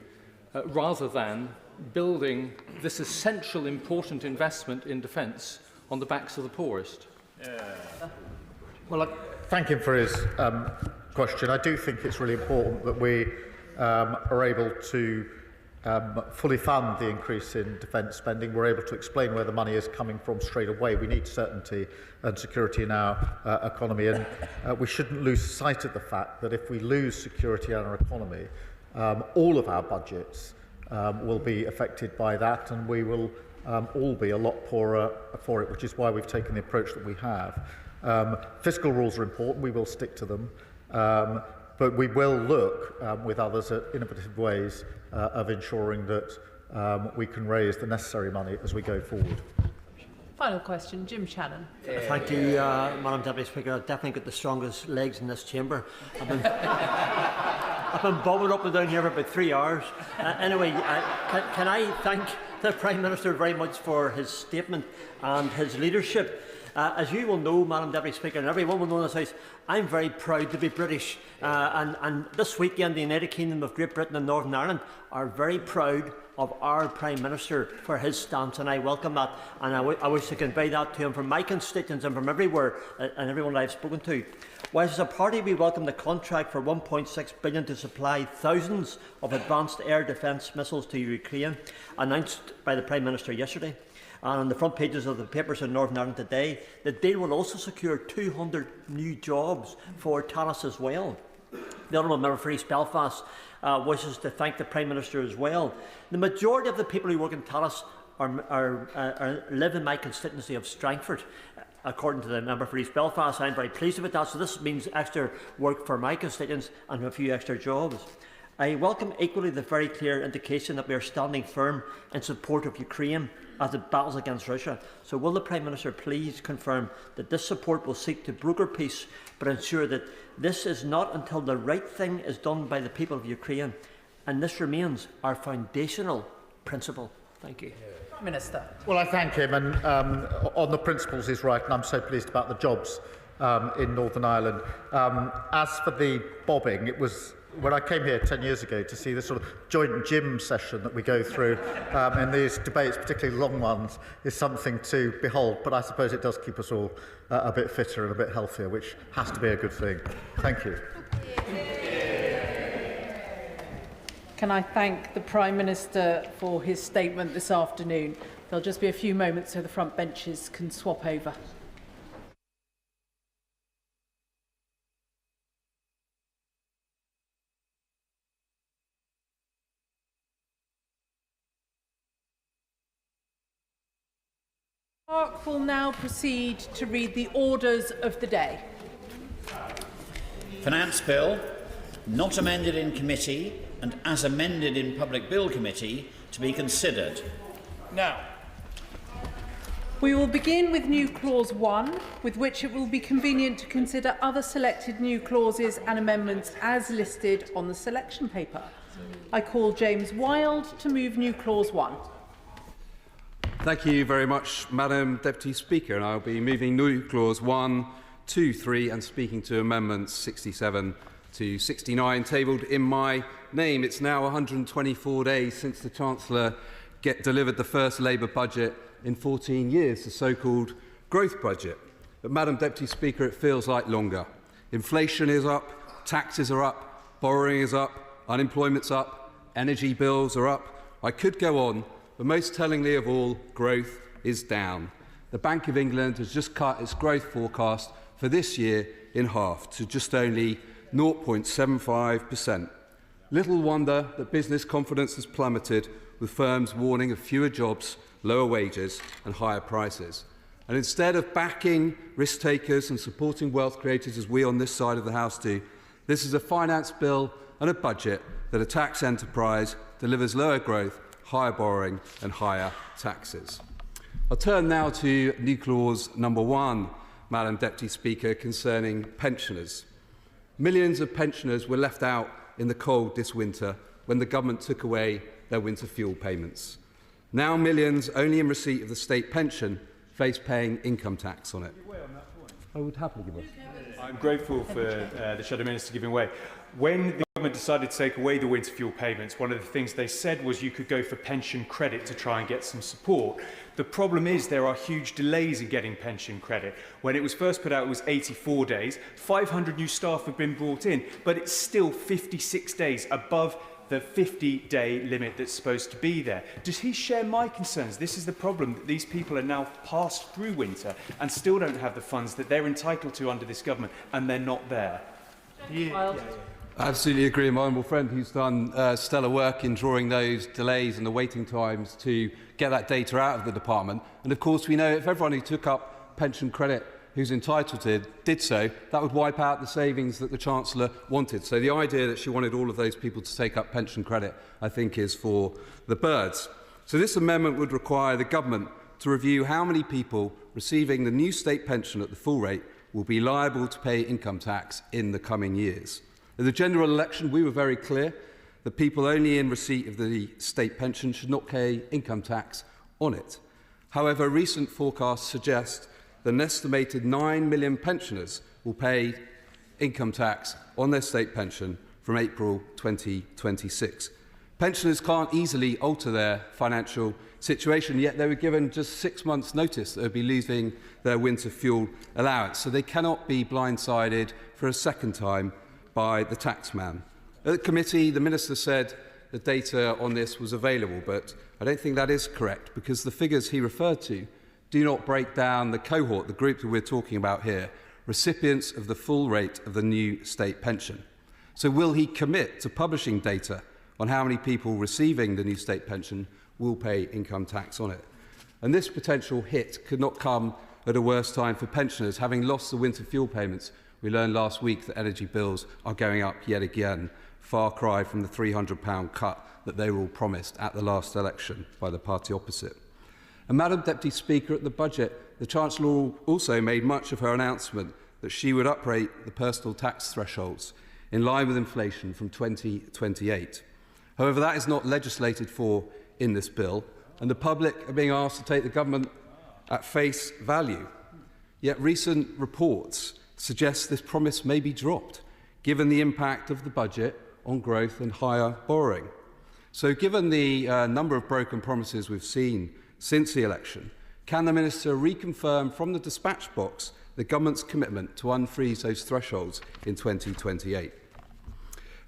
rather than building this essential, important investment in defence on the backs of the poorest. Well, I thank him for his question. I do think it's really important that we are able to fully fund the increase in defence spending. We're able to explain where the money is coming from straight away. We need certainty and security in our economy, and we shouldn't lose sight of the fact that if we lose security in our economy, all of our budgets will be affected by that, and we will all be a lot poorer for it, which is why we've taken the approach that we have. Fiscal rules are important. We will stick to them. But we will look with others at innovative ways of ensuring that we can raise the necessary money as we go forward. Final question, Jim Shannon. Thank you, Madam Deputy Speaker. I've definitely got the strongest legs in this chamber. I've been bobbing up and down here for about 3 hours. Anyway, can I thank the Prime Minister very much for his statement and his leadership. As you will know, Madam Deputy Speaker, and everyone will know in this House, I'm very proud to be British. And this weekend, the United Kingdom of Great Britain and Northern Ireland are very proud of our Prime Minister for his stance, and I welcome that. And I wish to convey that to him from my constituents and from everywhere and everyone I've spoken to. Whilst as a party we welcome the contract for £1.6 billion to supply thousands of advanced air defence missiles to Ukraine, announced by the Prime Minister yesterday, and on the front pages of the papers in Northern Ireland today, the deal will also secure 200 new jobs for Talis as well. The Honourable Member for East Belfast wishes to thank the Prime Minister as well. The majority of the people who work in Talis live in my constituency of Strangford. According to the Member for East Belfast, I'm very pleased with that, so this means extra work for my constituents and a few extra jobs. I welcome equally the very clear indication that we are standing firm in support of Ukraine as it battles against Russia. So will the Prime Minister please confirm that this support will seek to broker peace, but ensure that this is not until the right thing is done by the people of Ukraine, and this remains our foundational principle. Thank you. Prime Minister. Well, I thank him, and on the principles he's right, and I'm so pleased about the jobs in Northern Ireland. As for the bobbing, it was when I came here 10 years ago to see the sort of joint gym session that we go through in these debates, particularly long ones, is something to behold. But I suppose it does keep us all a bit fitter and a bit healthier, which has to be a good thing. Thank you. Can I thank the Prime Minister for his statement this afternoon? There'll just be a few moments so the front benches can swap over. Clerk will now proceed to read the orders of the day. Finance Bill, not amended in committee and as amended in Public Bill Committee, to be considered. Now. We will begin with new clause 1, with which it will be convenient to consider other selected new clauses and amendments as listed on the selection paper. I call James Wilde to move new clause 1. Thank you very much, Madam Deputy Speaker, and I'll be moving new clause 1, 2, 3 and speaking to amendments 67 to 69 tabled in my name. It's now 124 days since the Chancellor delivered the first Labour budget in 14 years, the so-called growth budget. But, Madam Deputy Speaker, it feels like longer. Inflation is up, taxes are up, borrowing is up, unemployment's up, energy bills are up. I could go on, but most tellingly of all, growth is down. The Bank of England has just cut its growth forecast for this year in half to just only 0.75%. Little wonder that business confidence has plummeted, with firms warning of fewer jobs, lower wages and higher prices. And instead of backing risk takers and supporting wealth creators as we on this side of the House do, this is a finance bill and a budget that attacks enterprise, delivers lower growth, higher borrowing and higher taxes. I'll turn now to new clause number 1, Madam Deputy Speaker, concerning pensioners. Millions of pensioners were left out in the cold this winter when the government took away their winter fuel payments. Now millions only in receipt of the state pension face paying income tax on it. I would happily give us. I'm grateful for the Shadow Minister giving way. When the government decided to take away the winter fuel payments, one of the things they said was you could go for pension credit to try and get some support. The problem is there are huge delays in getting pension credit. When it was first put out, it was 84 days. 500 new staff have been brought in, but it's still 56 days above the 50-day limit that's supposed to be there. Does he share my concerns? This is the problem, that these people are now passed through winter and still don't have the funds that they're entitled to under this government, and they're not there. I absolutely agree with my honourable friend, who's done stellar work in drawing those delays and the waiting times to get that data out of the department. And of course, we know if everyone who took up pension credit who's entitled to it did so, that would wipe out the savings that the Chancellor wanted. So the idea that she wanted all of those people to take up pension credit, I think, is for the birds. So this amendment would require the government to review how many people receiving the new state pension at the full rate will be liable to pay income tax in the coming years. In the general election, we were very clear that people only in receipt of the state pension should not pay income tax on it. However, recent forecasts suggest that an estimated 9 million pensioners will pay income tax on their state pension from April 2026. Pensioners can't easily alter their financial situation, yet they were given just 6 months' notice that they'll be losing their winter fuel allowance, so they cannot be blindsided for a second time by the taxman. At the committee, the Minister said the data on this was available, but I don't think that is correct, because the figures he referred to do not break down the cohort, the group that we're talking about here, recipients of the full rate of the new state pension. So will he commit to publishing data on how many people receiving the new state pension will pay income tax on it? And this potential hit could not come at a worse time for pensioners. Having lost the winter fuel payments, we learned last week that energy bills are going up yet again, far cry from the £300 cut that they were all promised at the last election by the party opposite. And Madam Deputy Speaker, at the budget, the Chancellor also made much of her announcement that she would uprate the personal tax thresholds in line with inflation from 2028. However, that is not legislated for in this bill, and the public are being asked to take the government at face value. Yet recent reports suggest this promise may be dropped, given the impact of the budget on growth and higher borrowing. So given the number of broken promises we've seen since the election, can the Minister reconfirm from the dispatch box the government's commitment to unfreeze those thresholds in 2028?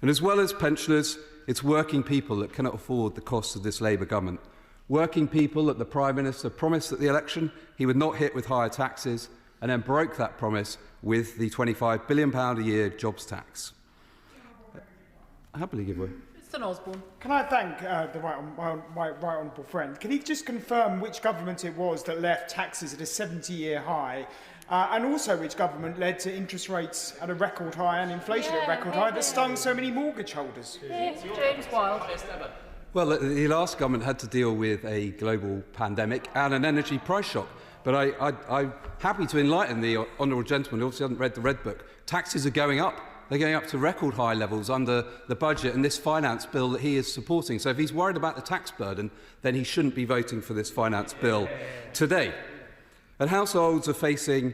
And as well as pensioners, it's working people that cannot afford the cost of this Labour government. Working people that the Prime Minister promised at the election he would not hit with higher taxes, and then broke that promise with the £25 billion a year jobs tax. I happily give way. Mr Osborne. Can I thank the right honourable friend? Can he just confirm which government it was that left taxes at a 70-year high, and also which government led to interest rates at a record high and inflation at a record high that stung so many mortgage holders? James Wild. Well, the last government had to deal with a global pandemic and an energy price shock. But I'm happy to enlighten the honourable gentleman who obviously hasn't read the Red Book. Taxes are going up. They're going up to record high levels under the budget and this finance bill that he is supporting. So if he's worried about the tax burden, then he shouldn't be voting for this finance bill today. And households are facing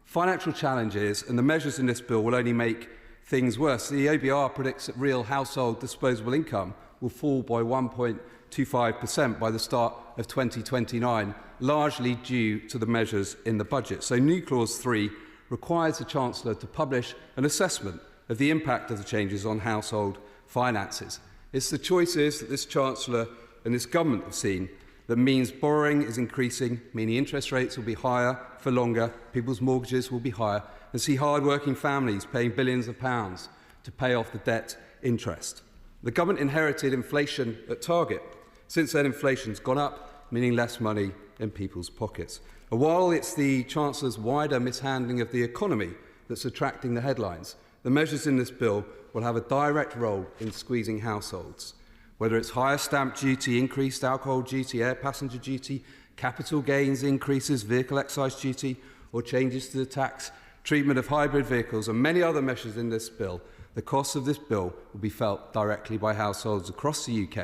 financial challenges, and the measures in this bill will only make things worse. The OBR predicts that real household disposable income will fall by 1.25% by the start of 2029, largely due to the measures in the budget. So new Clause 3 requires the Chancellor to publish an assessment of the impact of the changes on household finances. It's the choices that this Chancellor and this government have seen that means borrowing is increasing, meaning interest rates will be higher for longer, people's mortgages will be higher, and see hard-working families paying billions of pounds to pay off the debt interest. The government inherited inflation at target. Since then, inflation's gone up, meaning less money in people's pockets. And while it's the Chancellor's wider mishandling of the economy that's attracting the headlines, the measures in this bill will have a direct role in squeezing households. Whether it's higher stamp duty, increased alcohol duty, air passenger duty, capital gains increases, vehicle excise duty, or changes to the tax treatment of hybrid vehicles and many other measures in this bill, the costs of this bill will be felt directly by households across the UK.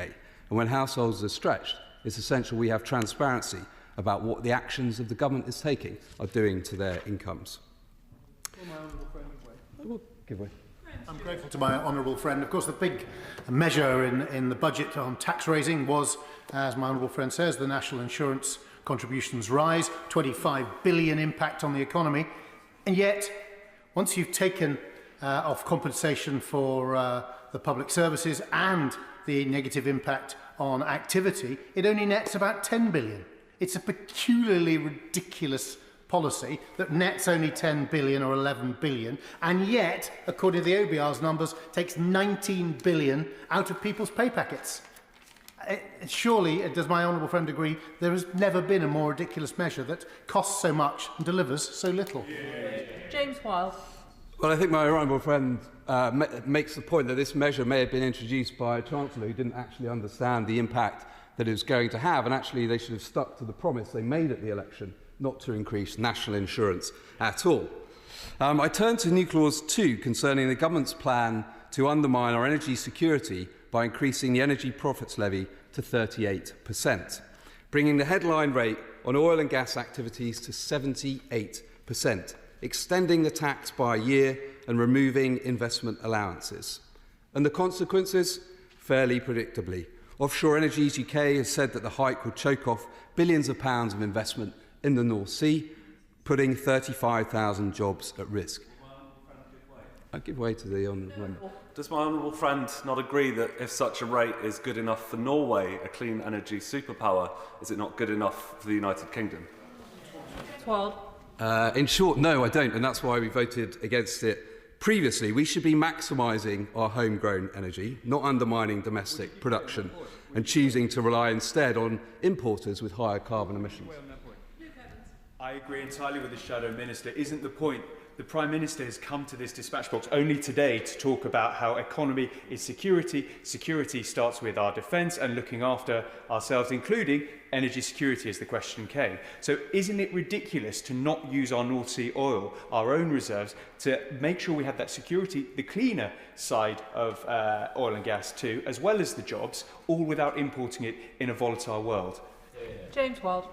And when households are stretched, it's essential we have transparency about what the actions of the government is taking are doing to their incomes. Give way. I'm grateful to my honourable friend. Of course, the big measure in the budget on tax raising was, as my honourable friend says, the national insurance contributions rise, 25 billion impact on the economy. And yet, once you've taken off compensation for the public services and the negative impact on activity, it only nets about 10 billion. It's a peculiarly ridiculous policy that nets only 10 billion or 11 billion, and yet, according to the OBR's numbers, takes 19 billion out of people's pay packets. Surely, does my honourable friend agree, there has never been a more ridiculous measure that costs so much and delivers so little? James Wilde. Well, I think my honourable friend makes the point that this measure may have been introduced by a Chancellor who didn't actually understand the impact that it was going to have, and actually they should have stuck to the promise they made at the election not to increase national insurance at all. I turn to new clause 2 concerning the government's plan to undermine our energy security by increasing the energy profits levy to 38%, bringing the headline rate on oil and gas activities to 78%, extending the tax by a year and removing investment allowances. And the consequences? Fairly predictably. Offshore Energies UK has said that the hike would choke off billions of pounds of investment in the North Sea, putting 35,000 jobs at risk. I give way to the honourable member. Does my honourable friend not agree that if such a rate is good enough for Norway, a clean energy superpower, is it not good enough for the United Kingdom? In short, no, I don't, and that's why we voted against it previously. We should be maximising our homegrown energy, not undermining domestic production, and choosing to rely instead on importers with higher carbon emissions. I agree entirely with the Shadow Minister. Isn't the point the Prime Minister has come to this dispatch box only today to talk about how economy is security. Security starts with our defence and looking after ourselves, including energy security, as the question came. So isn't it ridiculous to not use our North Sea oil, our own reserves, to make sure we have that security, the cleaner side of oil and gas too, as well as the jobs, all without importing it in a volatile world? James Wilde.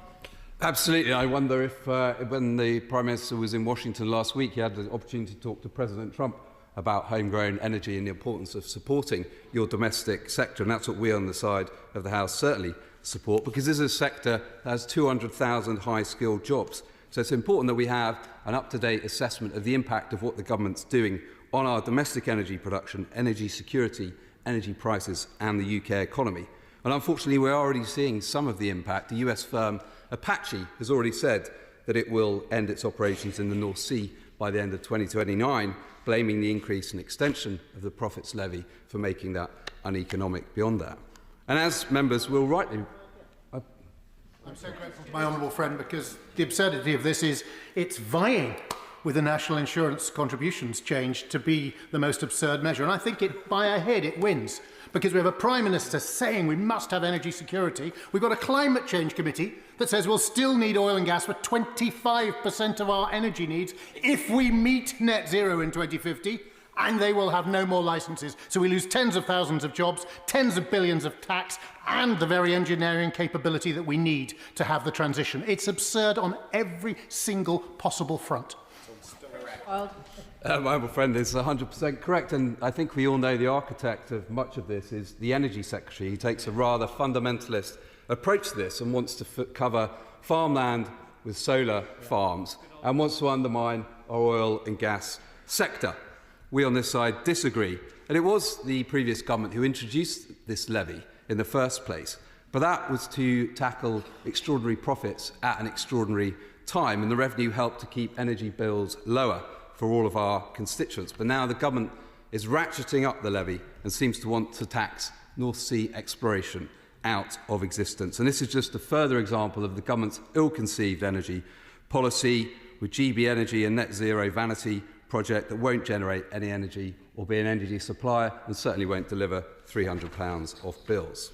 Absolutely. I wonder if, when the Prime Minister was in Washington last week, he had the opportunity to talk to President Trump about homegrown energy and the importance of supporting your domestic sector. And that's what we on the side of the House certainly support, because this is a sector that has 200,000 high-skilled jobs. So it's important that we have an up-to-date assessment of the impact of what the government's doing on our domestic energy production, energy security, energy prices and the UK economy. And unfortunately, we're already seeing some of the impact. The US firm Apache has already said that it will end its operations in the North Sea by the end of 2029, blaming the increase and extension of the profits levy for making that uneconomic beyond that. And as members will rightly... I'm so grateful to my honourable friend, because the absurdity of this is it's vying with the national insurance contributions change to be the most absurd measure. And I think by a head it wins, because we have a Prime Minister saying we must have energy security. We've got a climate change committee that says we'll still need oil and gas for 25% of our energy needs if we meet net zero in 2050, and they will have no more licences. So we lose tens of thousands of jobs, tens of billions of tax, and the very engineering capability that we need to have the transition. It's absurd on every single possible front. My honourable friend is 100% correct, and I think we all know the architect of much of this is the Energy Secretary. He takes a rather fundamentalist approach to this and wants to cover farmland with solar farms and wants to undermine our oil and gas sector. We on this side disagree, and it was the previous government who introduced this levy in the first place, but that was to tackle extraordinary profits at an extraordinary time, and the revenue helped to keep energy bills lower for all of our constituents. But now the government is ratcheting up the levy and seems to want to tax North Sea exploration out of existence. And this is just a further example of the government's ill-conceived energy policy with GB Energy and Net Zero Vanity project that won't generate any energy or be an energy supplier and certainly won't deliver £300 off bills.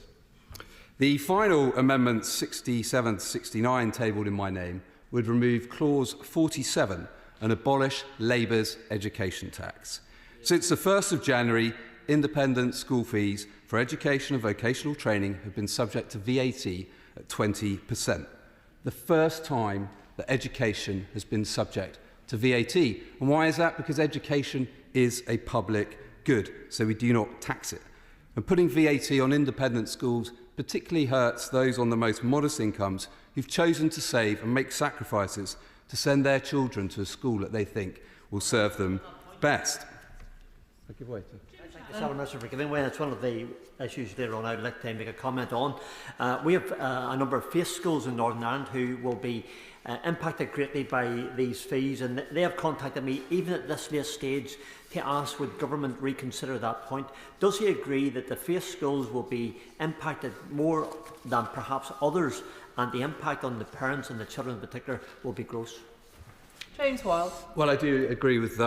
The final amendments 67 to 69 tabled in my name would remove clause 47 and abolish Labour's education tax. Since the 1st of January, independent school fees for education and vocational training have been subject to VAT at 20%. The first time that education has been subject to VAT. And why is that? Because education is a public good, so we do not tax it. And putting VAT on independent schools particularly hurts those on the most modest incomes who've chosen to save and make sacrifices to send their children to a school that they think will serve them best. I give way to. Thank you, Minister, for giving way. It's one of the issues later on I'd like to make a comment on. We have a number of faith schools in Northern Ireland who will be impacted greatly by these fees, and they have contacted me even at this late stage to ask would government reconsider that point. Does he agree that the faith schools will be impacted more than perhaps others, and the impact on the parents and the children in particular will be gross? James Wild. Well, I do agree with